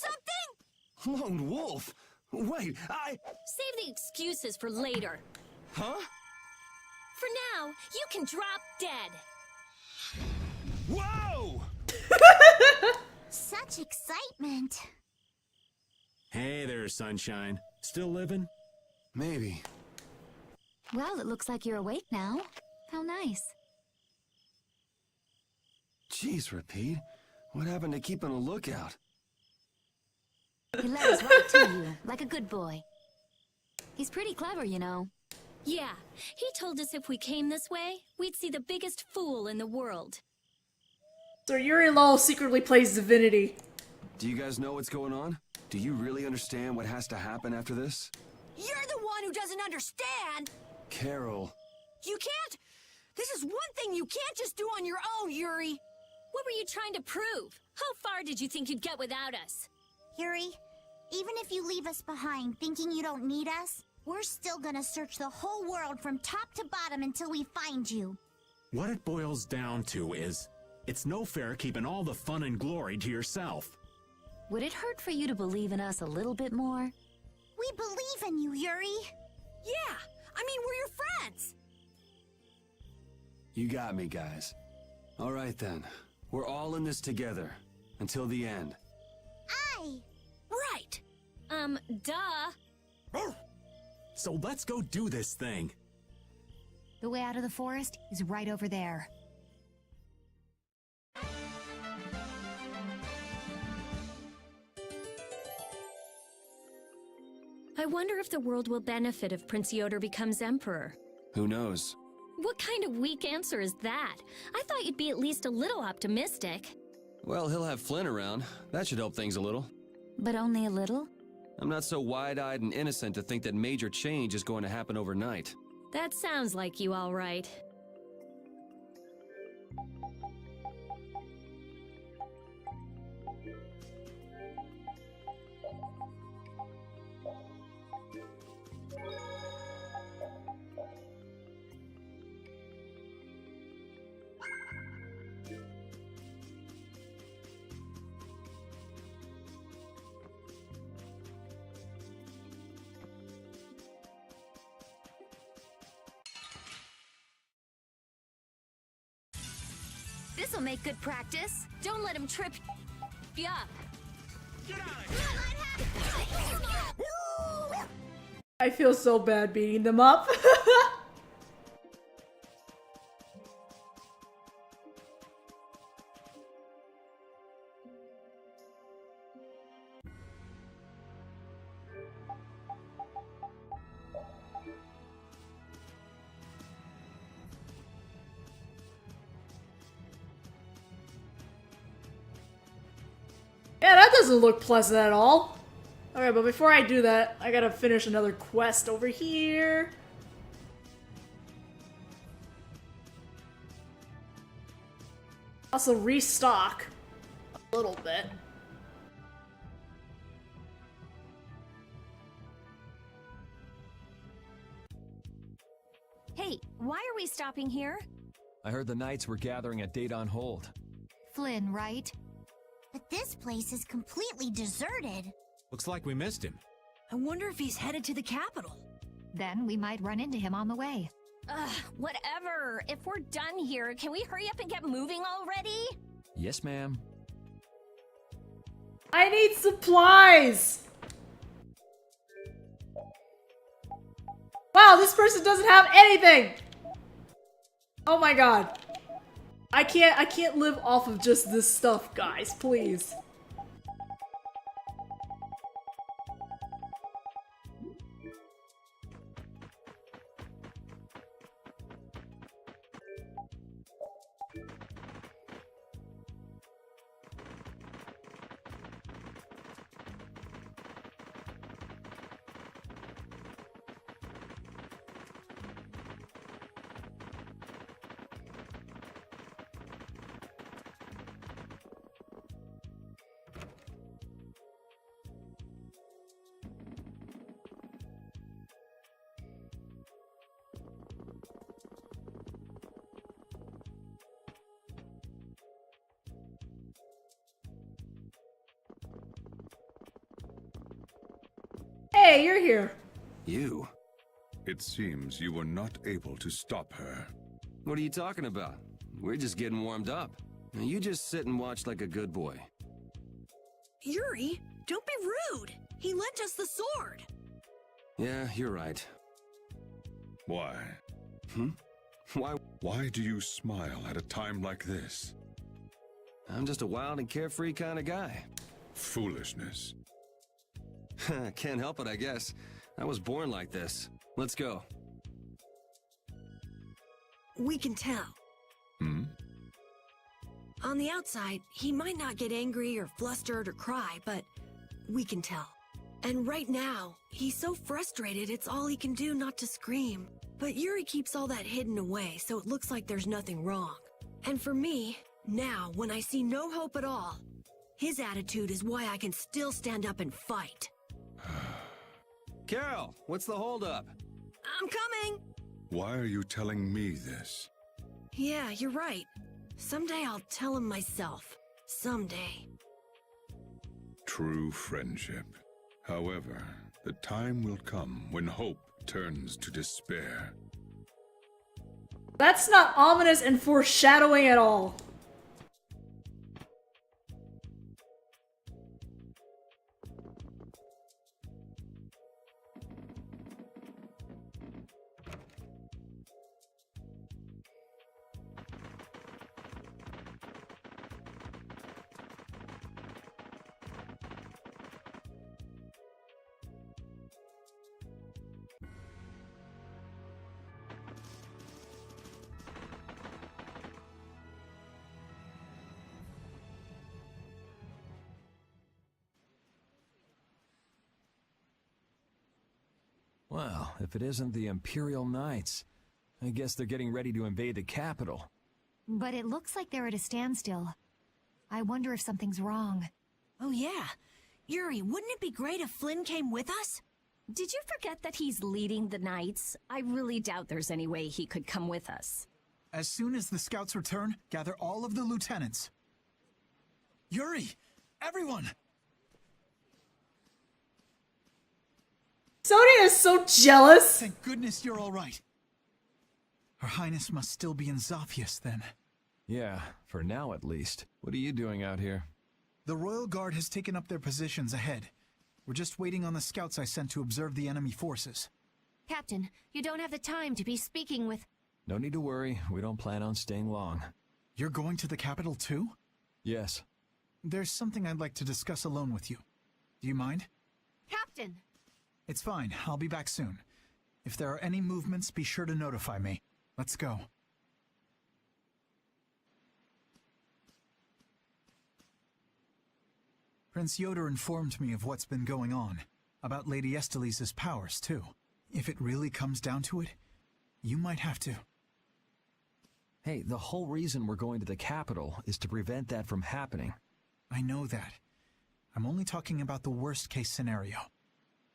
S20: something?
S5: Lone wolf? Wait,
S4: Save the excuses for later.
S5: Huh?
S4: For now, you can drop dead.
S5: Whoa!
S6: Such excitement.
S13: Hey there, Sunshine. Still living?
S5: Maybe.
S9: Well, it looks like you're awake now. How nice.
S5: Jeez, Repeat. What happened to keeping a lookout?
S9: He let us right to you, like a good boy. He's pretty clever, you know.
S4: Yeah, he told us if we came this way, we'd see the biggest fool in the world.
S1: So Yuri Lowell secretly plays Divinity.
S5: Do you guys know what's going on? Do you really understand what has to happen after this?
S20: You're the one who doesn't understand!
S5: Carol.
S20: You can't... This is one thing you can't just do on your own, Yuri!
S4: What were you trying to prove? How far did you think you'd get without us?
S6: Yuri, even if you leave us behind thinking you don't need us, we're still gonna search the whole world from top to bottom until we find you.
S13: What it boils down to is, it's no fair keeping all the fun and glory to yourself.
S9: Would it hurt for you to believe in us a little bit more?
S6: We believe in you, Yuri.
S20: Yeah, I mean, we're your friends.
S5: You got me, guys. All right then. We're all in this together. Until the end.
S6: Aye.
S4: Right. Duh.
S13: So let's go do this thing.
S15: The way out of the forest is right over there.
S4: I wonder if the world will benefit if Prince Yoder becomes emperor.
S5: Who knows?
S4: What kind of weak answer is that? I thought you'd be at least a little optimistic.
S5: Well, he'll have Flynn around. That should help things a little.
S9: But only a little?
S5: I'm not so wide-eyed and innocent to think that major change is going to happen overnight.
S4: That sounds like you, all right.
S9: This'll make good practice.
S4: Don't let him trip you up.
S1: I feel so bad beating them up. Yeah, that doesn't look pleasant at all. Alright, but before I do that, I gotta finish another quest over here. Also restock a little bit.
S4: Hey, why are we stopping here?
S7: I heard the Knights were gathering at Date on Hold.
S15: Flynn, right?
S6: But this place is completely deserted.
S13: Looks like we missed him.
S20: I wonder if he's headed to the capital.
S15: Then we might run into him on the way.
S4: Ugh, whatever. If we're done here, can we hurry up and get moving already?
S7: Yes, ma'am.
S1: I need supplies! Wow, this person doesn't have anything! Oh my god. I can't live off of just this stuff, guys, please. Hey, you're here.
S5: You?
S10: It seems you were not able to stop her.
S5: What are you talking about? We're just getting warmed up. Now you just sit and watch like a good boy.
S20: Yuri, don't be rude. He lent us the sword.
S5: Yeah, you're right.
S10: Why?
S5: Why?
S10: Why do you smile at a time like this?
S5: I'm just a wild and carefree kind of guy.
S10: Foolishness.
S5: Can't help it, I guess. I was born like this. Let's go.
S20: We can tell. On the outside, he might not get angry or flustered or cry, but we can tell. And right now, he's so frustrated it's all he can do not to scream. But Yuri keeps all that hidden away, so it looks like there's nothing wrong. And for me, Now, when I see no hope at all, his attitude is why I can still stand up and fight.
S5: Carol, what's the holdup?
S20: I'm coming!
S10: Why are you telling me this?
S20: Yeah, you're right. Someday I'll tell him myself. Someday.
S10: True friendship. However, the time will come when hope turns to despair.
S1: That's not ominous and foreshadowing at all.
S7: Well, if it isn't the Imperial Knights, I guess they're getting ready to invade the capital.
S15: But it looks like they're at a standstill. I wonder if something's wrong.
S20: Oh yeah. Yuri, wouldn't it be great if Flynn came with us?
S4: Did you forget that he's leading the Knights? I really doubt there's any way he could come with us.
S11: As soon as the scouts return, gather all of the lieutenants. Yuri! Everyone!
S1: Sonia is so jealous!
S11: Thank goodness you're all right. Her Highness must still be in Zaphius, then.
S7: Yeah, for now at least. What are you doing out here?
S11: The Royal Guard has taken up their positions ahead. We're just waiting on the scouts I sent to observe the enemy forces.
S15: Captain, you don't have the time to be speaking with...
S7: No need to worry. We don't plan on staying long.
S11: You're going to the capital too?
S7: Yes.
S11: There's something I'd like to discuss alone with you. Do you mind?
S15: Captain!
S11: It's fine. I'll be back soon. If there are any movements, be sure to notify me. Let's go. Prince Yoder informed me of what's been going on. About Lady Estelise's powers, too. If it really comes down to it, you might have to.
S7: Hey, the whole reason we're going to the capital is to prevent that from happening.
S11: I know that. I'm only talking about the worst-case scenario.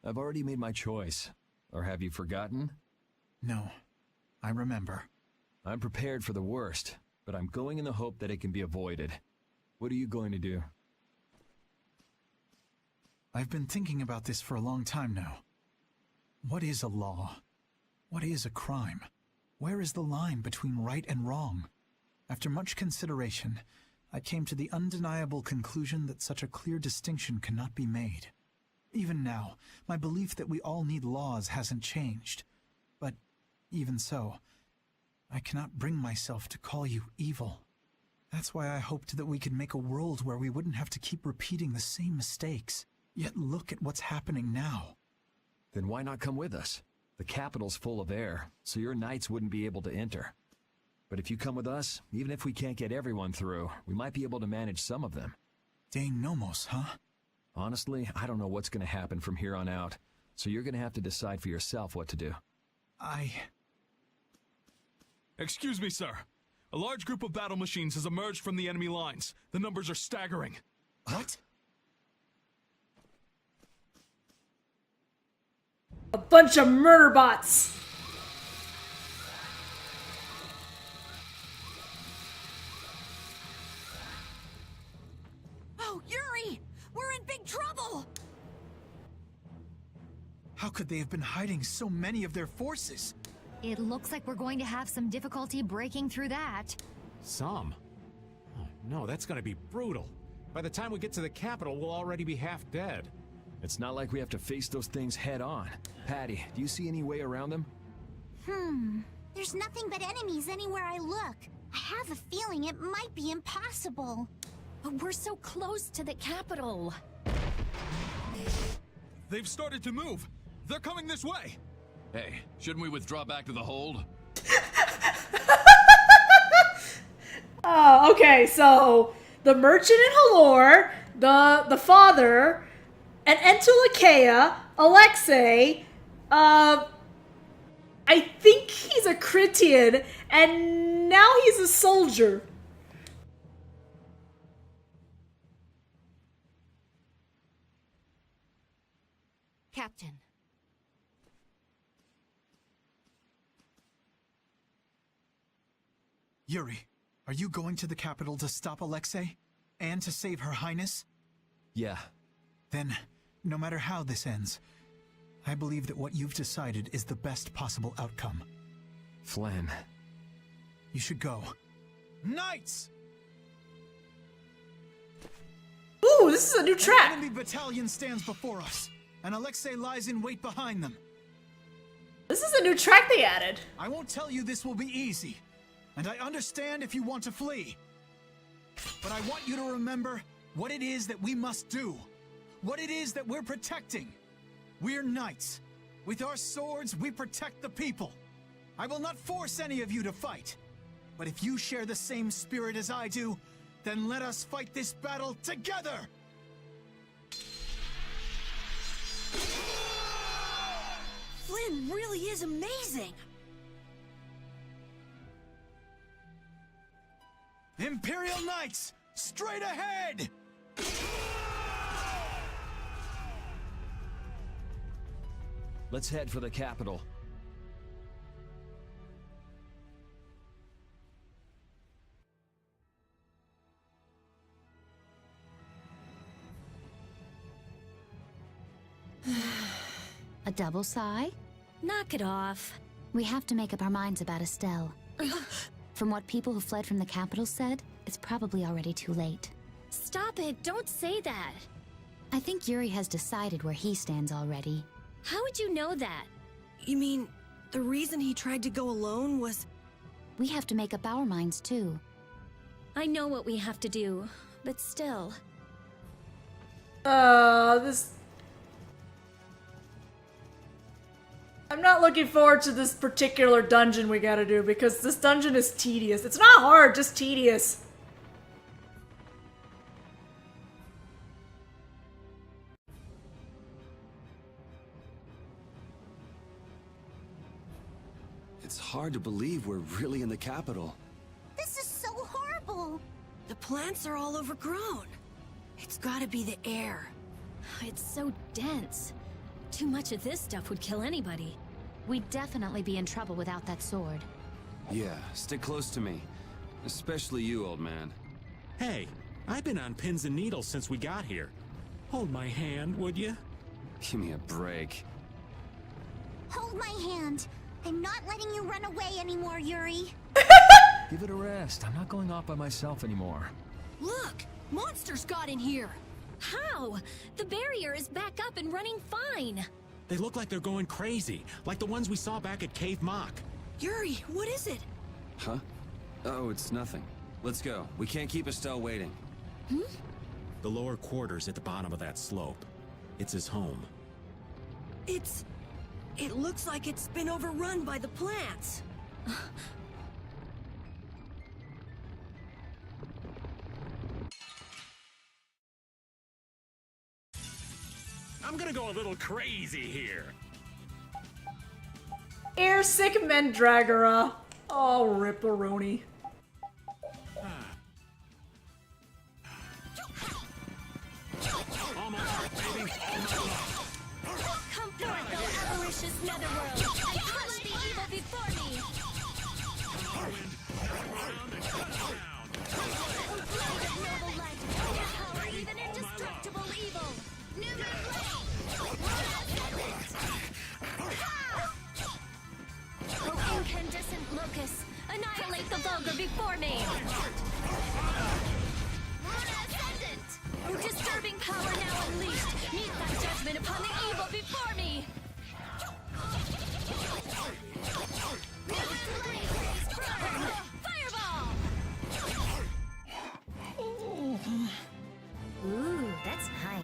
S7: I've already made my choice. Or have you forgotten?
S11: No. I remember.
S7: I'm prepared for the worst, but I'm going in the hope that it can be avoided. What are you going to do?
S11: I've been thinking about this for a long time now. What is a law? What is a crime? Where is the line between right and wrong? After much consideration, I came to the undeniable conclusion that such a clear distinction cannot be made. Even now, my belief that we all need laws hasn't changed. But even so, I cannot bring myself to call you evil. That's why I hoped that we could make a world where we wouldn't have to keep repeating the same mistakes. Yet look at what's happening now.
S7: Then why not come with us? The capital's full of air, so your knights wouldn't be able to enter. But if you come with us, even if we can't get everyone through, we might be able to manage some of them.
S11: De Nomos, huh?
S7: Honestly, I don't know what's going to happen from here on out, so you're going to have to decide for yourself what to do.
S14: Excuse me, sir. A large group of battle machines has emerged from the enemy lines. The numbers are staggering.
S11: What?
S1: A bunch of murder bots!
S20: Oh, Yuri! We're in big trouble!
S11: How could they have been hiding so many of their forces?
S15: It looks like we're going to have some difficulty breaking through that.
S13: Some? Oh, no, that's gonna be brutal. By the time we get to the capital, we'll already be half dead.
S7: It's not like we have to face those things head on. Patty, do you see any way around them?
S6: There's nothing but enemies anywhere I look. I have a feeling it might be impossible.
S4: But we're so close to the capital.
S14: They've started to move. They're coming this way.
S22: Hey, shouldn't we withdraw back to the hold?
S1: Oh, okay, so the merchant in Halor, the father, and Entulakea, Alexei, I think he's a Critian, and now he's a soldier.
S9: Captain.
S11: Yuri, are you going to the capital to stop Alexei? And to save Her Highness?
S7: Yeah.
S11: Then, no matter how this ends, I believe that what you've decided is the best possible outcome.
S7: Flynn.
S11: You should go. Knights!
S1: Ooh, this is a new track!
S11: An enemy battalion stands before us, and Alexei lies in wait behind them.
S1: This is a new track they added.
S11: I won't tell you this will be easy, and I understand if you want to flee. But I want you to remember what it is that we must do. What it is that we're protecting. We're knights. With our swords, we protect the people. I will not force any of you to fight. But if you share the same spirit as I do, then let us fight this battle together!
S20: Flynn really is amazing!
S11: Imperial Knights, straight ahead!
S7: Let's head for the capital.
S9: A double sigh?
S4: Knock it off.
S9: We have to make up our minds about Estelle. From what people who fled from the capital said, it's probably already too late.
S4: Stop it, don't say that.
S9: I think Yuri has decided where he stands already.
S4: How would you know that?
S20: You mean, the reason he tried to go alone was...
S9: We have to make up our minds too.
S4: I know what we have to do, but still.
S1: This... I'm not looking forward to this particular dungeon we gotta do, because this dungeon is tedious. It's not hard, just tedious.
S5: It's hard to believe we're really in the capital.
S6: This is so horrible.
S20: The plants are all overgrown. It's gotta be the air.
S4: It's so dense. Too much of this stuff would kill anybody.
S9: We'd definitely be in trouble without that sword.
S5: Yeah, stick close to me. Especially you, old man.
S13: Hey, I've been on pins and needles since we got here. Hold my hand, would you?
S5: Give me a break.
S6: Hold my hand. I'm not letting you run away anymore, Yuri.
S7: Give it a rest. I'm not going off by myself anymore.
S4: Look! Monsters got in here! How? The barrier is back up and running fine!
S13: They look like they're going crazy, like the ones we saw back at Cave Mock.
S20: Yuri, what is it?
S5: Huh? Oh, it's nothing. Let's go. We can't keep Estelle waiting.
S4: Hmm?
S13: The lower quarters at the bottom of that slope. It's his home.
S20: It looks like it's been overrun by the plants.
S13: I'm gonna go a little crazy here.
S1: Airsick Mendragora. Oh, ripperoni.
S4: Come forth, O avaricious netherworld, and crush the evil before me! Blade of noble light, devour even indestructible evil! Numen O incandescent locust, annihilate the vulgar before me! O disturbing power now unleashed, meet thy judgment upon the evil before me! Fireball!
S9: Ooh, that's high.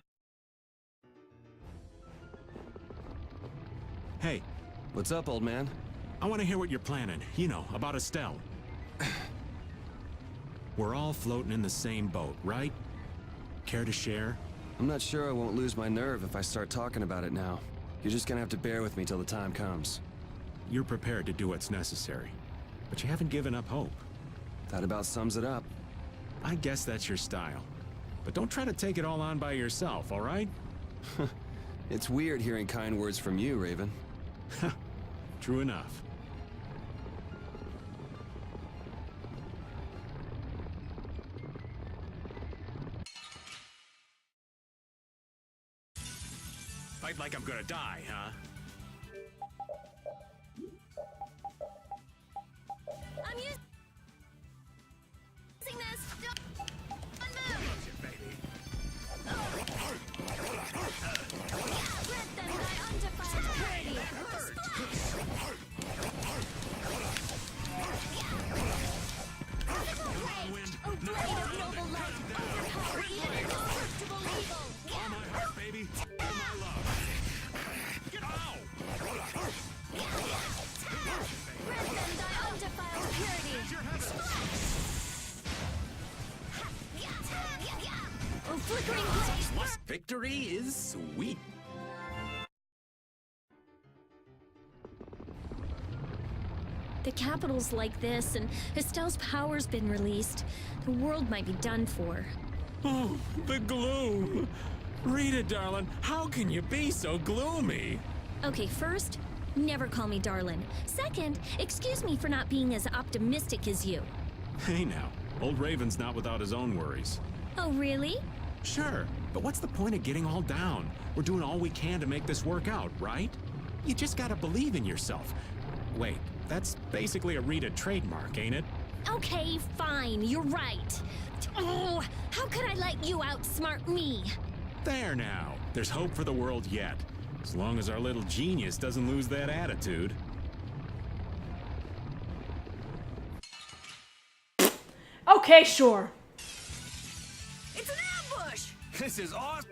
S13: Hey.
S5: What's up, old man?
S13: I want to hear what you're planning. You know, about Estelle. We're all floating in the same boat, right? Care to share?
S5: I'm not sure I won't lose my nerve if I start talking about it now. You're just gonna have to bear with me till the time comes.
S13: You're prepared to do what's necessary, but you haven't given up hope.
S5: That about sums it up.
S13: I guess that's your style. But don't try to take it all on by yourself, all right?
S5: It's weird hearing kind words from you, Raven.
S13: True enough.
S3: Fight like I'm gonna die, huh?
S4: I'm using this. Don't move.
S3: Baby.
S4: Let them die undefiled purity. Physical rage, O blade of noble light, overpower even indestructible evil.
S3: All my heart, baby. All my love. Get out!
S4: Grant them thy undefiled purity. O flickering blade.
S3: Victory is sweet.
S4: The capital's like this, and Estelle's power's been released. The world might be done for.
S13: Oh, the gloom! Rita, darling, how can you be so gloomy?
S4: Okay, first, never call me darling. Second, excuse me for not being as optimistic as you.
S13: Hey now, old Raven's not without his own worries.
S4: Oh, really?
S13: Sure, but what's the point of getting all down? We're doing all we can to make this work out, right? You just gotta believe in yourself. Wait, that's basically a Rita trademark, ain't it?
S4: Okay, fine, you're right. Oh, how could I let you outsmart me?
S13: There now, there's hope for the world yet. As long as our little genius doesn't lose that attitude.
S1: Okay, sure.
S2: It's an ambush!
S3: This is awesome.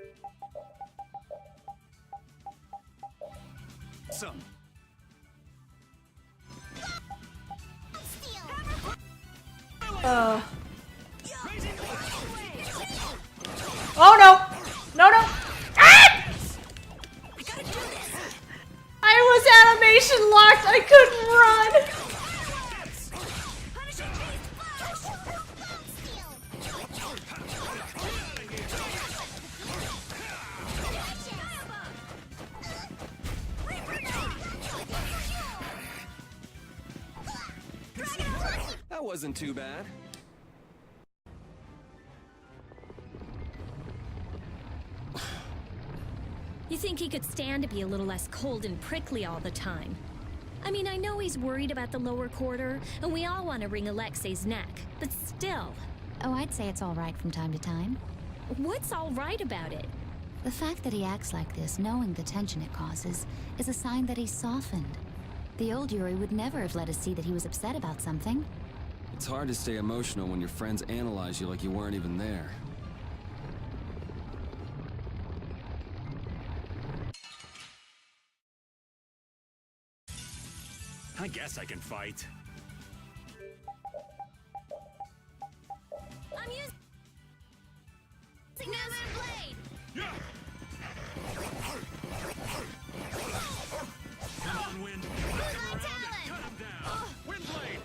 S1: Oh no! No, no! Ah! I was animation locked, I couldn't run!
S5: That wasn't too bad.
S4: You think he could stand to be a little less cold and prickly all the time? I mean, I know he's worried about the lower quarter, and we all want to wring Alexei's neck, but still.
S9: Oh, I'd say it's all right from time to time.
S4: What's all right about it?
S9: The fact that he acts like this, knowing the tension it causes, is a sign that he's softened. The old Yuri would never have let us see that he was upset about something.
S5: It's hard to stay emotional when your friends analyze you like you weren't even there.
S3: I guess I can fight.
S4: I'm using Namco blade.
S3: Yeah. Come on, Wind. Cut him down. Wind blade.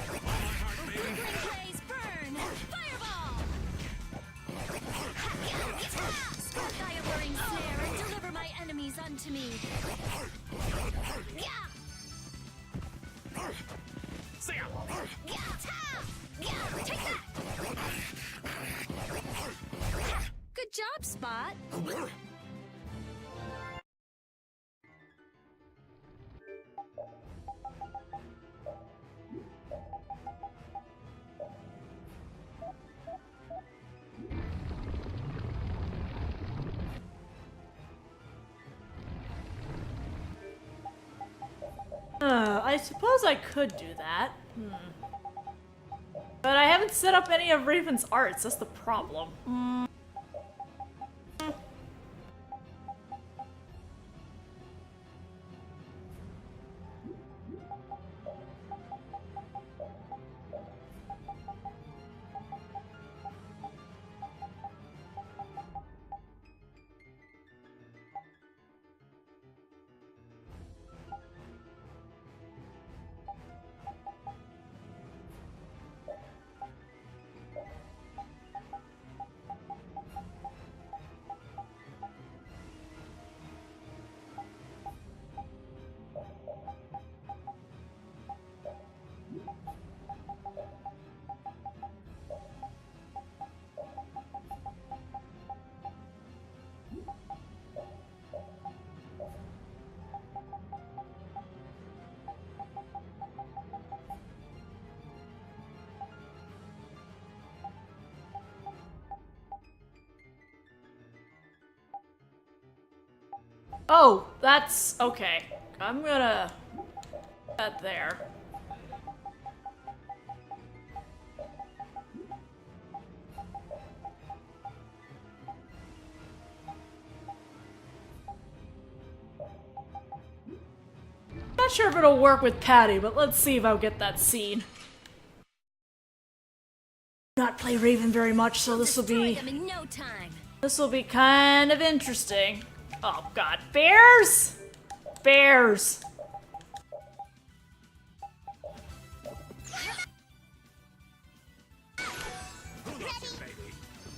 S3: All my heart, baby.
S4: Flickering blaze, burn. Fireball. Strike thy alluring snare and deliver my enemies unto me. Take that! Good job, Spot.
S1: I suppose I could do that. But I haven't set up any of Raven's arts, that's the problem. Oh, that's okay. I'm gonna put that there. Not sure if it'll work with Patty, but let's see if I'll get that scene. Not play Raven very much, so this will be kind of interesting. Oh god, bears! Bears!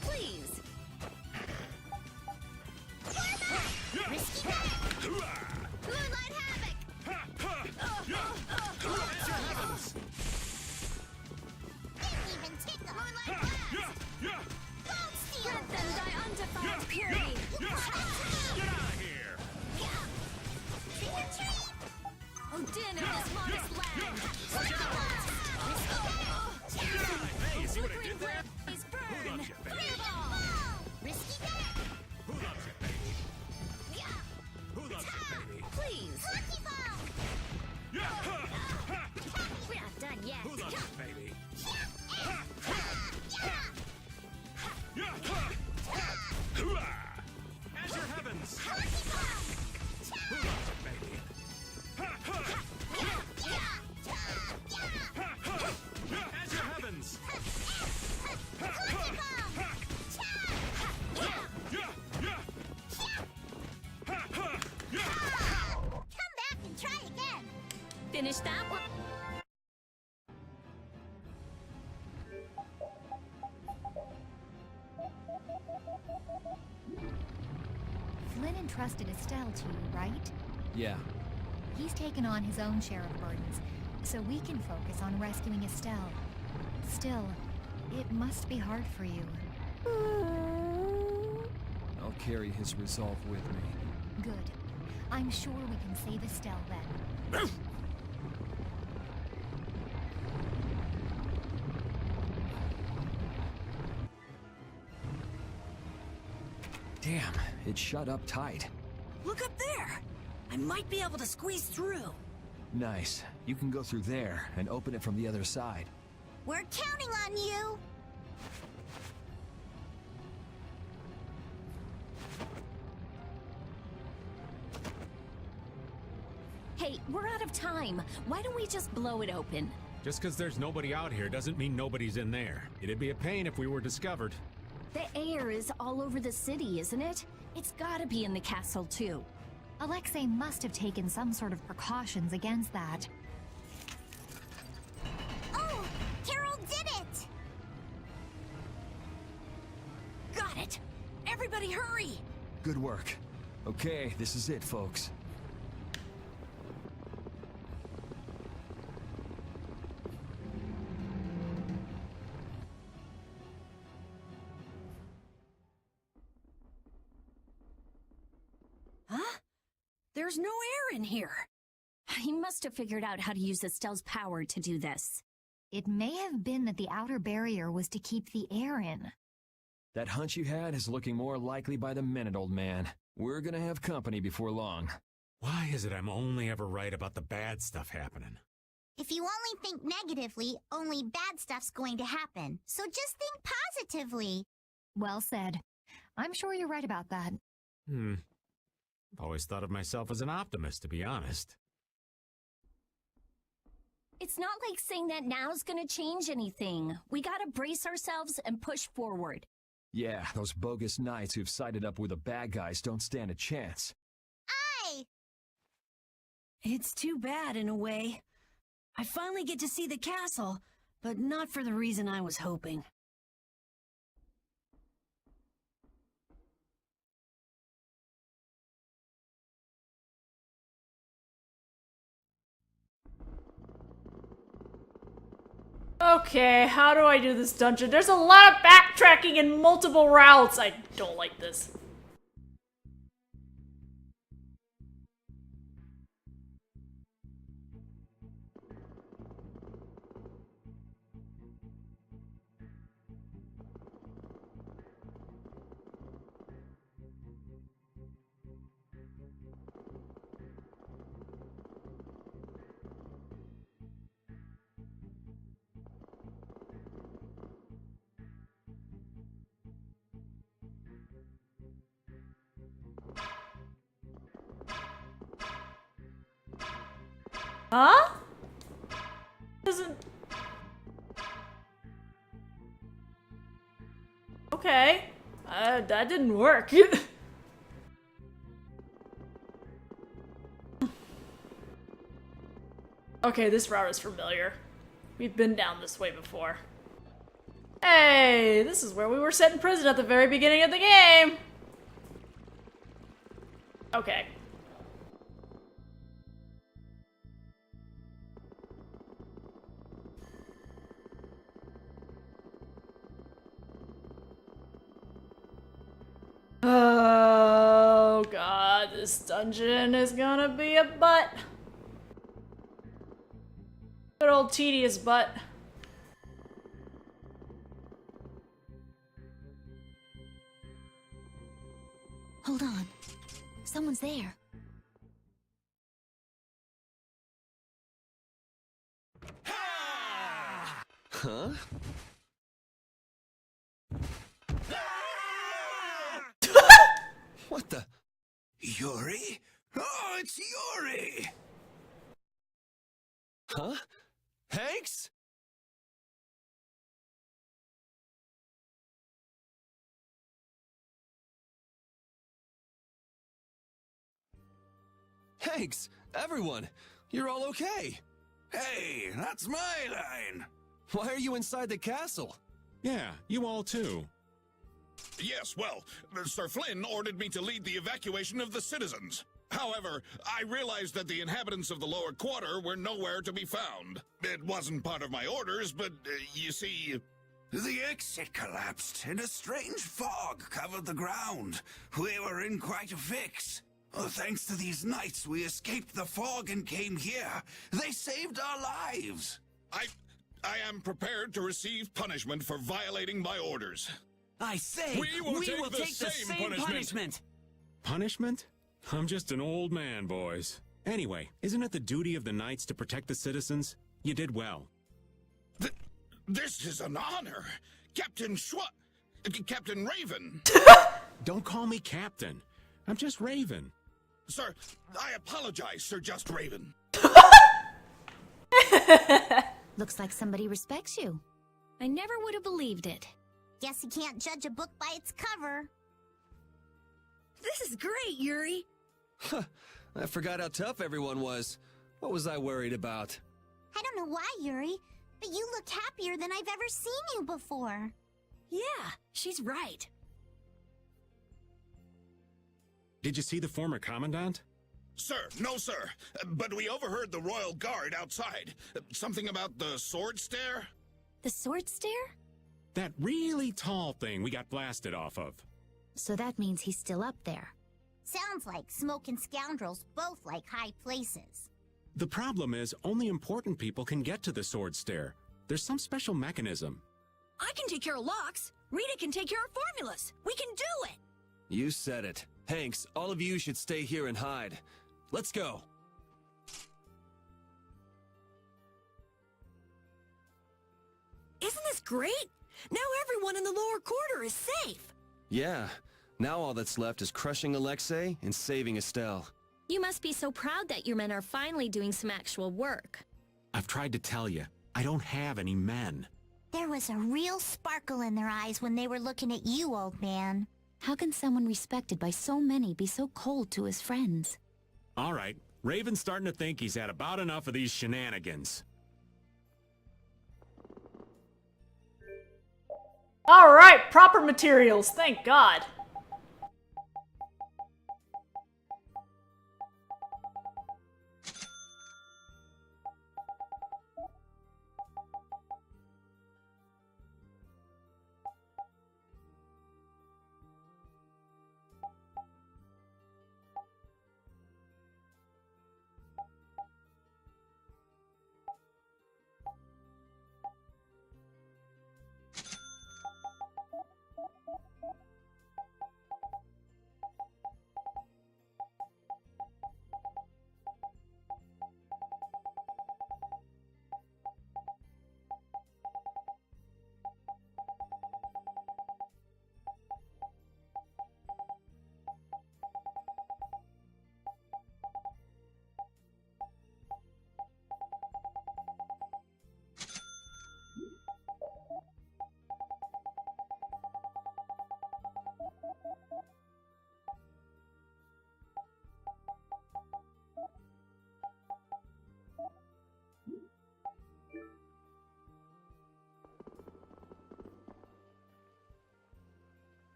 S4: Please. Let them die undefiled purity.
S3: Get out of here!
S4: Odin of this modest land.
S3: Hey, you see what I did there?
S4: Please
S3: Who
S4: burn.
S3: loves you, baby?
S4: Fireball.
S3: Who loves you, baby? Who loves you, baby?
S4: Please.
S3: Yeah!
S4: We're not done yet.
S3: Who loves you, baby? Azure Heavens! Who loves you, baby? Azure Heavens!
S6: Come back and try again.
S4: Finish that one.
S15: Flynn entrusted Estelle to you, right?
S7: Yeah.
S15: He's taken on his own share of burdens, so we can focus on rescuing Estelle. Still, it must be hard for you.
S7: I'll carry his resolve with me.
S15: Good. I'm sure we can save Estelle then.
S7: Damn, it shut up tight.
S20: Look up there! I might be able to squeeze through.
S7: Nice. You can go through there and open it from the other side.
S6: We're counting on you.
S4: Hey, we're out of time. Why don't we just blow it open?
S13: Just because there's nobody out here doesn't mean nobody's in there. It'd be a pain if we were discovered.
S4: The air is all over the city, isn't it? It's gotta be in the castle, too.
S15: Alexei must have taken some sort of precautions against that.
S6: Oh, Carol did it!
S20: Got it! Everybody hurry!
S7: Good work. Okay, this is it, folks.
S20: Huh? There's no air in here.
S4: He must have figured out how to use Estelle's power to do this.
S15: It may have been that the outer barrier was to keep the air in.
S7: That hunch you had is looking more likely by the minute, old man. We're gonna have company before long.
S13: Why is it I'm only ever right about the bad stuff happening?
S6: If you only think negatively, only bad stuff's going to happen. So just think positively.
S15: Well said. I'm sure you're right about that.
S13: I've always thought of myself as an optimist, to be honest.
S4: It's not like saying that now's gonna change anything. We gotta brace ourselves and push forward.
S7: Yeah, those bogus knights who've sided up with the bad guys don't stand a chance.
S6: Aye!
S20: It's too bad in a way. I finally get to see the castle, but not for the reason I was hoping.
S1: Okay, how do I do this dungeon? There's a lot of backtracking and multiple routes. I don't like this. Huh? Doesn't... Okay. That didn't work. Okay, this route is familiar. We've been down this way before. Hey, this is where we were set in prison at the very beginning of the game! Okay. Oh god, this dungeon is gonna be a butt. Good old tedious butt.
S9: Hold on. Someone's there.
S5: Huh? What the?
S12: Yuri? Oh, it's Yuri!
S5: Huh? Hanks? Hanks, everyone, you're all okay.
S12: Hey, that's my line.
S5: Why are you inside the castle?
S13: Yeah, you all too.
S10: Yes, well, Sir Flynn ordered me to lead the evacuation of the citizens. However, I realized that the inhabitants of the lower quarter were nowhere to be found. It wasn't part of my orders, but you see...
S12: The exit collapsed, and a strange fog covered the ground. We were in quite a fix. Thanks to these knights, we escaped the fog and came here. They saved our lives.
S10: I am prepared to receive punishment for violating my orders.
S19: I say,
S10: we will take the same punishment.
S13: Punishment? I'm just an old man, boys. Anyway, isn't it the duty of the knights to protect the citizens? You did well.
S10: This is an honor. Captain Captain Raven.
S13: Don't call me Captain. I'm just Raven.
S10: Sir, I apologize, Sir Just Raven.
S9: Looks like somebody respects you. I never would have believed it.
S6: Guess you can't judge a book by its cover.
S20: This is great, Yuri.
S5: I forgot how tough everyone was. What was I worried about?
S6: I don't know why, Yuri, but you look happier than I've ever seen you before.
S20: Yeah, she's right.
S13: Did you see the former commandant?
S10: Sir, no sir. But we overheard the royal guard outside. Something about the sword stair?
S9: The sword stair?
S13: That really tall thing we got blasted off of.
S9: So that means he's still up there.
S6: Sounds like Smoke and Scoundrels both like high places.
S13: The problem is, only important people can get to the sword stair. There's some special mechanism.
S20: I can take care of locks. Rita can take care of formulas. We can do it.
S5: You said it. Hanks, all of you should stay here and hide. Let's go.
S20: Isn't this great? Now everyone in the lower quarter is safe.
S5: Yeah. Now all that's left is crushing Alexei and saving Estelle.
S4: You must be so proud that your men are finally doing some actual work.
S13: I've tried to tell you, I don't have any men.
S6: There was a real sparkle in their eyes when they were looking at you, old man.
S9: How can someone respected by so many be so cold to his friends?
S13: All right, Raven's starting to think he's had about enough of these shenanigans.
S1: Alright, proper materials, thank God.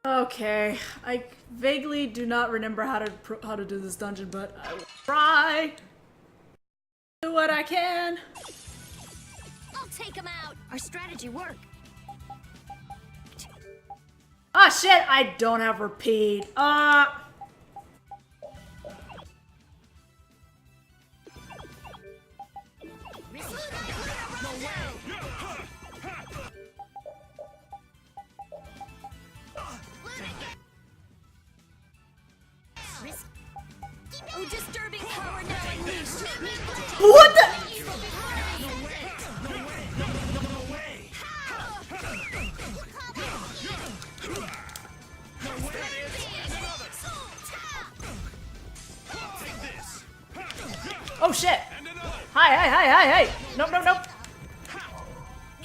S1: Okay, I vaguely do not remember how to do this dungeon, but I will try. Do what I can.
S4: I'll take him out. Our strategy worked.
S1: Ah, shit! I don't have repeat.
S4: Oh, disturbing power now unleashed.
S1: What the? Oh shit! Hi! Nope.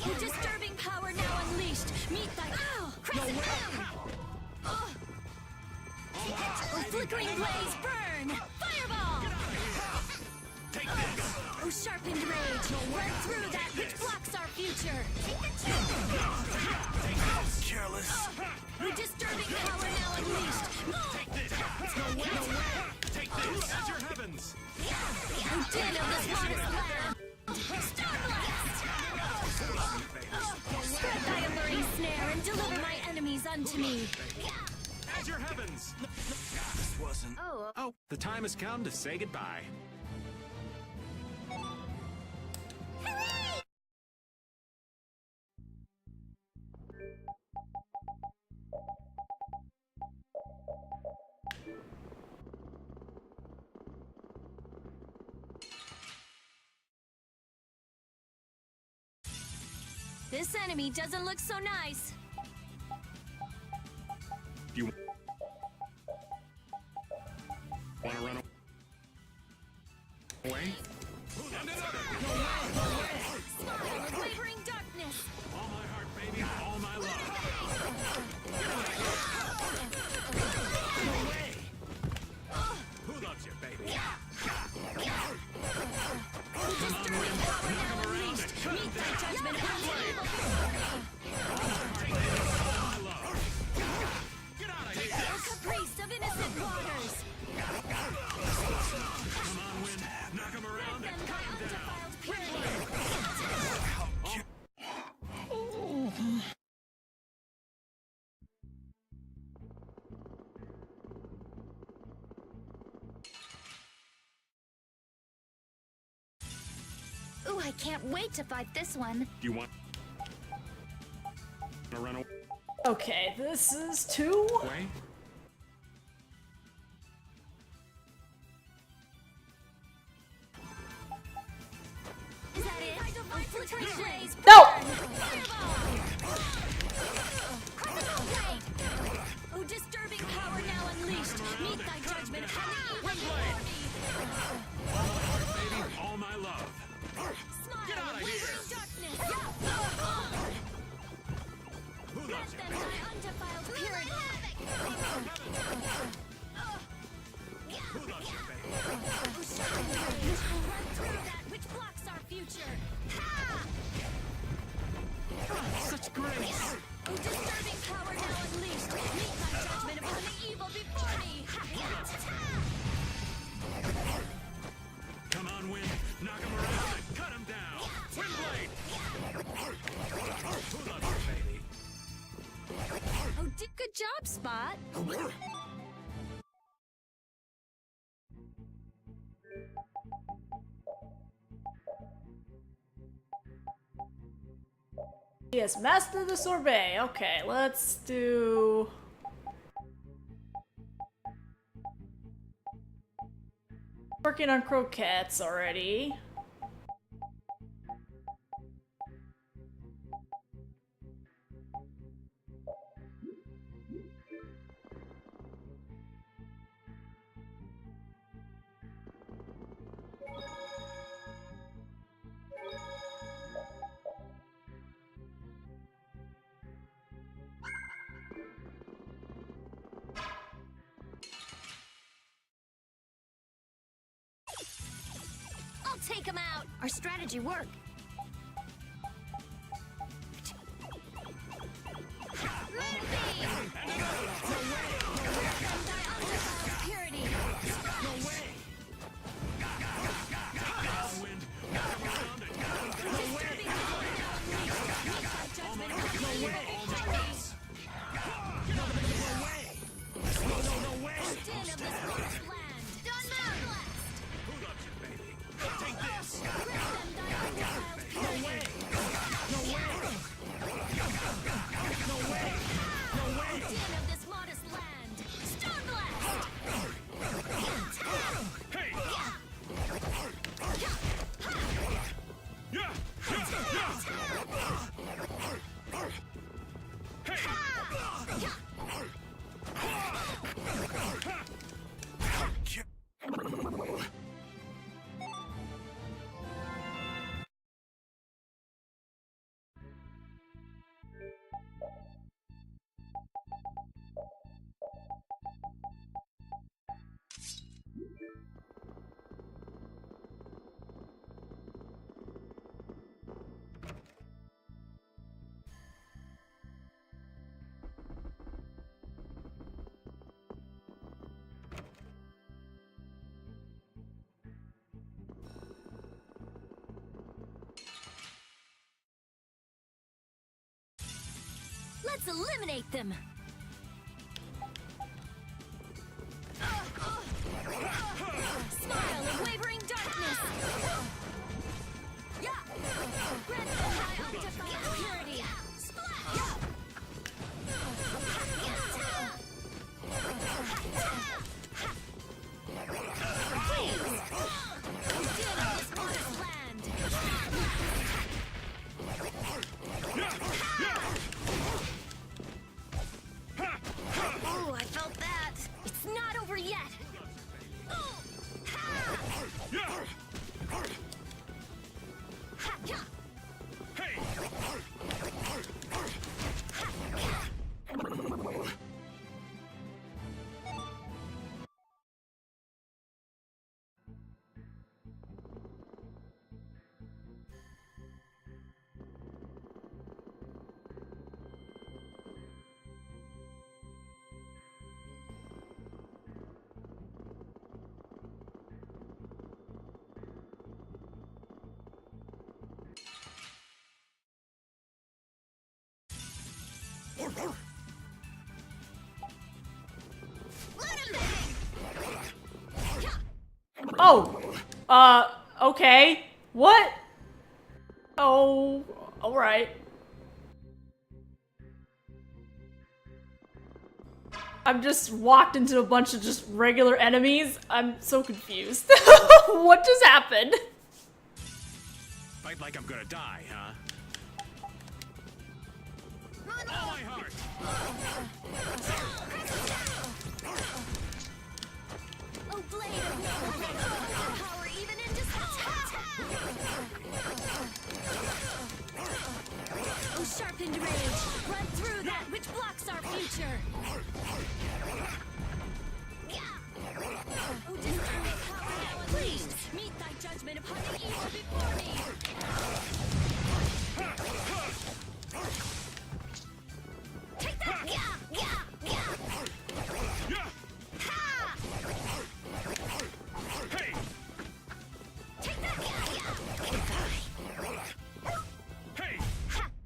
S4: Oh, disturbing power now unleashed. Meet thy crescent moon. Oh, flickering blaze, burn! Fireball! Oh, sharpened rage, run through that which blocks our future.
S12: Careless.
S4: Oh, disturbing power now unleashed.
S8: Take this as your heavens.
S4: Oh, din of this modest land. Star blast! Spread thy alluring snare and deliver my enemies unto me.
S8: As your heavens.
S12: This wasn't.
S13: Oh, the time has come to say goodbye.
S4: This enemy doesn't look so nice.
S13: You want to run away?
S4: Wavering darkness.
S8: All my heart, baby. All my love. Who loves you, baby?
S4: Disturbing power now unleashed. Meet thy judgment on the evil.
S8: Get out of here.
S4: Oh, caprice of innocent waters.
S8: Come on, wind. Knock him around and cut him down.
S4: Undefiled purity.
S9: Ooh, I can't wait to fight this one.
S13: Do you want to run
S1: Okay, this is 2.
S13: away?
S4: Is that it? Oh, flickering blaze.
S1: No!
S4: Oh, disturbing power now unleashed. Meet thy judgment on the evil.
S8: Baby, all my love.
S4: Smile.
S8: Get out of here.
S4: Wavering darkness.
S8: Who loves you,
S4: Them
S8: baby?
S4: thy undefiled purity.
S8: Who loves you, baby?
S4: Oh, sharpened rage. Run through that which blocks our future.
S8: Such grace.
S4: Oh, disturbing power now unleashed. Meet my judgment upon the evil before me.
S8: Come on, wind. Knock him around and cut him down. Windblade. Who loves you, baby?
S4: Oh, good job, Spot.
S1: Yes, master the sorbet. Okay, let's do... Working on croquettes already.
S4: I'll take him out.
S9: Our strategy worked.
S4: Let it be. Let's eliminate them! Smile of wavering darkness! Grant them my undefiled purity! Please! Deal in this modest land! Oh, I felt that! It's not over yet!
S1: Oh, okay. What? Oh, alright. I've just walked into a bunch of just regular enemies. I'm so confused. What just happened?
S13: Fight like I'm gonna die, huh? All my heart!
S4: Oh, blade of noble power even in distance. Oh, sharpened rage, run through that which blocks our future. Oh, discernment power now unleashed. Meet thy judgment upon the evil before me. Take that!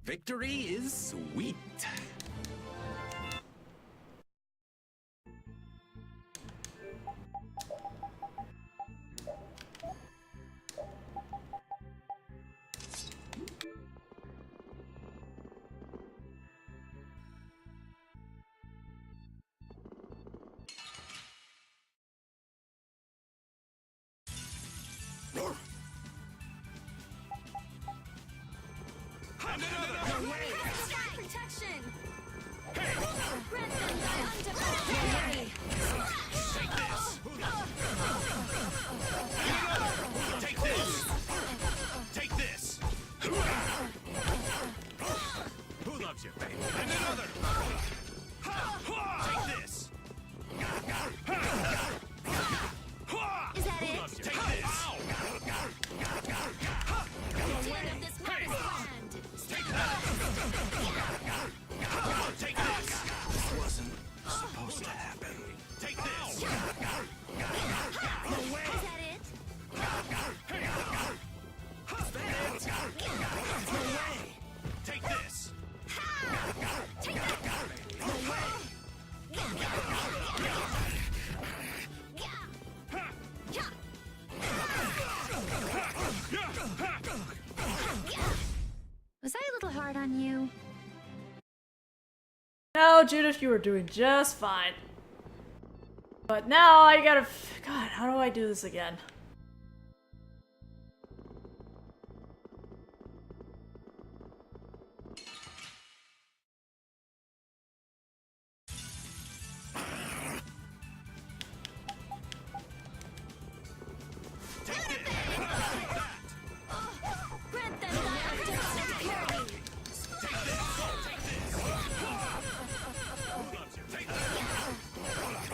S13: Victory is sweet.
S4: Protection! Grant them thy undefiled fury!
S8: Take this! Take this!
S13: Who loves you, baby?
S8: And another! Take this!
S4: Is that it?
S13: Loves you?
S8: Take this!
S4: Den of this modest land!
S8: Take that! Take this!
S12: This wasn't supposed to happen.
S8: Take this!
S4: Is that it?
S8: Take this!
S4: Take that!
S9: Was I a little hard on you?
S1: No, Judith, you were doing just fine. But now I gotta... God, how do I do this again?
S4: Grant them the act of security.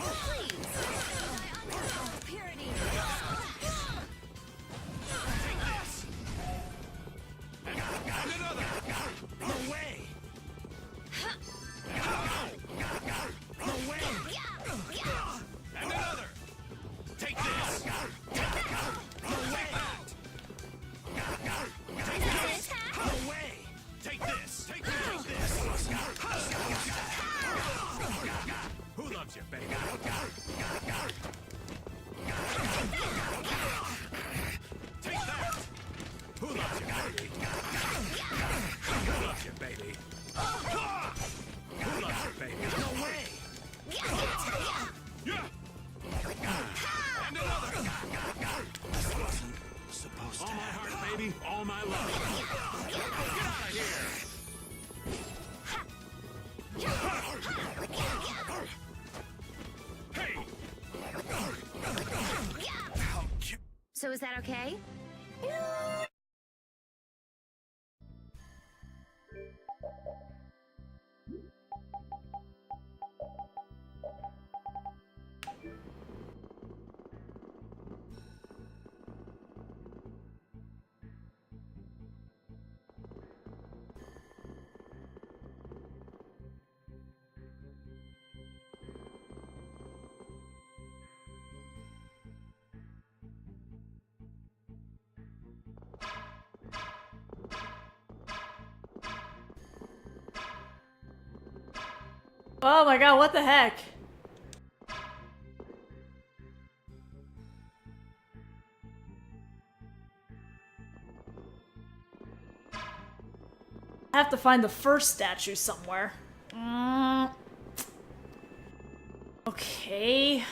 S4: Please, I understand purity.
S8: And another! No way! No way! And another! Take this! No way! Take this! No way! Take this! Take this! Who loves you, baby? Take that! Who loves you, baby? Who loves you, baby? Who loves you, baby? No way! Yeah! And another!
S12: This wasn't supposed to
S8: All my
S12: happen.
S8: heart, baby. All my love. Get out of here! Hey!
S9: So is that okay?
S1: Oh my god, what the heck? I have to find the first statue somewhere. Okay.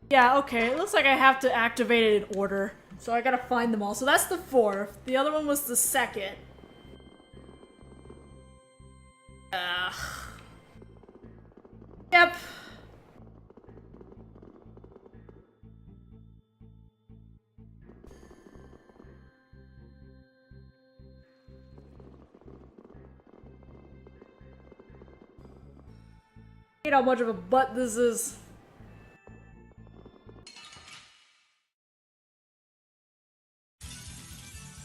S1: Yeah, okay, it looks like I have to activate it in order. So I gotta find them all. So that's the fourth. The other one was the second. Yep. You know how much of a butt this is.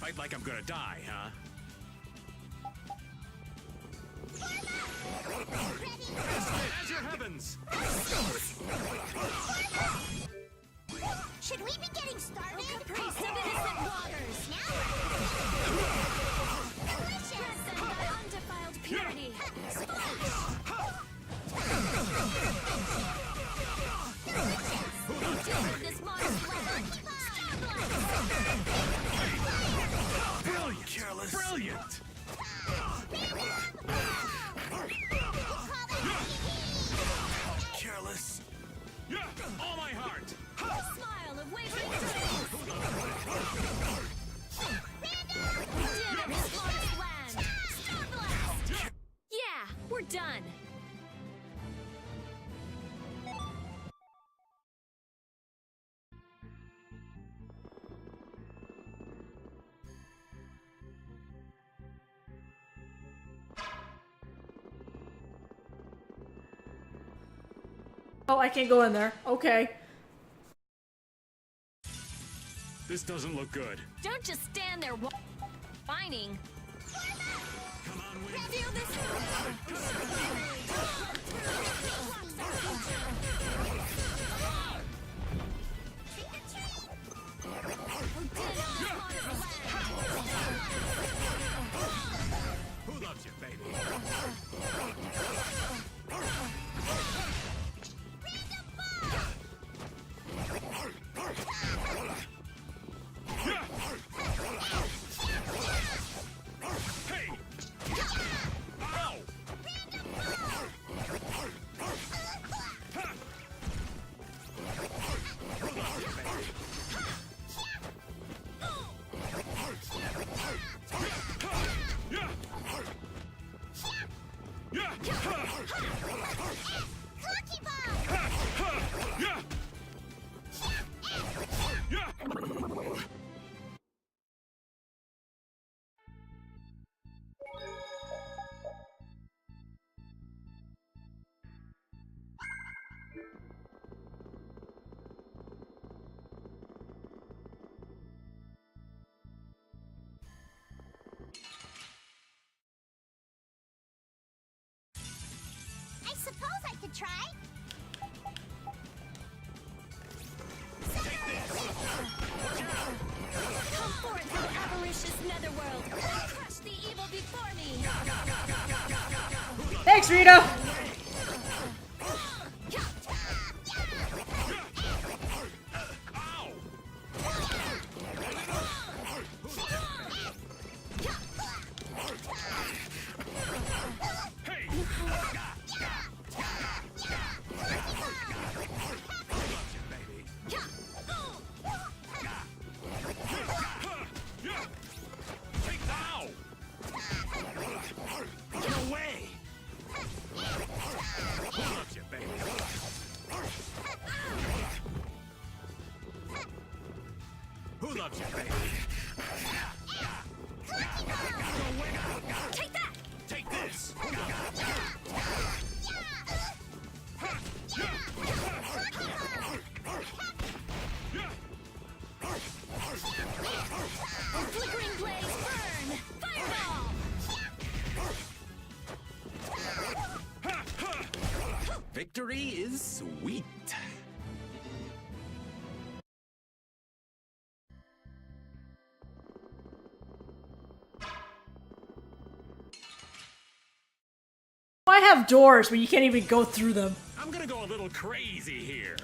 S8: Fight like I'm gonna die, huh? As your heavens!
S6: Should we be getting started?
S4: Caprice of innocent waters. Delicious and by undefiled purity. Deal with this monster weapon.
S8: Brilliant! Careless! Brilliant!
S12: Careless.
S8: Yeah! All my heart!
S4: Smile of wavering We did it, this lost land. Star blast! Yeah, we're done.
S1: Oh, I can't go in there. Okay.
S8: This doesn't look good.
S4: Don't just stand there whining.
S8: Come on, Wing.
S4: Feel this.
S6: try?
S4: Come forth from avaricious netherworld and crush the evil before me!
S1: Thanks, Rita!
S4: Flickering blaze burn! Fireball!
S13: Victory is sweet.
S1: Why have doors when you can't even go through them?
S13: I'm gonna go a little crazy here.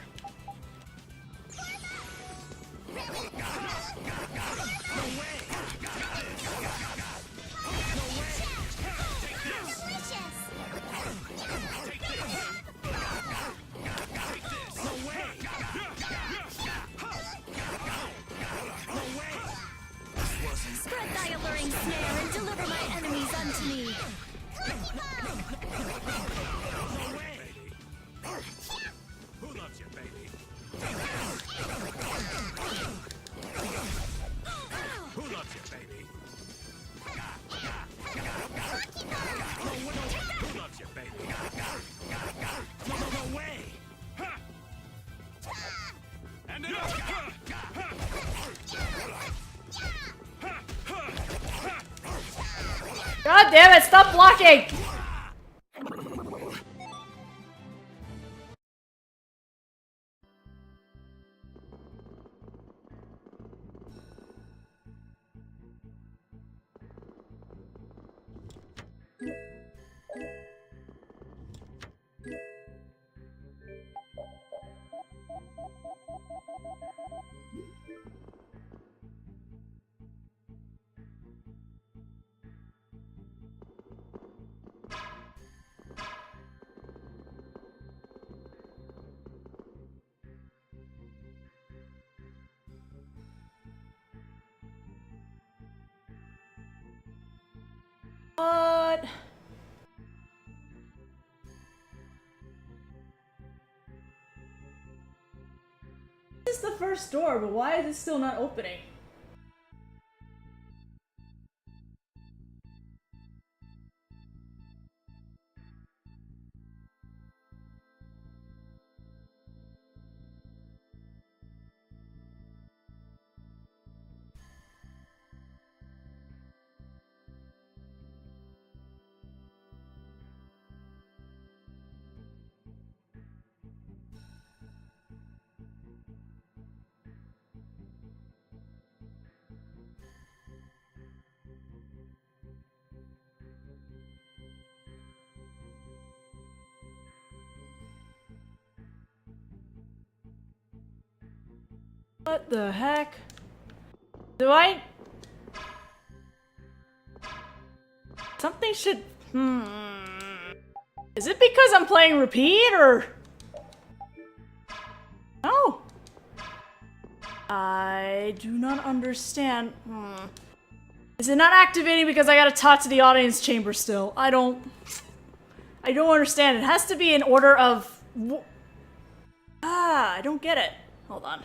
S4: Spread thy alluring snare and deliver my enemies unto me!
S13: Who loves you, baby? Who loves you, baby? Who loves you, baby? No way! And it up!
S1: God damn it, stop blocking! What? This is the first door, but why is it still not opening? What the heck? Do I? Something should... Is it because I'm playing repeat, or...? No. I do not understand. Is it not activating because I gotta talk to the audience chamber still? I don't understand. It has to be in order of... I don't get it. Hold on.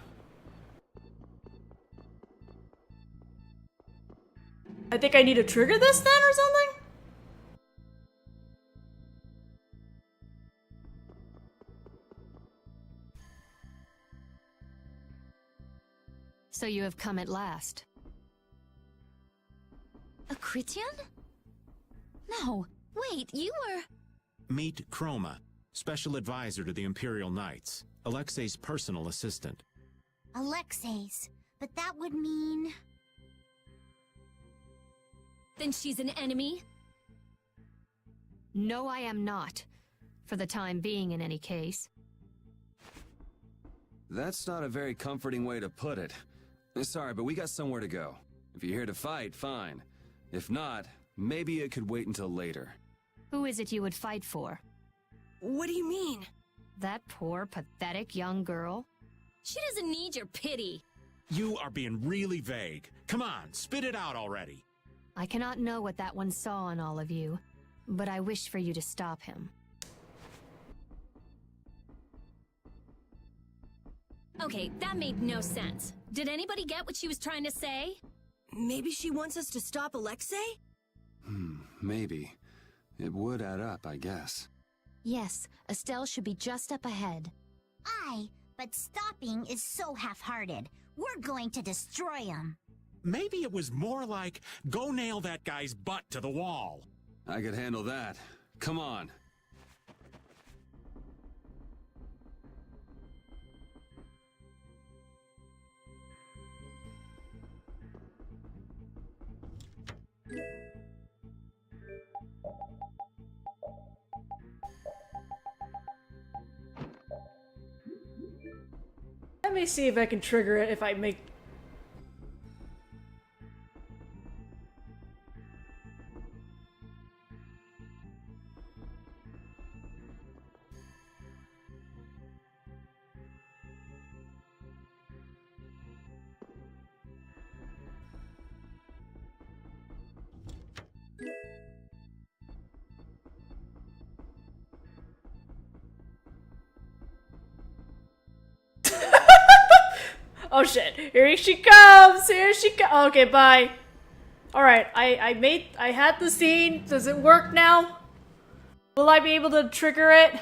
S1: I think I need to trigger this then or something?
S9: So you have come at last.
S4: A Critian? No, wait, you were...
S13: Meet Chroma, Special advisor to the Imperial Knights. Alexei's personal assistant.
S6: Alexei's. But that would mean...
S4: Then she's an enemy?
S17: No, I am not. For the time being, in any case.
S5: That's not a very comforting way to put it. Sorry, but we got somewhere to go. If you're here to fight, fine. If not, maybe it could wait until later.
S17: Who is it you would fight for?
S20: What do you mean?
S17: That poor, pathetic young girl?
S4: She doesn't need your pity.
S13: You are being really vague. Come on, spit it out already.
S17: I cannot know what that one saw in all of you, but I wish for you to stop him.
S4: Okay, that made no sense. Did anybody get what she was trying to say?
S20: Maybe she wants us to stop Alexei?
S5: Maybe. It would add up, I guess.
S9: Yes, Estelle should be just up ahead.
S6: Aye, but stopping is so half-hearted. We're going to destroy him.
S13: Maybe it was more like, go nail that guy's butt to the wall.
S5: I could handle that. Come on.
S1: Let me see if I can trigger it if I make... Oh shit, here she comes, here she comes. Okay, bye. Alright, I had the scene. Does it work now? Will I be able to trigger it?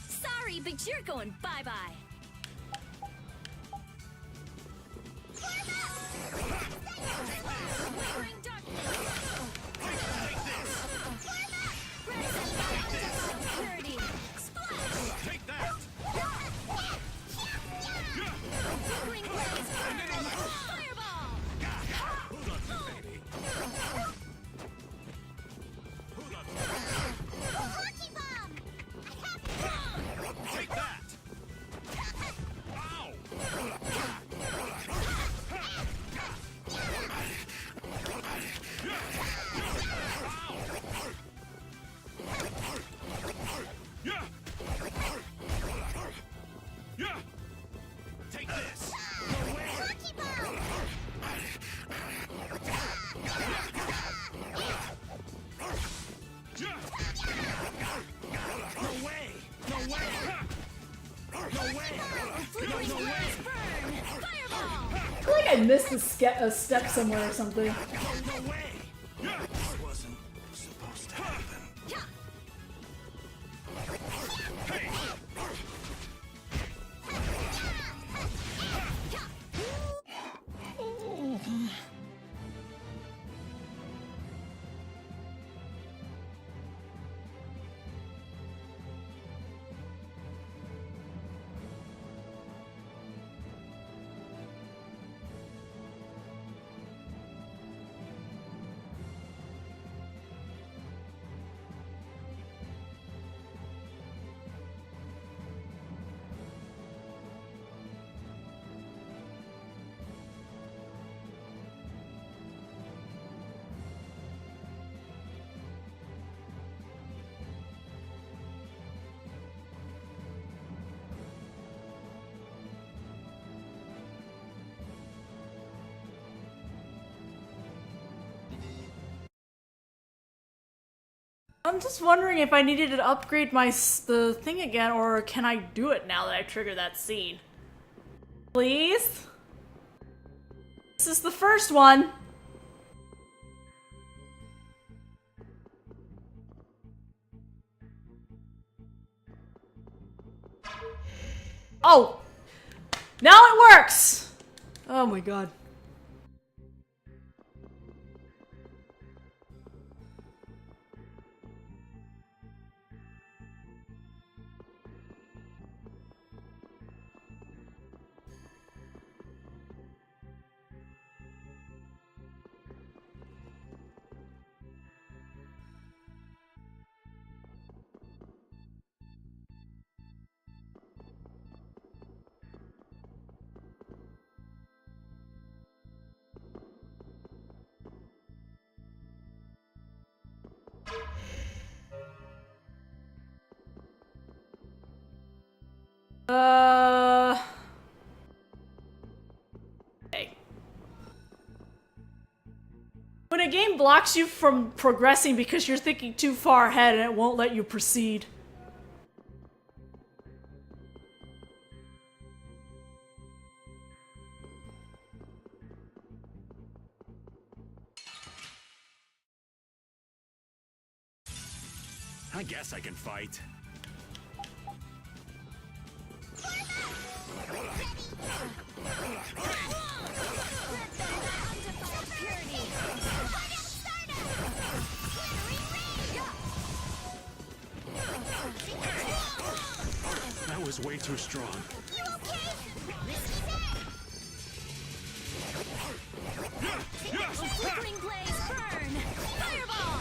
S4: Sorry, but you're going bye-bye.
S1: I feel like I missed a step somewhere or something. I'm just wondering if I needed to upgrade the thing again, or can I do it now that I trigger that scene? Please? This is the first one. Oh! Now it works! Oh my god. game blocks you from progressing because you're thinking too far ahead and it won't let you proceed.
S13: I guess I can fight. That was way too strong.
S4: Flickering blaze, burn! Fireball!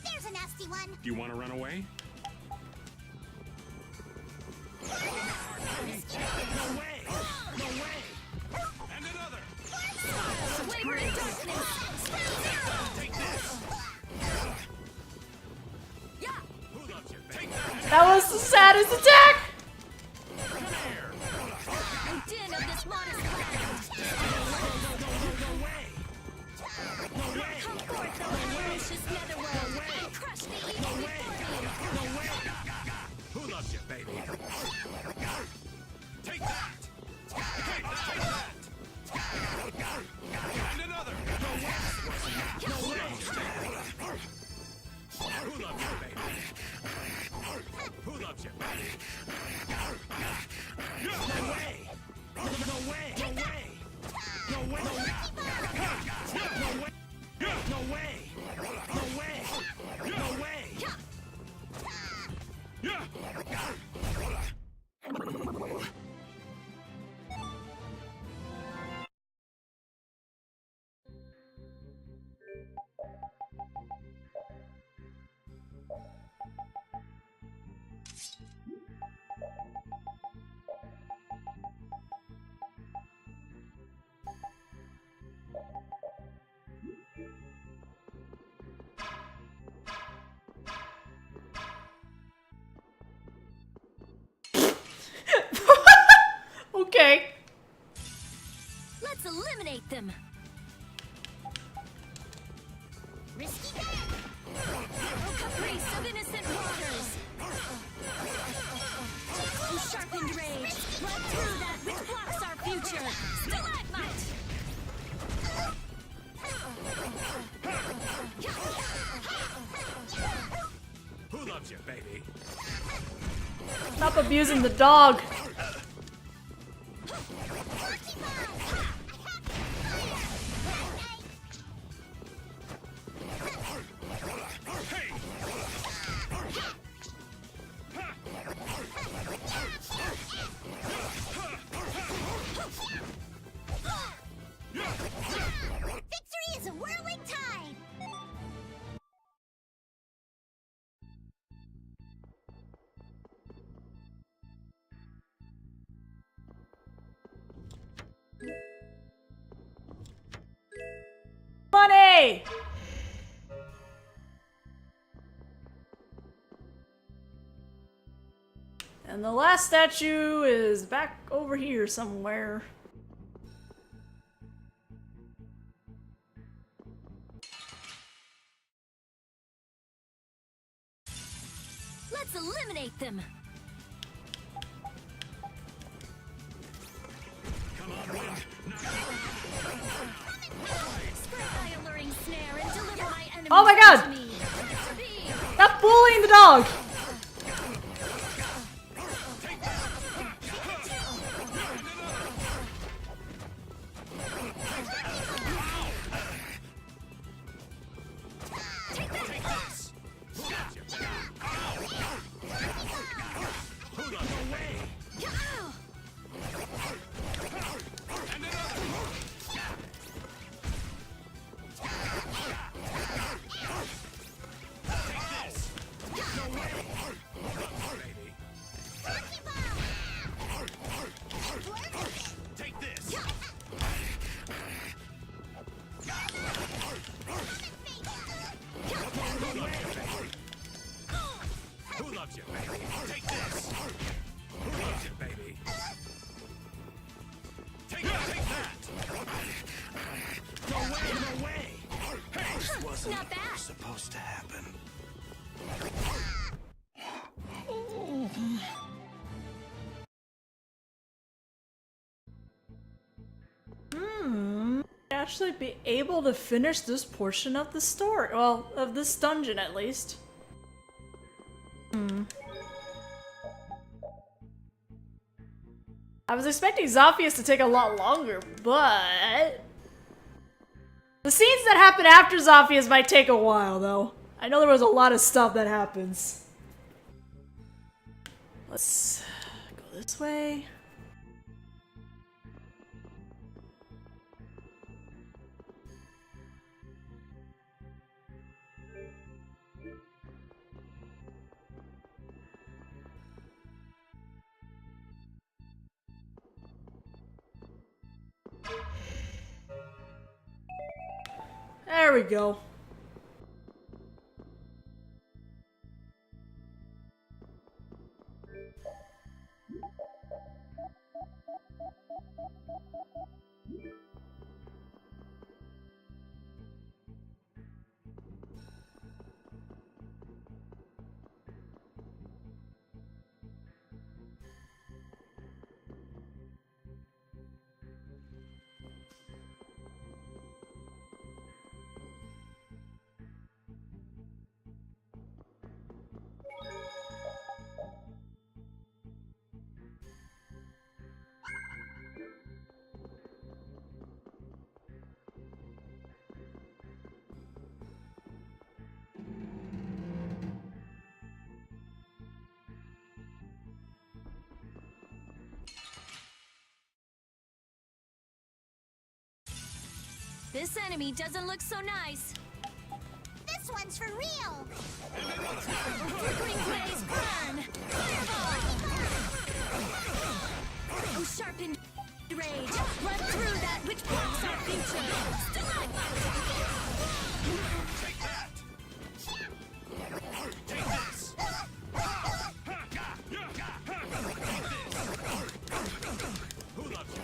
S6: There's a nasty one.
S13: Do you want to run away?
S2: No way! No way!
S13: And another!
S4: Flavor in darkness!
S13: Take this!
S4: Yeah!
S13: Who loves you, baby? Take that!
S1: That was the saddest attack!
S4: The din of this modest land!
S2: No way! No way!
S4: Come forth, O ferocious netherworld, and crush the evil before you!
S2: No way!
S13: Who loves you, baby? Take that! Take that! And another!
S2: No way!
S13: Who loves you, baby? Who loves you, baby?
S2: No way! No way! No way! No way! No way! No way! No way! No way!
S1: Okay.
S4: Let's eliminate them!
S6: Risky bet.
S4: O caprice of innocent waters! O sharpened rage, blood through that which blocks our future! Stalagmite!
S13: Who loves you, baby?
S1: Stop abusing the dog.
S6: Victory is a whirling tide.
S1: Money! And the last statue is back over here somewhere.
S4: Let's eliminate them!
S13: Come on, wind!
S4: Spread thy alluring snare and deliver my enemies
S1: Oh my god!
S4: to me!
S1: Stop bullying the dog!
S3: Gotcha, baby. Take this. Gotcha, baby. Take that.
S12: No way! Hey, this wasn't
S4: Not bad.
S12: supposed to happen.
S1: Actually be able to finish this portion of the story. Well, of this dungeon at least. I was expecting Zaphius to take a lot longer, but the scenes that happen after Zaphius might take a while, though. I know there was a lot of stuff that happens. Let's go this way. There we go.
S4: This enemy doesn't look so nice.
S6: This one's for real.
S4: Flickering blaze, burn! Oh, sharpened rage, run through that which blocks our future. Stun!
S3: Take that. Take this. Who loves you?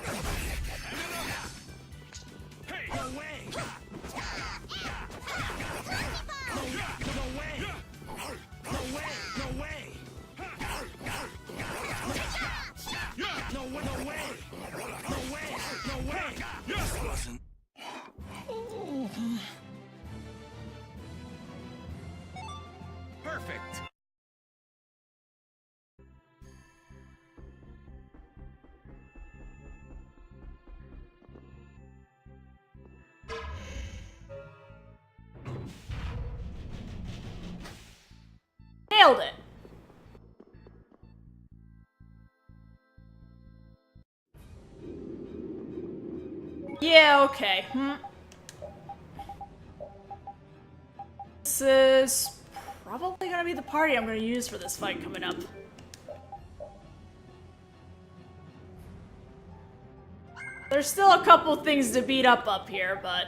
S3: Hey, no way. No way. No way. No way. No way. No way. No way. No way.
S12: This wasn't.
S3: Perfect.
S1: Nailed it. Yeah, okay. This is probably gonna be the party I'm gonna use for this fight coming up. There's still a couple things to beat up here, but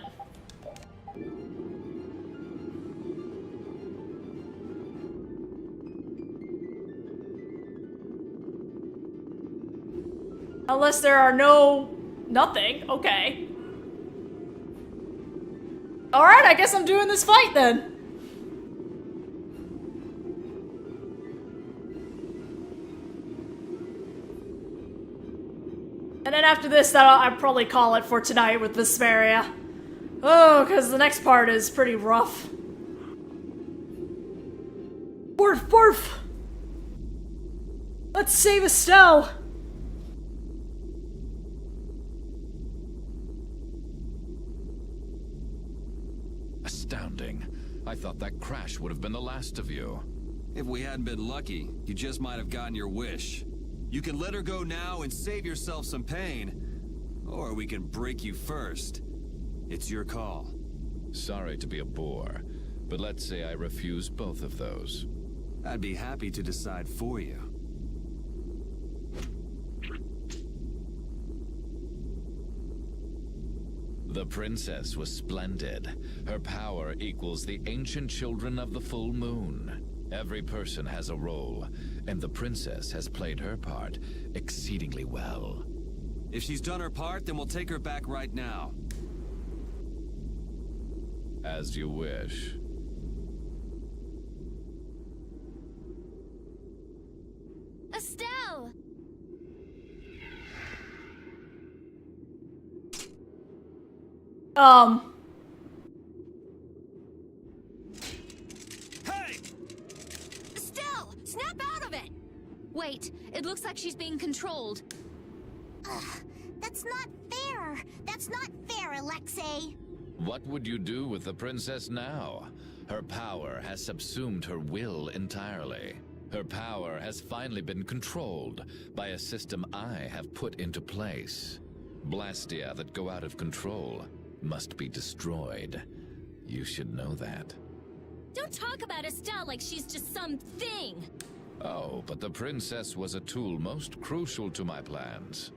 S1: unless there are nothing, okay. Alright, I guess I'm doing this fight then. And then after this, I'll probably call it for tonight with Vesperia. Oh, because the next part is pretty rough. Barf, barf! Let's save Estelle!
S22: Astounding. I thought that crash would have been the last of you.
S5: If we hadn't been lucky, you just might have gotten your wish. You can let her go now and save yourself some pain, or we can break you first. It's your call.
S22: Sorry to be a bore, but let's say I refuse both of those.
S5: I'd be happy to decide for you.
S22: The princess was splendid. Her power equals the ancient children of the full moon. Every person has a role, and the princess has played her part exceedingly well.
S5: If she's done her part, then we'll take her back right now.
S22: As you wish.
S9: Estelle!
S20: Hey! Estelle! Snap out of it!
S9: Wait, it looks like she's being controlled.
S6: Ugh, that's not fair. That's not fair, Alexei.
S22: What would you do with the princess now? Her power has subsumed her will entirely. Her power has finally been controlled by a system I have put into place. Blastia that go out of control must be destroyed. You should know that.
S4: Don't talk about Estelle like she's just some thing!
S22: Oh, but the princess was a tool most crucial to my plans.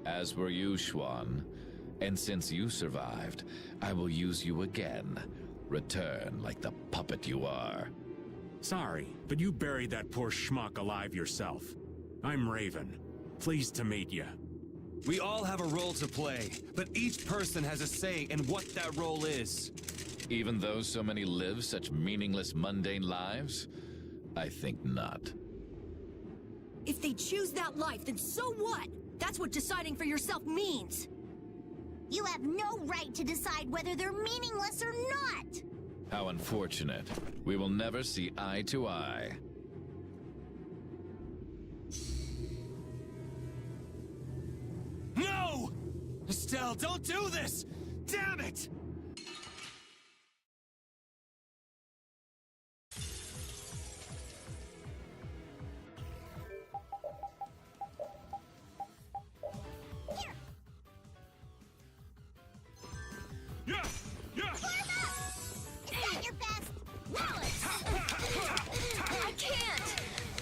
S22: As were you, Schwan. And since you survived, I will use you again. Return like the puppet you are.
S13: Sorry, but you buried that poor schmuck alive yourself. I'm Raven. Pleased to meet you.
S5: We all have a role to play, but each person has a say in what that role is.
S22: Even though so many live such meaningless, mundane lives? I think not.
S20: If they choose that life, then so what? That's what deciding for yourself means.
S6: You have no right to decide whether they're meaningless or not!
S22: How unfortunate. We will never see eye to eye.
S8: No! Estelle, don't do this! Damn it!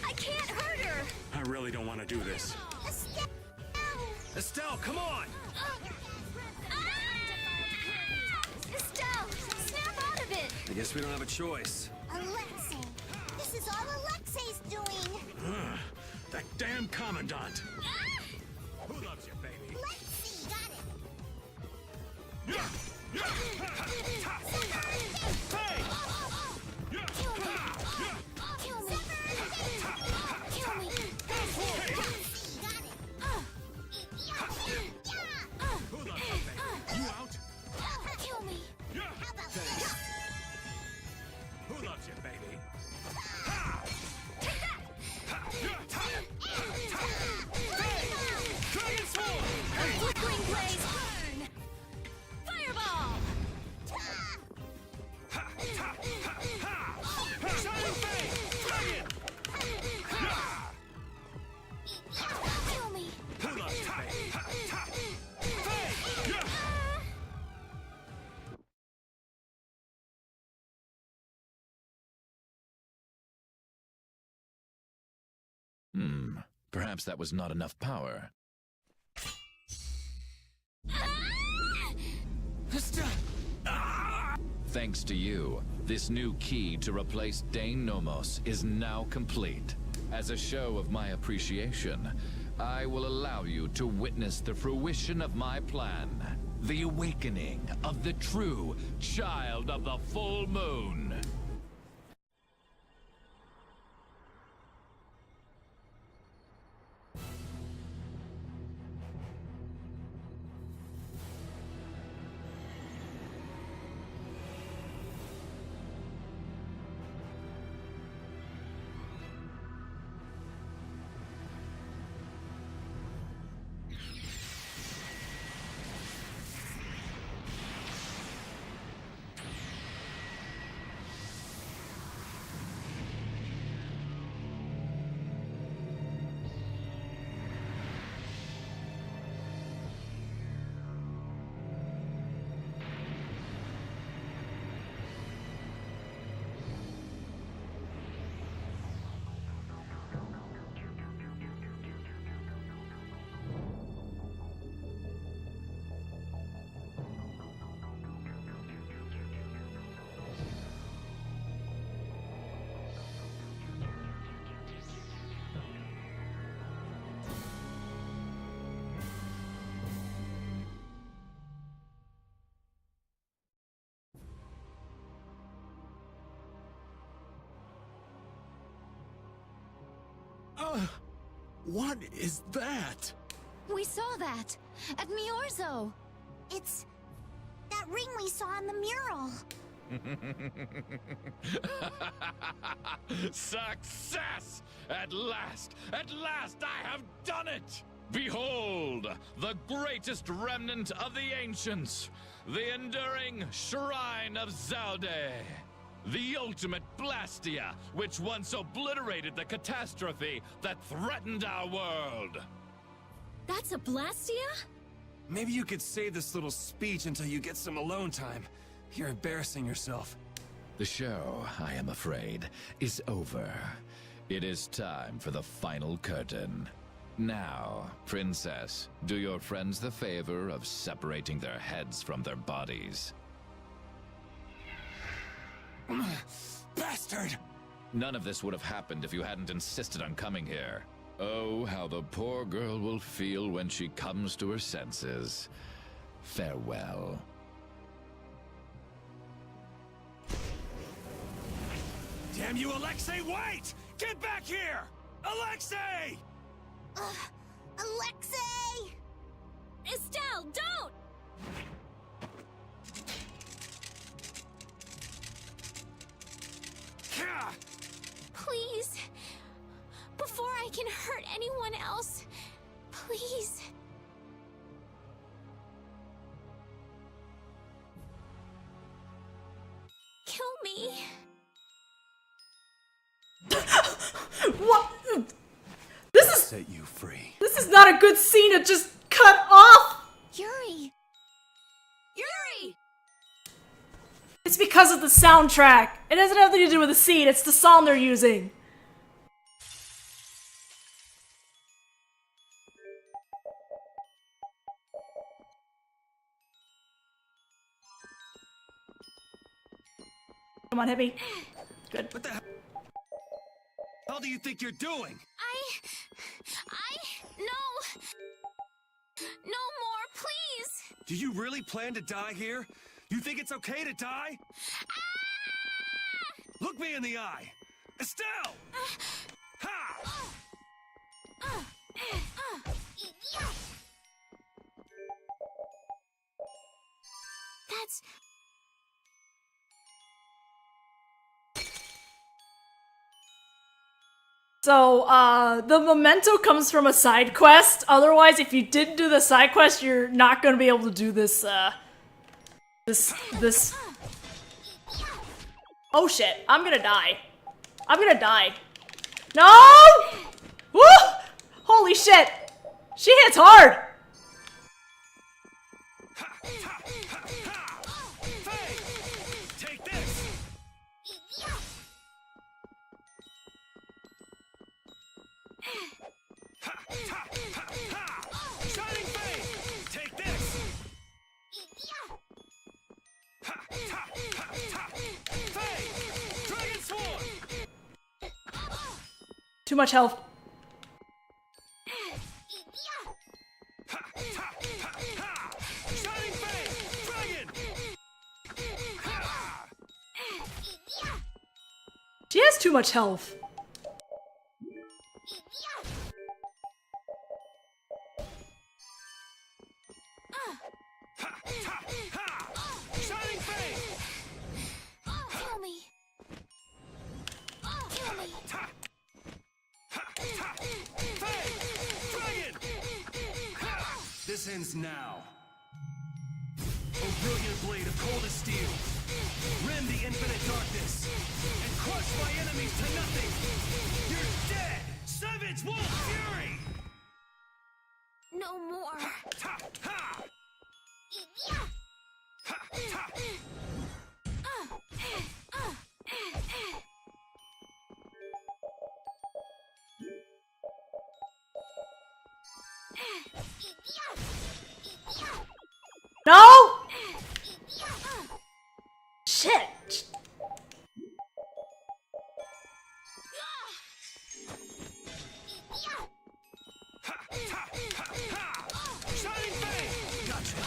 S20: I can't hurt her!
S13: I really don't want to do this.
S8: Estelle, come on!
S4: Estelle, snap out of it!
S5: I guess we don't have a choice.
S6: Alexei! This is all Alexei's doing!
S13: That damn commandant! Who loves you, baby?
S6: Let's see, got it!
S13: Who loves you, baby?
S4: Flickering blaze, burn! Fireball! Kill me!
S13: Who loves you, baby?
S22: Perhaps that was not enough power. Thanks to you, this new key to replace Dane Nomos is now complete. As a show of my appreciation, I will allow you to witness the fruition of my plan. The awakening of the true child of the full moon.
S13: What is that?
S15: We saw that at Miorzo.
S6: It's that ring we saw in the mural.
S22: Success! At last I have done it! Behold, the greatest remnant of the ancients, the enduring Shrine of Zalde, the ultimate Blastia, which once obliterated the catastrophe that threatened our world.
S20: That's a Blastia?
S5: Maybe you could save this little speech until you get some alone time. You're embarrassing yourself.
S22: The show, I am afraid, is over. It is time for the final curtain. Now, Princess, do your friends the favor of separating their heads from their bodies.
S5: Bastard!
S22: None of this would have happened if you hadn't insisted on coming here. Oh, how the poor girl will feel when she comes to her senses. Farewell.
S8: Damn you, Alexei, wait! Get back here! Alexei!
S6: Alexei!
S4: Estelle, don't! Please. Before I can hurt anyone else. Please. Kill me.
S1: What? This is
S5: set you free.
S1: This is not a good scene to just cut off.
S4: Yuri. Yuri!
S1: It's because of the soundtrack. It has nothing to do with the scene. It's the song they're using. Come on, Hippie. Good.
S8: What the hell do you think you're doing?
S4: No more, please!
S8: Do you really plan to die here? You think it's okay to die? Look me in the eye! Estelle! Ha!
S4: That's...
S1: So, the memento comes from a side quest. Otherwise, if you didn't do the side quest, you're not gonna be able to do this, this... Oh shit, I'm gonna die. I'm gonna die. No! Woo! Holy shit! She hits hard!
S8: Take this! Shining Fang! Take this! Fang! Dragon Sword!
S1: Too much health.
S8: Shining Fang! Dragon!
S1: She has too much health.
S8: Shining Fang!
S4: Kill me. Kill me.
S8: Fang! Dragon! This ends now. O brilliant blade of coldest steel, rend the infinite darkness, and crush my enemies to nothing! You're dead! Savage Wolf Fury!
S4: No more.
S1: No! Shit!
S8: Shining Fang! Gotcha!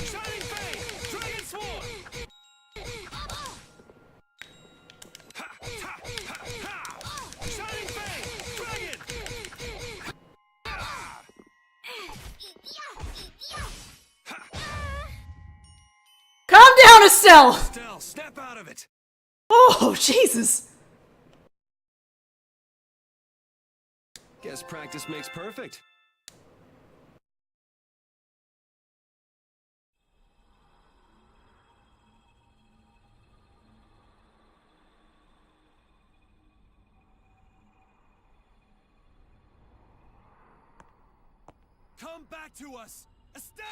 S8: Shining Fang! Dragon Sword!
S1: Estelle!
S8: Estelle, snap out of it!
S1: Oh, Jesus!
S5: Guess practice makes perfect.
S8: Come back to us! Estelle!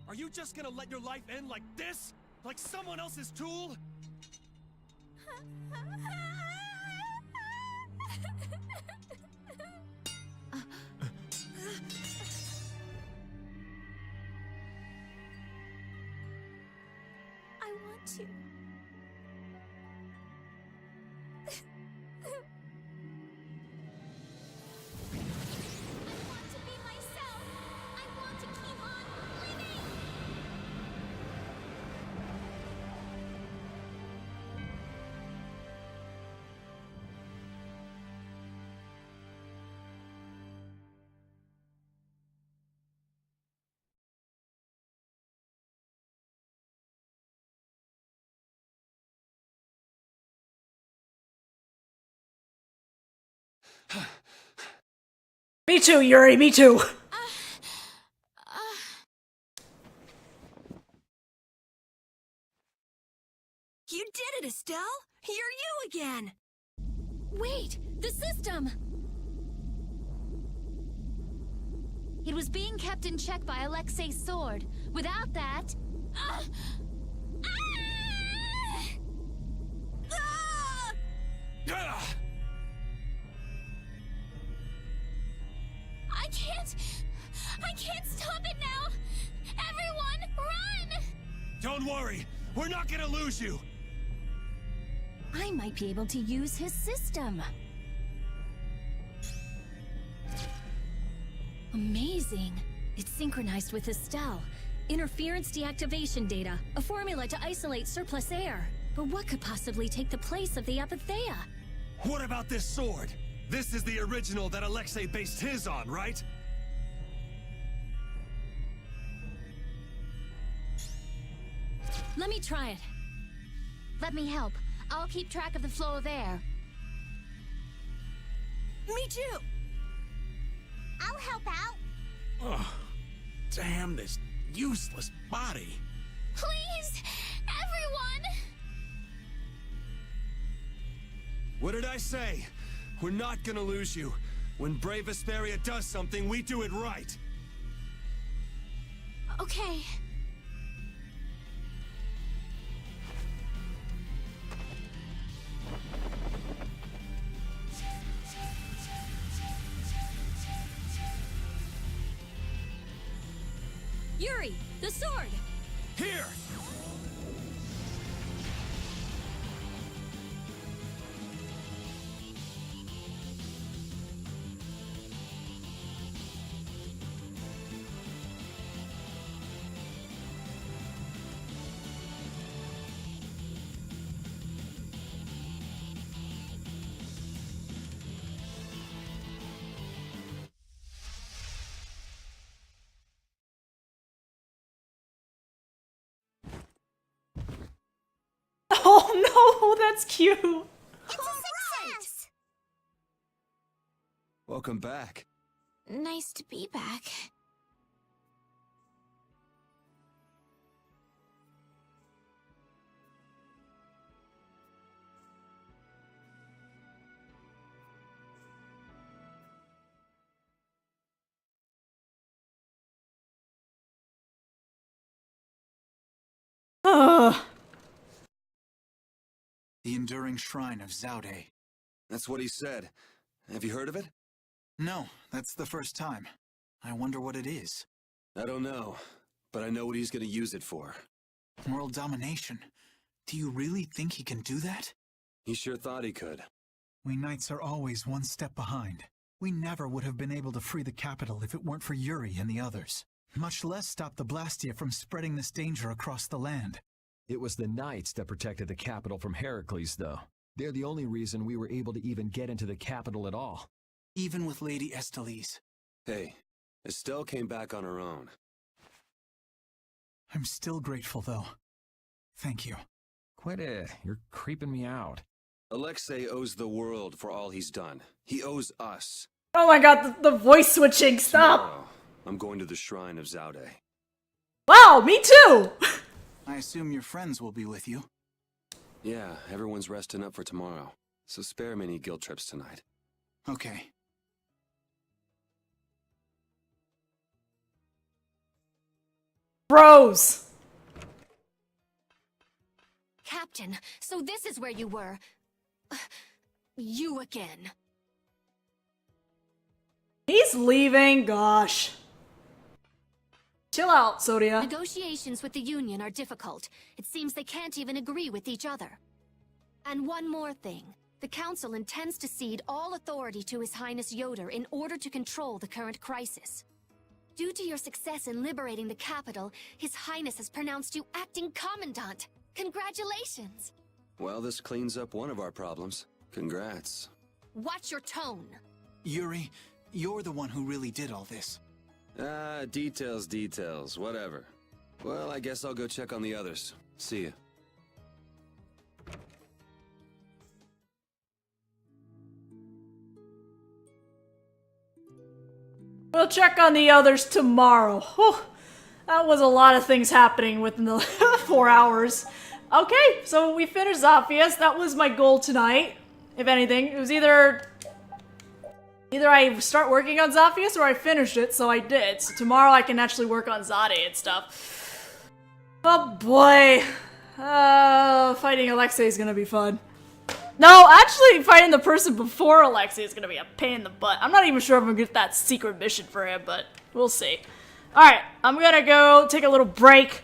S8: Are you just gonna let your life end like this? Like someone else's tool?
S4: I want to.
S1: Me too, Yuri, me too.
S20: You did it, Estelle! You're you again!
S4: Wait, the system!
S9: It was being kept in check by Alexei's sword. Without that...
S4: I can't stop it now! Everyone, run!
S8: Don't worry, we're not gonna lose you!
S4: I might be able to use his system. Amazing. It's synchronized with Estelle. Interference deactivation data, a formula to isolate surplus air. But what could possibly take the place of the Apatheia?
S8: What about this sword? This is the original that Alexei based his on, right?
S4: Let me try it.
S9: Let me help. I'll keep track of the flow of air.
S20: Me too!
S6: I'll help out.
S8: Oh, damn this useless body.
S4: Please! Everyone!
S8: What did I say? We're not gonna lose you. When brave Vesperia does something, we do it right.
S4: Okay. Yuri, the sword!
S8: Here!
S1: Oh no, that's cute.
S6: It's a success!
S5: Welcome back.
S4: Nice to be back.
S11: The Enduring Shrine of Zaude.
S5: That's what he said. Have you heard of it?
S11: No, that's the first time. I wonder what it is.
S5: I don't know, but I know what he's gonna use it for.
S11: World domination. Do you really think he can do that?
S5: He sure thought he could.
S11: We knights are always one step behind. We never would have been able to free the capital if it weren't for Yuri and the others. Much less stop the Blastia from spreading this danger across the land.
S7: It was the knights that protected the capital from Heracles, though. They're the only reason we were able to even get into the capital at all.
S11: Even with Lady Estellise.
S5: Hey, Estelle came back on her own.
S11: I'm still grateful, though. Thank you.
S7: Quit it. You're creeping me out.
S5: Alexei owes the world for all he's done. He owes us.
S1: Oh my god, the voice switching, stop!
S5: Tomorrow, I'm going to the shrine of Zaude.
S1: Wow, me too!
S11: I assume your friends will be with you.
S5: Yeah, everyone's resting up for tomorrow. So spare me any guilt trips tonight.
S11: Okay.
S1: Bros!
S4: Captain, so this is where you were. You again.
S1: He's leaving, gosh. Chill out, Sodia.
S4: Negotiations with the Union are difficult. It seems they can't even agree with each other. And one more thing. The Council intends to cede all authority to His Highness Yoder in order to control the current crisis. Due to your success in liberating the capital, His Highness has pronounced you acting commandant. Congratulations!
S5: Well, this cleans up one of our problems. Congrats.
S4: Watch your tone.
S11: Yuri, you're the one who really did all this.
S5: Details, whatever. Well, I guess I'll go check on the others. See ya.
S1: We'll check on the others tomorrow. Whew. That was a lot of things happening within the 4 hours. Okay, so we finished Zaphias. That was my goal tonight. If anything, it was either I start working on Zaphias or I finished it, so I did. So tomorrow I can actually work on Zade and stuff. Oh boy. Fighting Alexei is gonna be fun. No, actually fighting the person before Alexei is gonna be a pain in the butt. I'm not even sure if I'm gonna get that secret mission for him, but we'll see. Alright, I'm gonna go take a little break.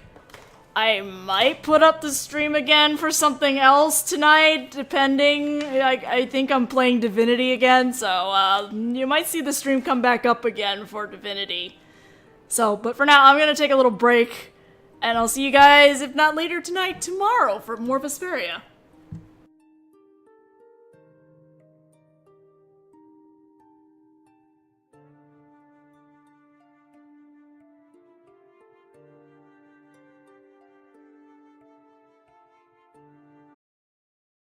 S1: I might put up the stream again for something else tonight, depending. I think I'm playing Divinity again, so you might see the stream come back up again for Divinity. So, but for now, I'm gonna take a little break, and I'll see you guys, if not later tonight, tomorrow for more Vesperia.